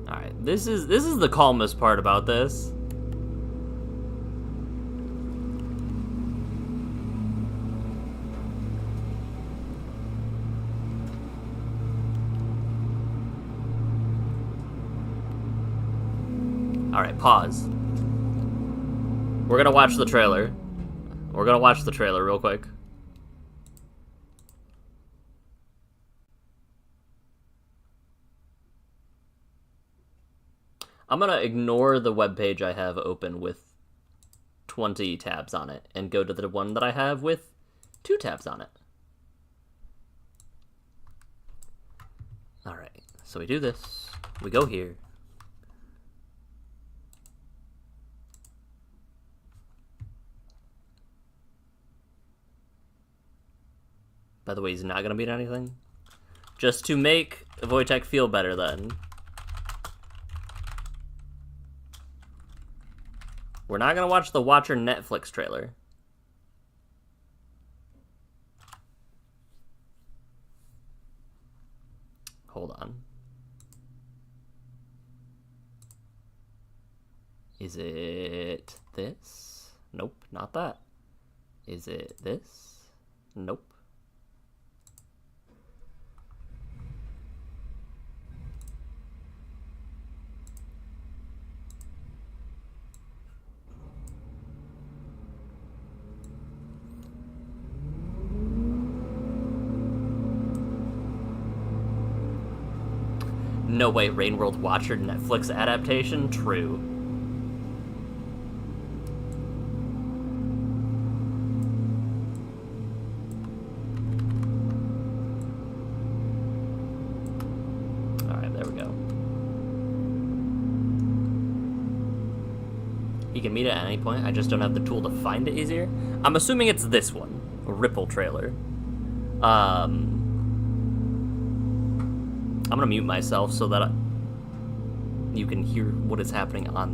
Alright, this is the calmest part about this. Alright, pause. We're gonna watch the trailer. We're gonna watch the trailer real quick. I'm gonna ignore the webpage I have open with 20 tabs on it and go to the one that I have with 2 tabs on it. Alright, so we do this. We go here. By the way, he's not gonna beat anything. Just to make Wojtek feel better then. We're not gonna watch the Watcher Netflix trailer. Hold on. Is it this? Nope, not that. Is it this? Nope. No way, Rainworld Watcher Netflix adaptation? True. Alright, there we go. You can meet it at any point. I just don't have the tool to find it easier. I'm assuming it's this one, a Ripple trailer. I'm gonna mute myself so that you can hear what is happening on.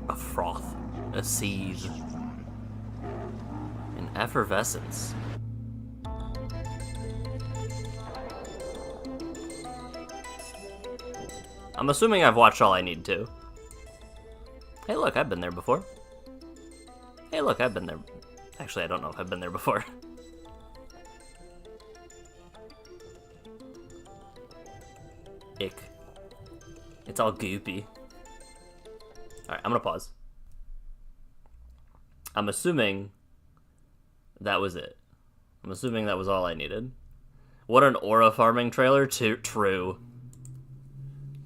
A froth, a seethe, an effervescence. I'm assuming I've watched all I need to. Hey look, I've been there before. Hey look, I've been there. Actually, I don't know if I've been there before. Ick. It's all goopy. Alright, I'm gonna pause. I'm assuming that was it. I'm assuming that was all I needed. What an aura farming trailer. True.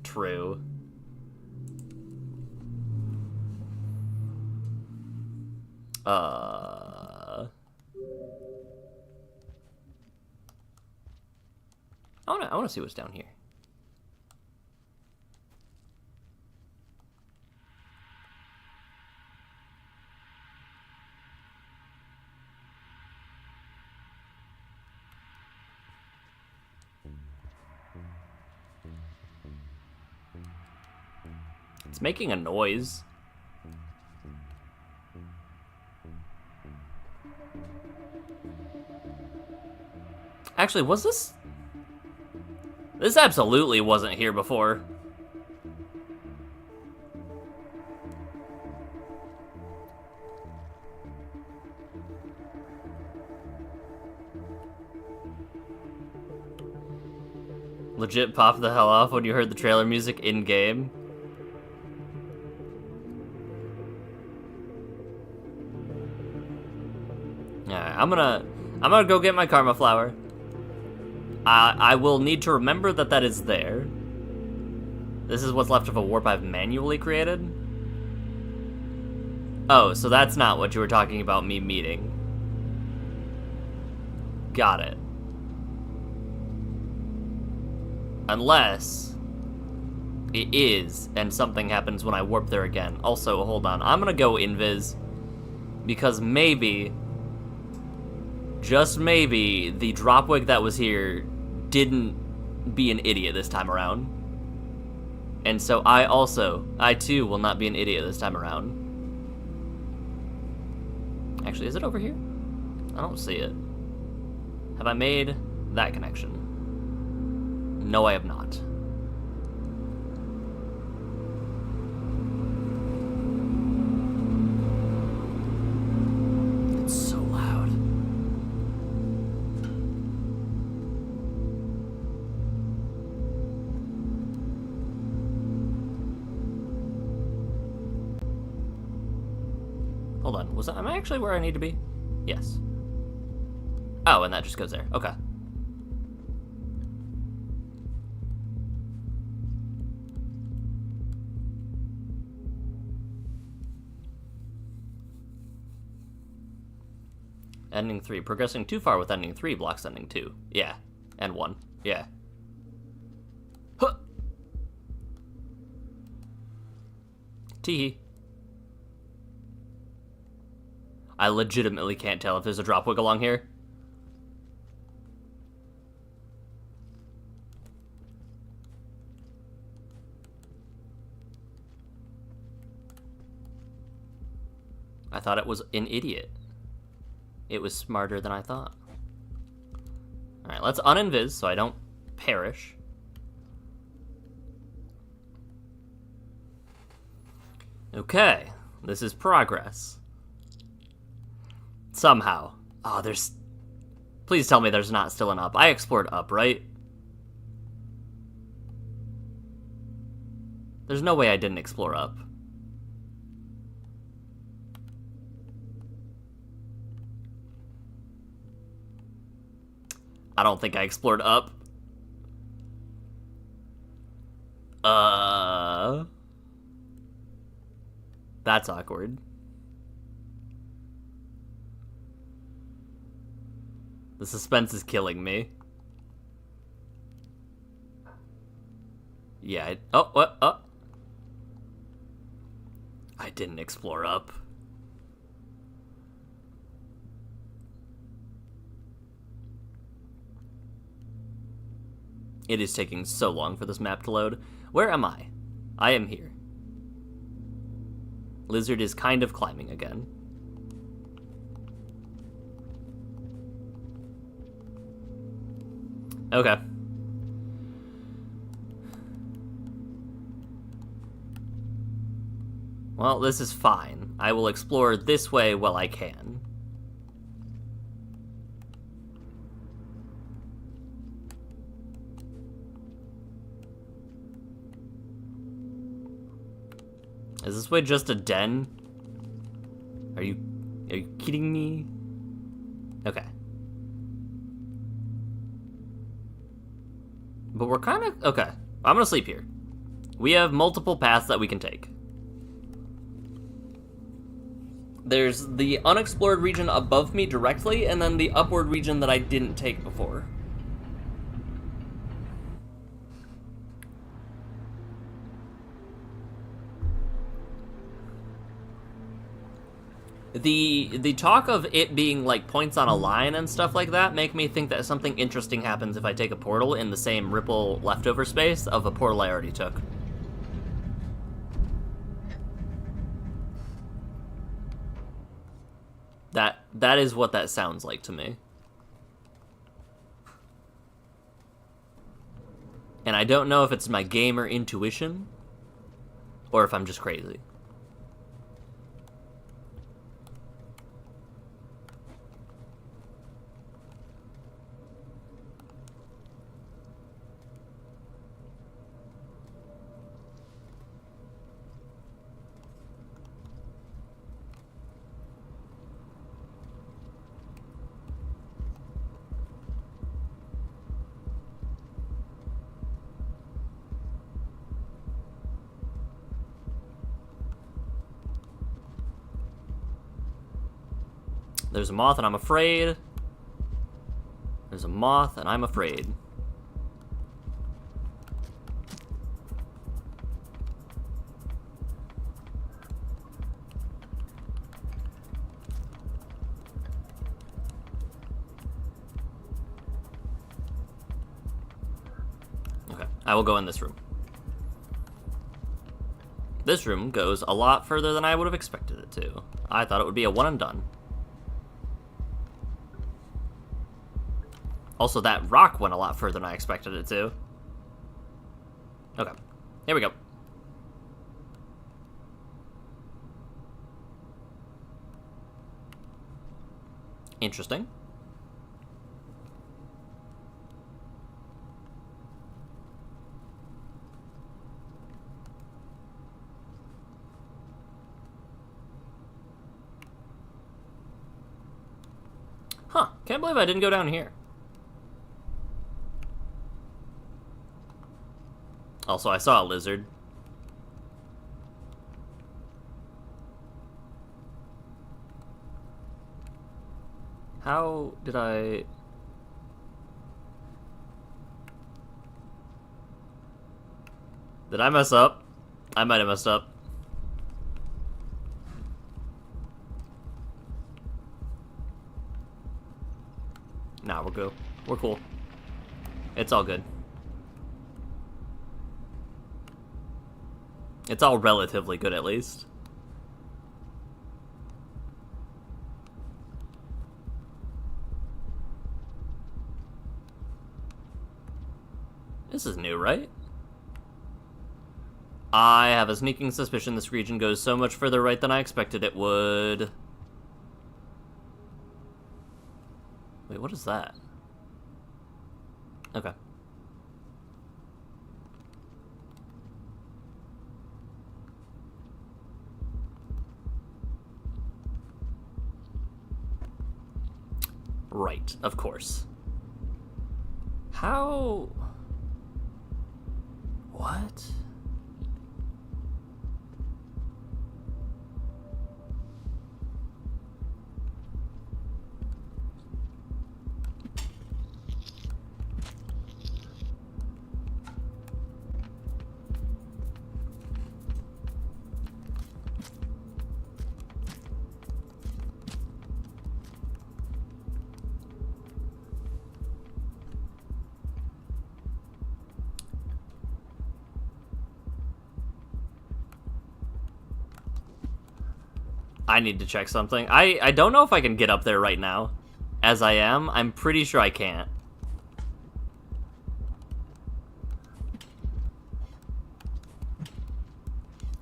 True. I wanna see what's down here. It's making a noise. Actually, was this? This absolutely wasn't here before. Legit popped the hell off when you heard the trailer music in-game. Alright, I'm gonna go get my karma flower. I will need to remember that that is there. This is what's left of a warp I've manually created. Oh, so that's not what you were talking about me meeting. Got it. Unless it is, and something happens when I warp there again. Also, hold on. I'm gonna go invis, because maybe, just maybe, the dropwig that was here didn't be an idiot this time around. And so I too will not be an idiot this time around. Actually, is it over here? I don't see it. Have I made that connection? No, I have not. It's so loud. Hold on, am I actually where I need to be? Yes. Oh, and that just goes there. Okay. Ending 3. Progressing too far with ending 3 blocks ending 2. Yeah. And 1. Yeah. Huh! Teehee. I legitimately can't tell if there's a dropwig along here. I thought it was an idiot. It was smarter than I thought. Alright, let's uninvis so I don't perish. Okay, this is progress. Somehow. Oh, there's... Please tell me there's not still an up. I explored up, right? There's no way I didn't explore up. I don't think I explored up. That's awkward. The suspense is killing me. Yeah, oh, what? Oh. I didn't explore up. It is taking so long for this map to load. Where am I? I am here. Lizard is kind of climbing again. Okay. Well, this is fine. I will explore this way while I can. Is this way just a den? Are you kidding me? Okay. But we're kind of... Okay. I'm gonna sleep here. We have multiple paths that we can take. There's the unexplored region above me directly, and then the upward region that I didn't take before. The talk of it being like points on a line and stuff like that make me think that something interesting happens if I take a portal in the same ripple leftover space of a portal I already took. That is what that sounds like to me. And I don't know if it's my gamer intuition or if I'm just crazy. There's a moth and I'm afraid. There's a moth and I'm afraid. Okay, I will go in this room. This room goes a lot further than I would have expected it to. I thought it would be a one and done. Also, that rock went a lot further than I expected it to. Okay, here we go. Interesting. Huh, can't believe I didn't go down here. Also, I saw a lizard. How did I... Did I mess up? I might have messed up. Nah, we're good. We're cool. It's all good. It's all relatively good, at least. This is new, right? I have a sneaking suspicion this region goes so much further right than I expected it would. Wait, what is that? Okay. Right, of course. How... What? I need to check something. I don't know if I can get up there right now. As I am, I'm pretty sure I can't.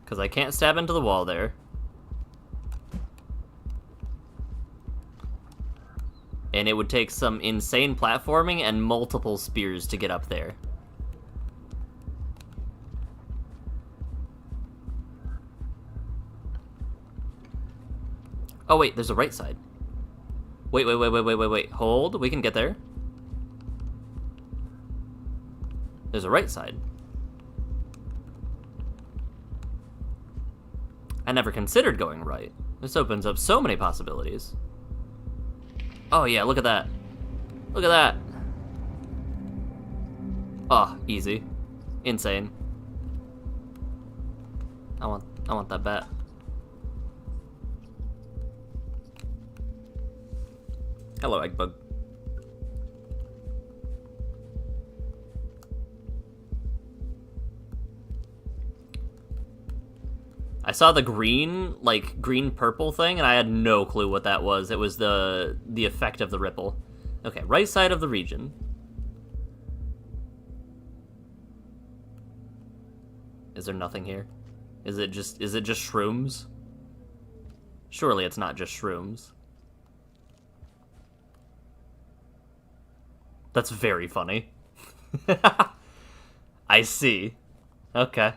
Because I can't stab into the wall there. And it would take some insane platforming and multiple spears to get up there. Oh wait, there's a right side. Wait. Hold, we can get there. There's a right side. I never considered going right. This opens up so many possibilities. Oh yeah, look at that. Look at that. Oh, easy. Insane. I want that bat. Hello, Eggbug. I saw the green, like, green-purple thing, and I had no clue what that was. It was the effect of the ripple. Okay, right side of the region. Is there nothing here? Is it just shrooms? Surely it's not just shrooms. That's very funny. I see. Okay.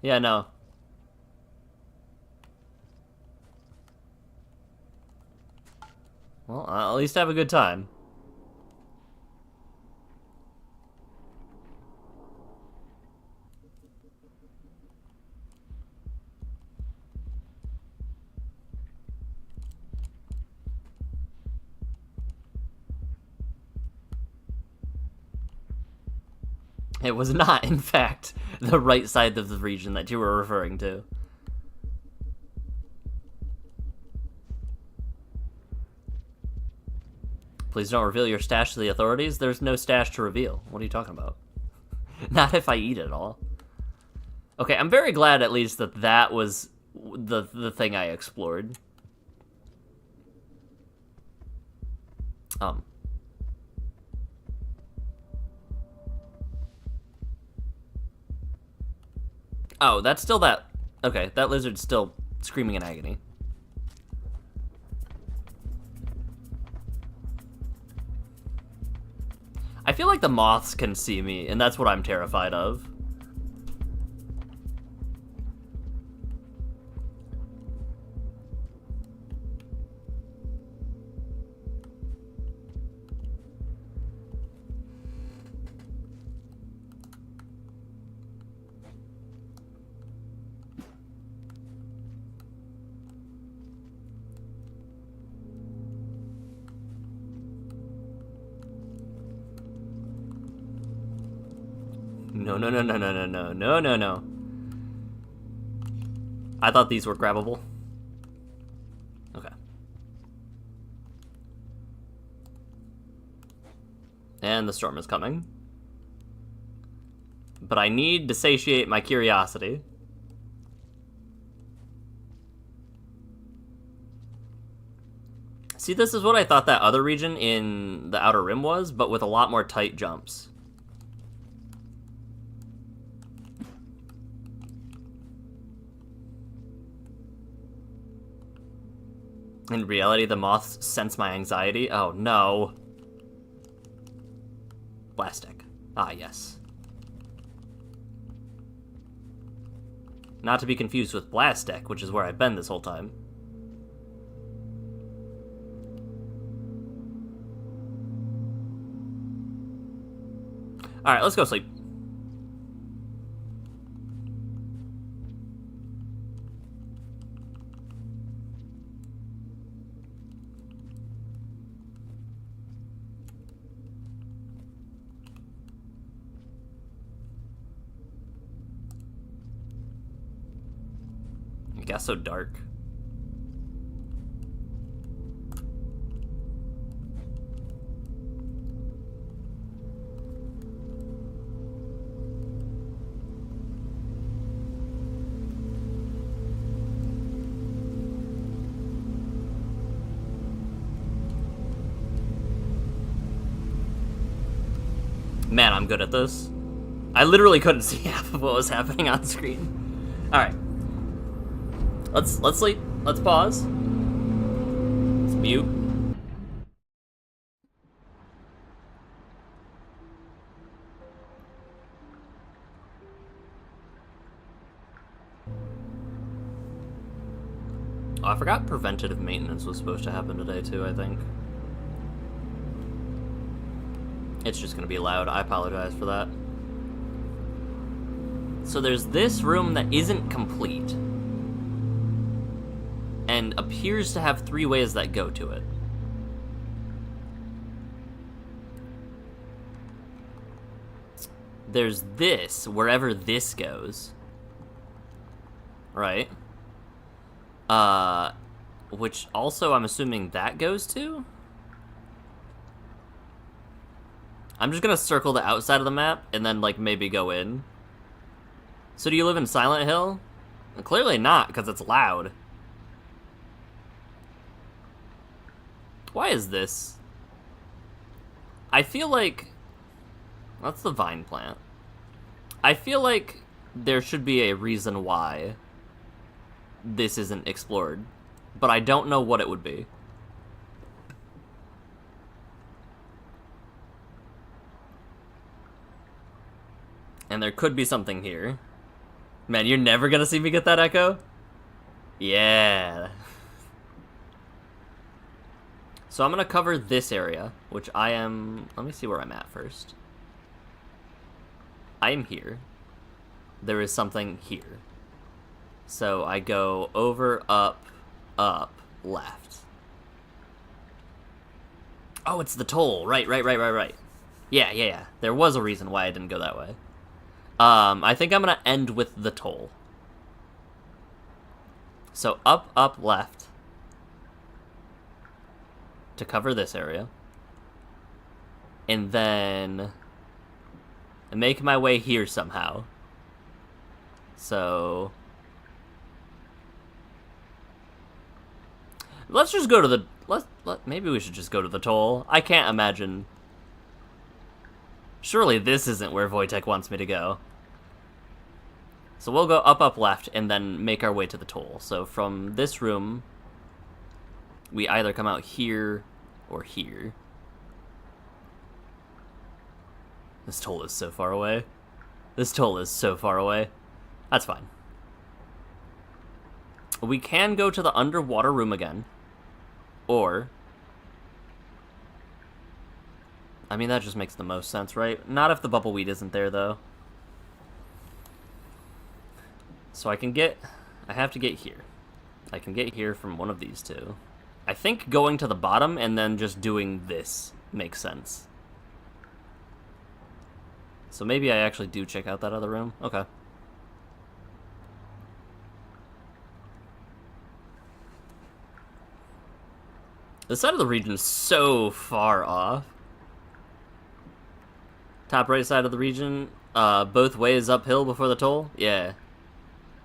Yeah, no. Well, I'll at least have a good time. It was not, in fact, the right side of the region that you were referring to. Please don't reveal your stash to the authorities. There's no stash to reveal. What are you talking about? Not if I eat it all. Okay, I'm very glad at least that that was the thing I explored. Oh, that's still that... Okay, that lizard's still screaming in agony. I feel like the moths can see me, and that's what I'm terrified of. No. I thought these were grabbable. Okay. And the storm is coming. But I need to satiate my curiosity. See, this is what I thought that other region in the Outer Rim was, but with a lot more tight jumps. In reality, the moths sense my anxiety. Oh, no. Plastic. Ah, yes. Not to be confused with Blastek, which is where I've been this whole time. Alright, let's go sleep. It got so dark. Man, I'm good at this. I literally couldn't see half of what was happening on screen. Alright. Let's sleep. Let's pause. Let's mute. Oh, I forgot preventative maintenance was supposed to happen today too, I think. It's just gonna be loud. I apologize for that. So there's this room that isn't complete and appears to have 3 ways that go to it. There's this, wherever this goes. Right? Which also I'm assuming that goes to? I'm just gonna circle the outside of the map and then, like, maybe go in. So do you live in Silent Hill? Clearly not, because it's loud. Why is this? I feel like... That's the vine plant. I feel like there should be a reason why this isn't explored, but I don't know what it would be. And there could be something here. Man, you're never gonna see me get that echo? Yeah. So I'm gonna cover this area, which I am... Let me see where I'm at first. I am here. There is something here. So I go over, up, left. Oh, it's the toll. Right. Yeah. There was a reason why I didn't go that way. I think I'm gonna end with the toll. So up, left. To cover this area. And then... make my way here somehow. So... let's just go to the... maybe we should just go to the toll. I can't imagine... Surely this isn't where Wojtek wants me to go. So we'll go up, left, and then make our way to the toll. So from this room, we either come out here or here. This toll is so far away. This toll is so far away. That's fine. We can go to the underwater room again. Or... I mean, that just makes the most sense, right? Not if the bubbleweed isn't there, though. So I have to get here. I can get here from one of these two. I think going to the bottom and then just doing this makes sense. So maybe I actually do check out that other room. Okay. The side of the region is so far off. Top right side of the region, both ways uphill before the toll? Yeah.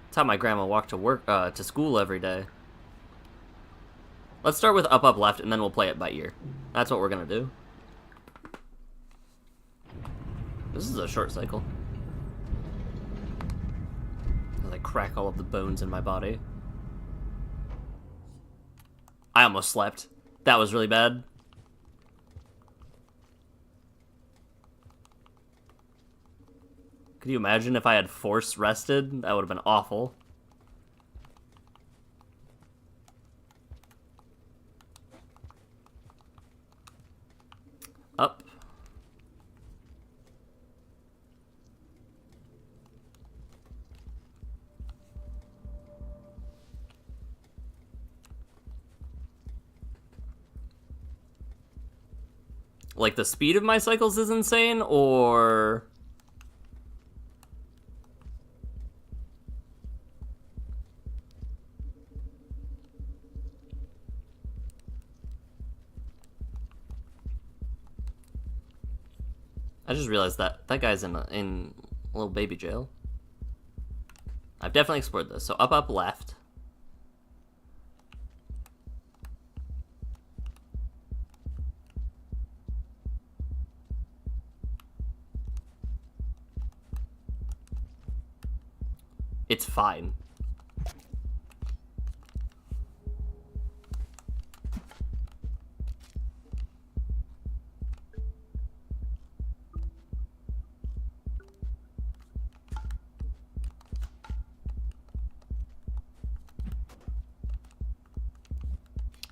That's how my grandma walked to work, to school every day. Let's start with up, left, and then we'll play it by ear. That's what we're gonna do. This is a short cycle. As I crack all of the bones in my body. I almost slept. That was really bad. Could you imagine if I had force rested? That would have been awful. Up. like the speed of my cycles is insane, or... I just realized that that guy's in a little baby jail. I've definitely explored this. So up, up, left. It's fine.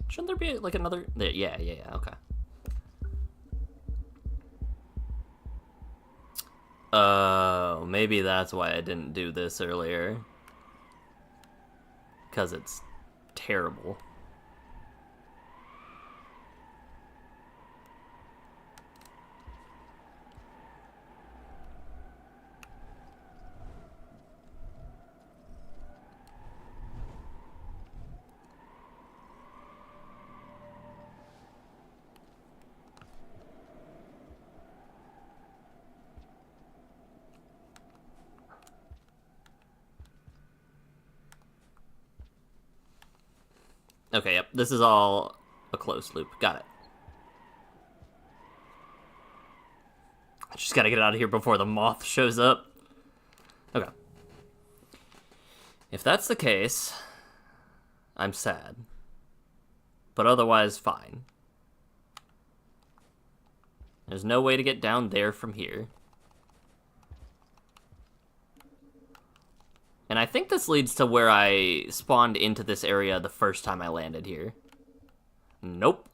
Shouldn't there be like another? Yeah, okay. Oh, maybe that's why I didn't do this earlier. Because it's terrible. Okay, yep. This is all a closed loop. Got it. I just gotta get out of here before the moth shows up. Okay. If that's the case, I'm sad. But otherwise, fine. There's no way to get down there from here. And I think this leads to where I spawned into this area the first time I landed here. Nope.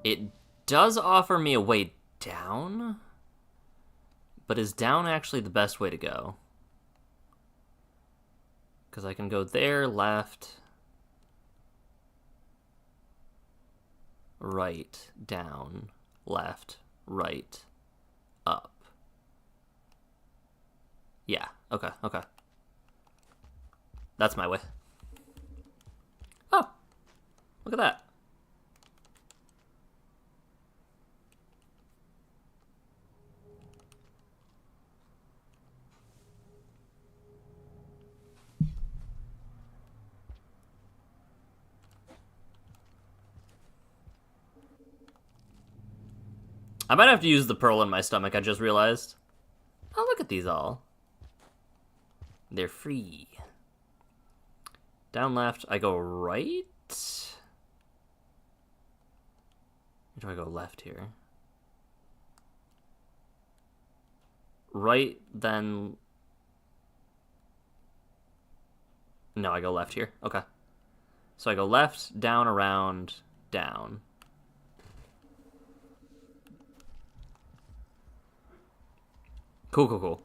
It does offer me a way down, but is down actually the best way to go? Because I can go there, left... right, down, left, right, up. Yeah, okay. That's my way. Oh, look at that. I might have to use the pearl in my stomach, I just realized. Oh, look at these all. They're free. Down left, I go right? Or do I go left here? Right, then... No, I go left here. Okay. So I go left, down, around, down. Cool.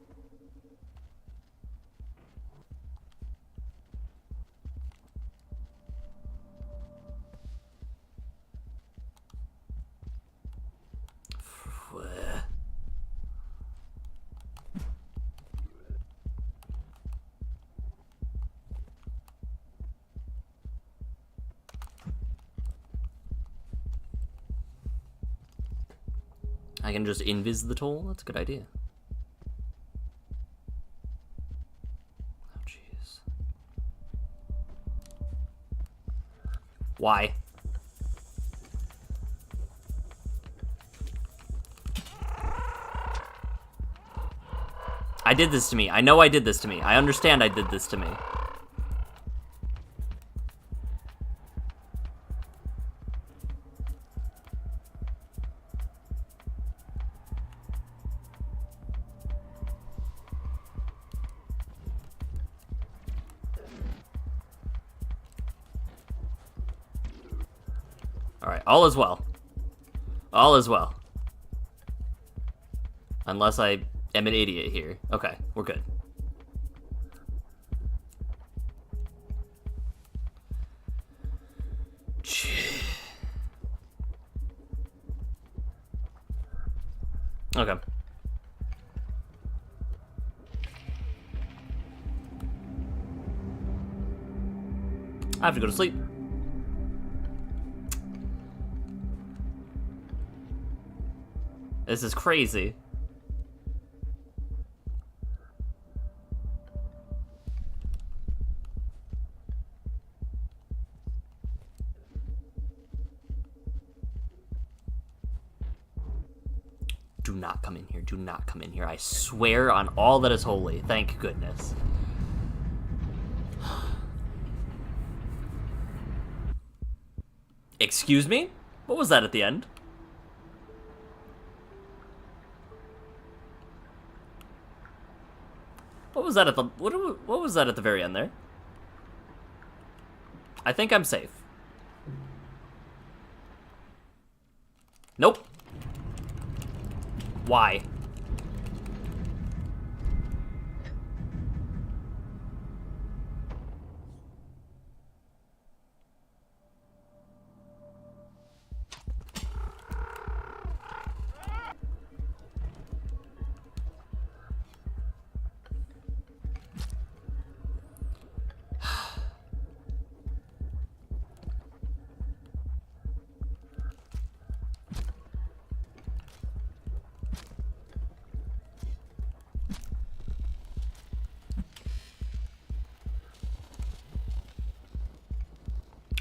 I can just invis the toll? That's a good idea. Oh, jeez. Why? I did this to me. I know I did this to me. I understand I did this to me. Alright, all is well. All is well. Unless I am an idiot here. Okay, we're good. Okay. I have to go to sleep. This is crazy. Do not come in here. Do not come in here. I swear on all that is holy. Thank goodness. Excuse me? What was that at the end? What was that at the what was that at the very end there? I think I'm safe. Nope. Why?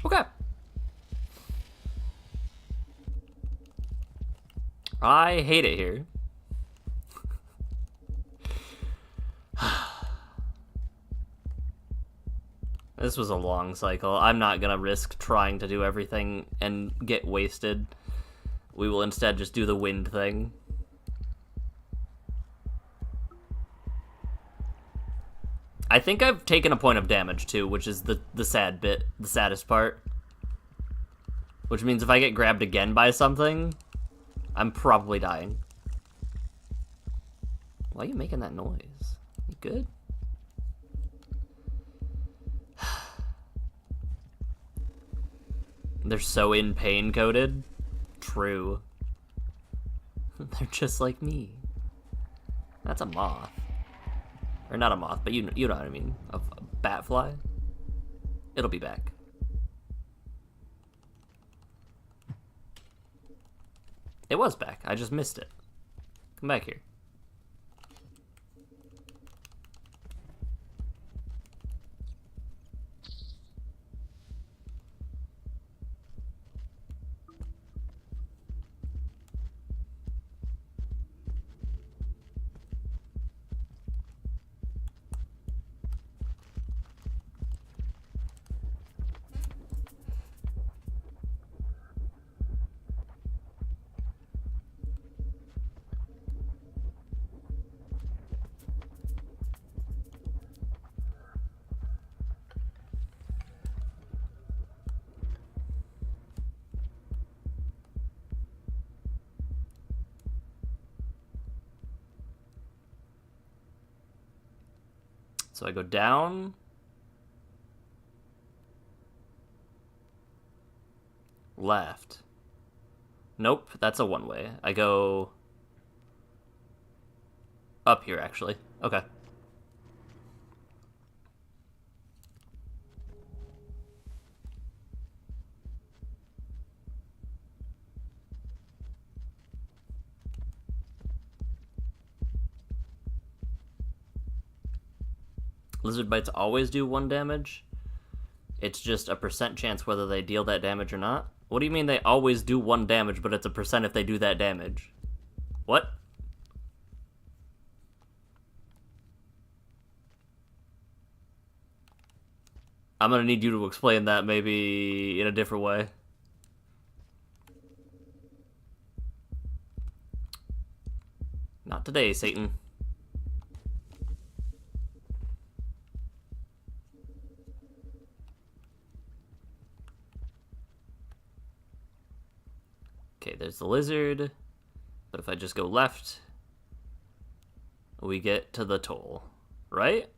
Okay. I hate it here. This was a long cycle. I'm not gonna risk trying to do everything and get wasted. We will instead just do the wind thing. I think I've taken a point of damage too, which is the sad bit, the saddest part. Which means if I get grabbed again by something, I'm probably dying. Why are you making that noise? You good? They're so in pain coded. True. They're just like me. That's a moth. Or not a moth, but you know what I mean. A bat fly. It'll be back. It was back. I just missed it. Come back here. So I go down. Left. Nope, that's a one-way. I go up here, actually. Okay. Lizard bites always do 1 damage. It's just a % chance whether they deal that damage or not. What do you mean they always do 1 damage, but it's a % if they do that damage? What? I'm gonna need you to explain that maybe in a different way. Not today, Satan. Okay, there's the lizard. But if I just go left, we get to the toll, right?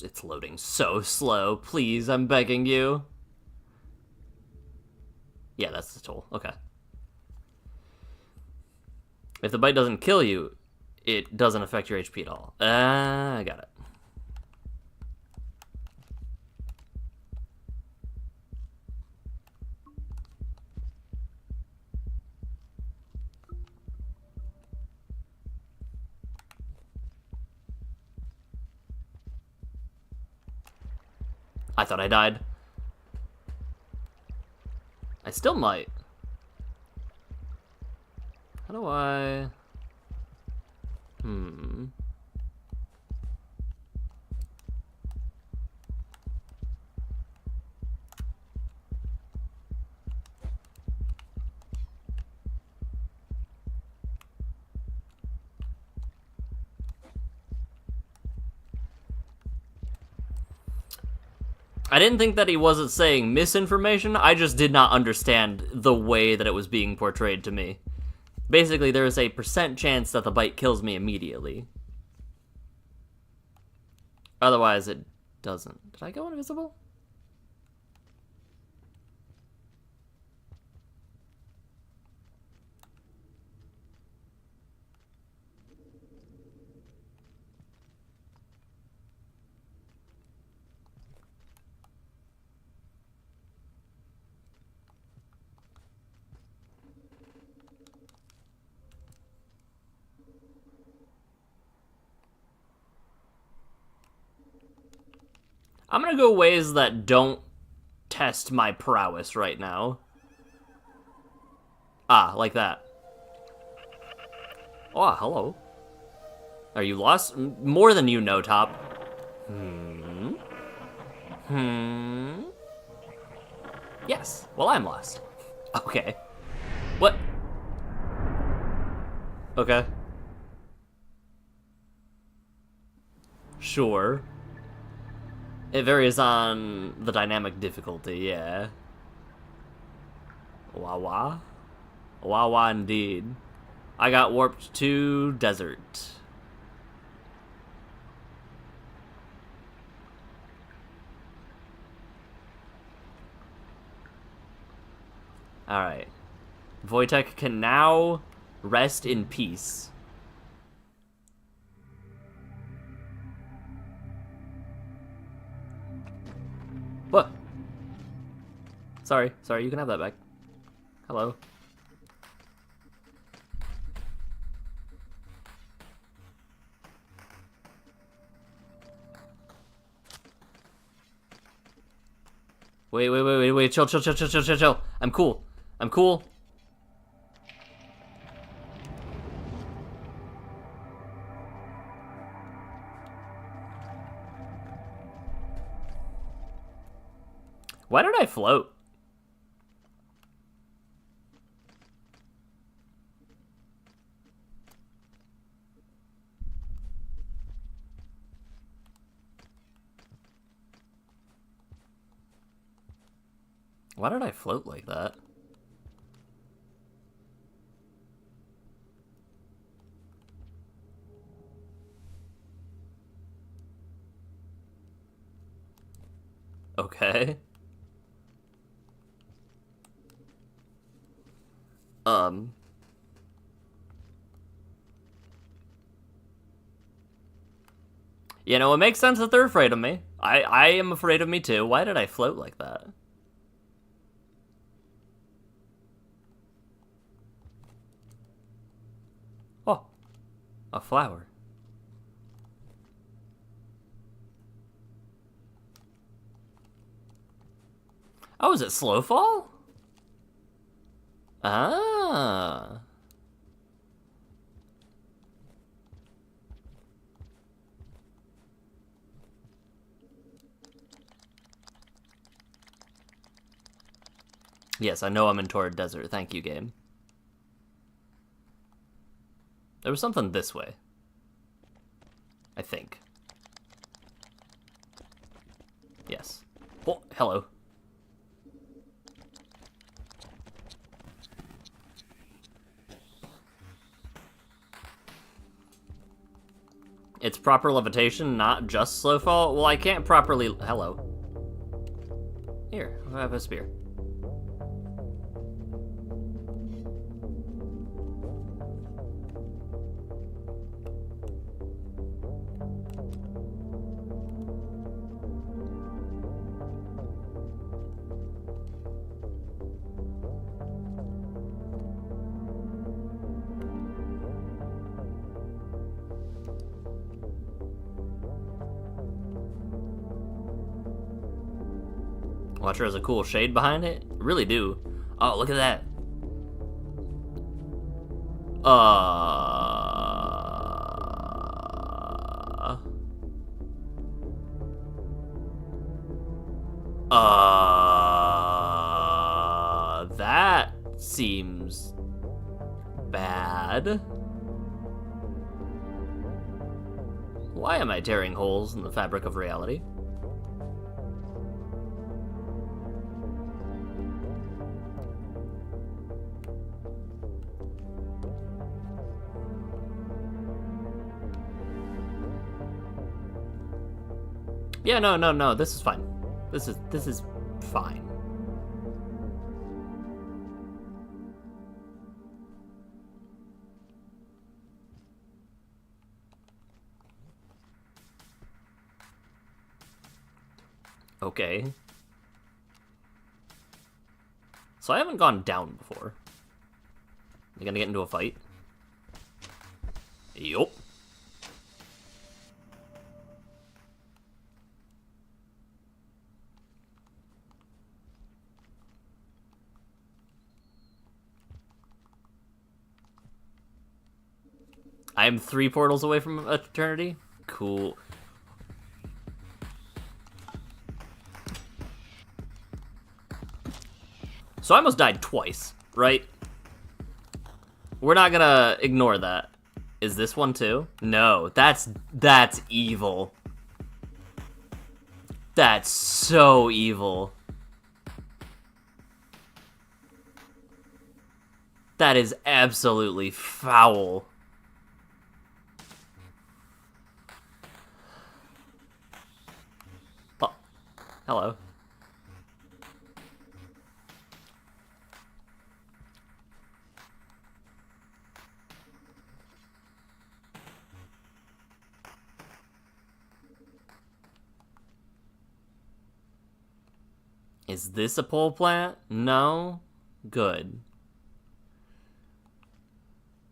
It's loading so slow. Please, I'm begging you. Yeah, that's the tool. Okay. If the bite doesn't kill you, it doesn't affect your HP at all. I got it. I thought I died. I still might. How do I... I didn't think that he wasn't saying misinformation, I just did not understand the way that it was being portrayed to me. Basically, there is a % chance that the bite kills me immediately. Otherwise, it doesn't. Did I go invisible? I'm gonna go ways that don't test my prowess right now. Ah, like that. Oh, hello. Are you lost? More than you know, Top. Yes. Well, I'm lost. Okay. What? Okay. Sure. It varies on the dynamic difficulty, yeah. Wah-wah. Wah-wah indeed. I got warped to desert. Alright. Wojtek can now rest in peace. What? Sorry, you can have that back. Hello. Wait, chill. I'm cool. Why did I float? Why did I float like that? Okay. You know, it makes sense that they're afraid of me. I am afraid of me too. Why did I float like that? Oh, a flower. Oh, is it slow fall? Ah. Yes, I know I'm in Torrid Desert. Thank you, game. There was something this way. I think. Yes. Oh, hello. It's proper levitation, not just slow fall. Well, I can't properly... Hello. Here, I have a spear. Watcher has a cool shade behind it. Really do. Oh, look at that. That seems bad. Why am I tearing holes in the fabric of reality? Yeah, no, this is fine. This is fine. Okay. So I haven't gone down before. You gonna get into a fight? Yup. I am 3 portals away from eternity? Cool. So I almost died twice, right? We're not gonna ignore that. Is this one too? No, that's evil. That's so evil. That is absolutely foul. Oh, hello. Is this a pole plant? No? Good.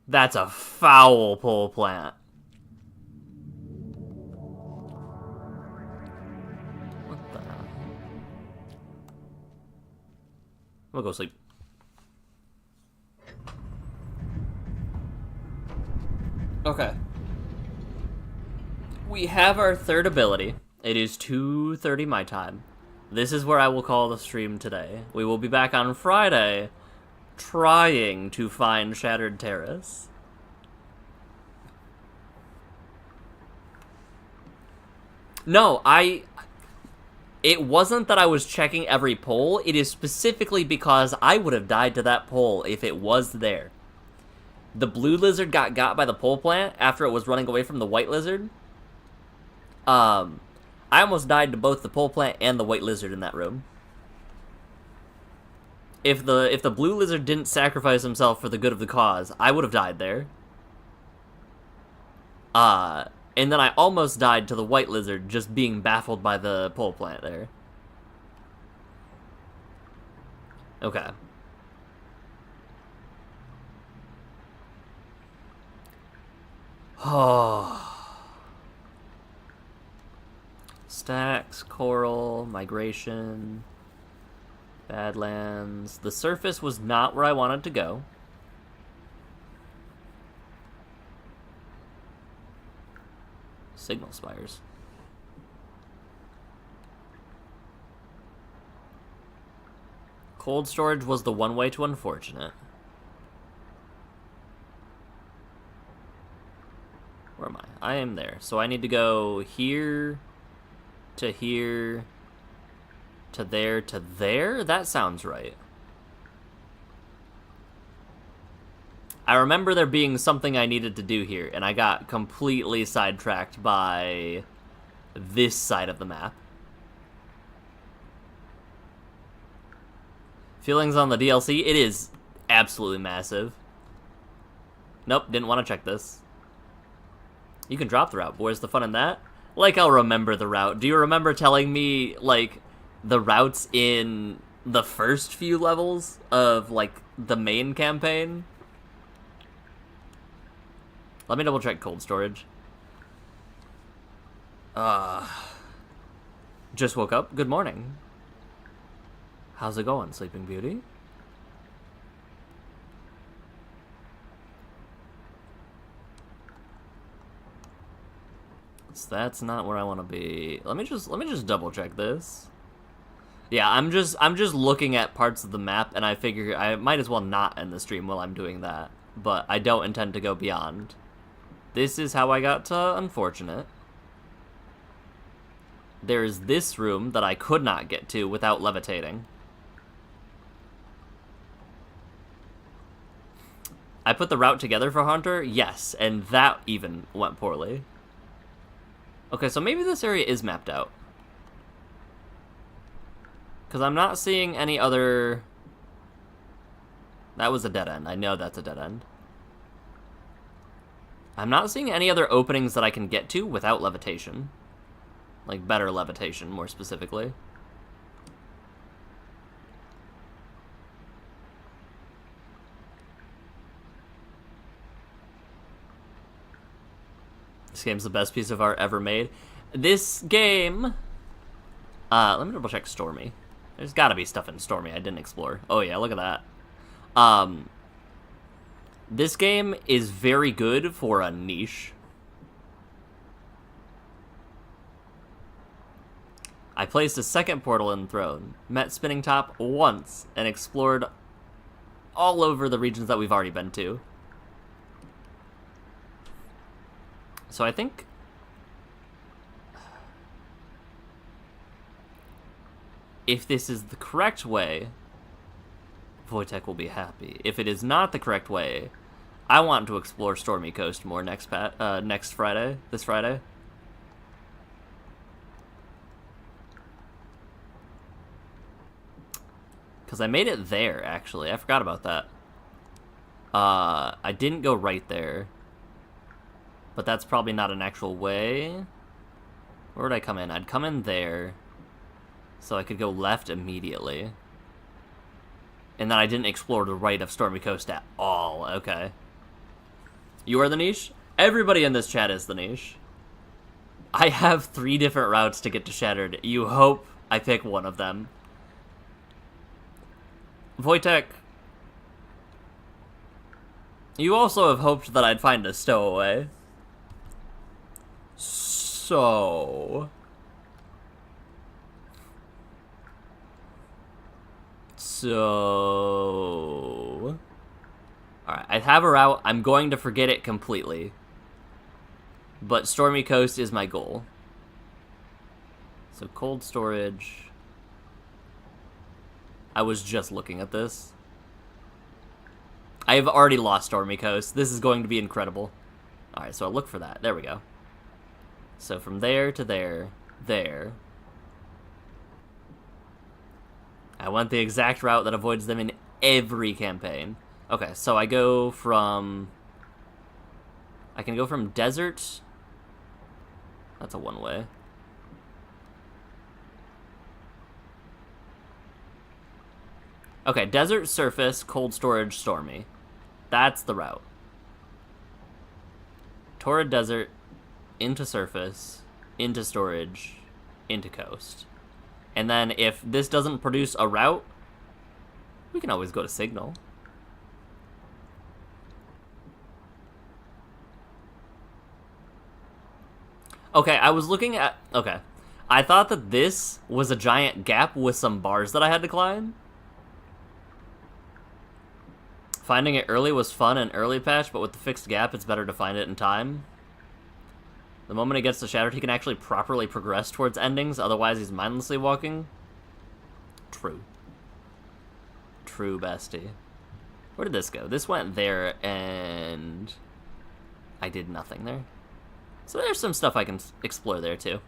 That's a foul pole plant. What the hell? I'm gonna go sleep. Okay. We have our third ability. It is 2:30 my time. This is where I will call the stream today. We will be back on Friday, trying to find Shattered Terrace. No, it wasn't that I was checking every pole. It is specifically because I would have died to that pole if it was there. The blue lizard got by the pole plant after it was running away from the white lizard. I almost died to both the pole plant and the white lizard in that room. If the blue lizard didn't sacrifice himself for the good of the cause, I would have died there. And then I almost died to the white lizard just being baffled by the pole plant there. Okay. Oh. Stacks, coral, migration, badlands. The surface was not where I wanted to go. Signal spires. Cold storage was the one way to unfortunate. Where am I? I am there. So I need to go here to here to there to there? That sounds right. I remember there being something I needed to do here, and I got completely sidetracked by this side of the map. Feelings on the DLC? It is absolutely massive. Nope, didn't want to check this. You can drop the route, but where's the fun in that? Like, I'll remember the route. Do you remember telling me, like, the routes in the first few levels of, like, the main campaign? Let me double check cold storage. Just woke up. Good morning. How's it going, Sleeping Beauty? So that's not where I want to be. Let me just double check this. Yeah, I'm just looking at parts of the map, and I figure I might as well not end the stream while I'm doing that. But I don't intend to go beyond. This is how I got to Unfortunate. There's this room that I could not get to without levitating. I put the route together for Haunter? Yes, and that even went poorly. Okay, so maybe this area is mapped out. Because I'm not seeing any other... That was a dead end. I know that's a dead end. I'm not seeing any other openings that I can get to without levitation. Like, better levitation, more specifically. This game's the best piece of art ever made. This game... let me double check Stormy. There's gotta be stuff in Stormy I didn't explore. Oh yeah, look at that. This game is very good for a niche. I placed a second portal in Throne, met Spinning Top once, and explored all over the regions that we've already been to. So I think... if this is the correct way, Wojtek will be happy. If it is not the correct way, I want to explore Stormy Coast more this Friday. Because I made it there, actually. I forgot about that. I didn't go right there. But that's probably not an actual way. Where would I come in? I'd come in there. So I could go left immediately. And then I didn't explore the right of Stormy Coast at all. Okay. You are the niche? Everybody in this chat is the niche. I have 3 different routes to get to Shattered. You hope I pick one of them. Wojtek, you also have hoped that I'd find a stowaway. So... Alright, I have a route. I'm going to forget it completely. But Stormy Coast is my goal. So cold storage... I was just looking at this. I have already lost Stormy Coast. This is going to be incredible. Alright, so I'll look for that. There we go. So from there to there, there. I want the exact route that avoids them in every campaign. Okay, so I go from... I can go from desert... That's a one-way. Okay, desert, surface, cold storage, stormy. That's the route. Torrid desert, into surface, into storage, into coast. And then if this doesn't produce a route, we can always go to signal. Okay, I was looking at... Okay. I thought that this was a giant gap with some bars that I had to climb. Finding it early was fun in early patch, but with the fixed gap, it's better to find it in time. The moment he gets to Shattered, he can actually properly progress towards endings, otherwise he's mindlessly walking. True. True, bestie. Where did this go? This went there, and I did nothing there. So there's some stuff I can explore there, too.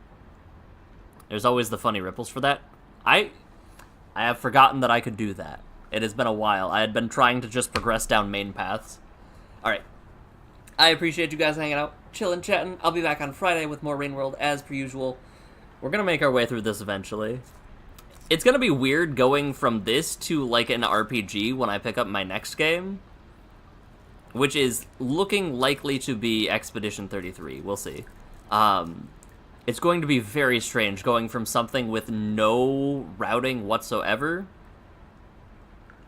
There's always the funny ripples for that. I have forgotten that I could do that. It has been a while. I had been trying to just progress down main paths. Alright. I appreciate you guys hanging out, chilling, chatting. I'll be back on Friday with more Rain World, as per usual. We're gonna make our way through this eventually. It's gonna be weird going from this to, like, an RPG when I pick up my next game. Which is looking likely to be Expedition 33. We'll see. It's going to be very strange going from something with no routing whatsoever.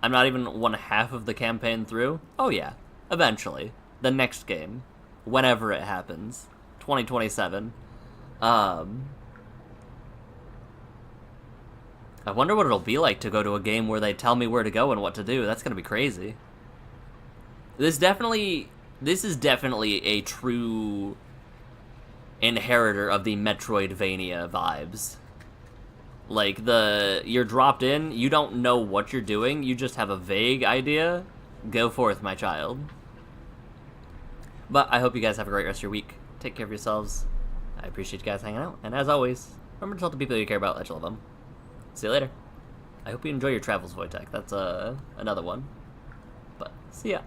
I'm not even 1/2 of the campaign through. Oh yeah, eventually. The next game. Whenever it happens. 2027. I wonder what it'll be like to go to a game where they tell me where to go and what to do. That's gonna be crazy. This is definitely a true inheritor of the Metroidvania vibes. Like, you're dropped in, you don't know what you're doing, you just have a vague idea. Go forth, my child. But I hope you guys have a great rest of your week. Take care of yourselves. I appreciate you guys hanging out. And as always, remember to tell the people you care about that you love them. See you later. I hope you enjoy your travels, Wojtek. That's another one. But see ya.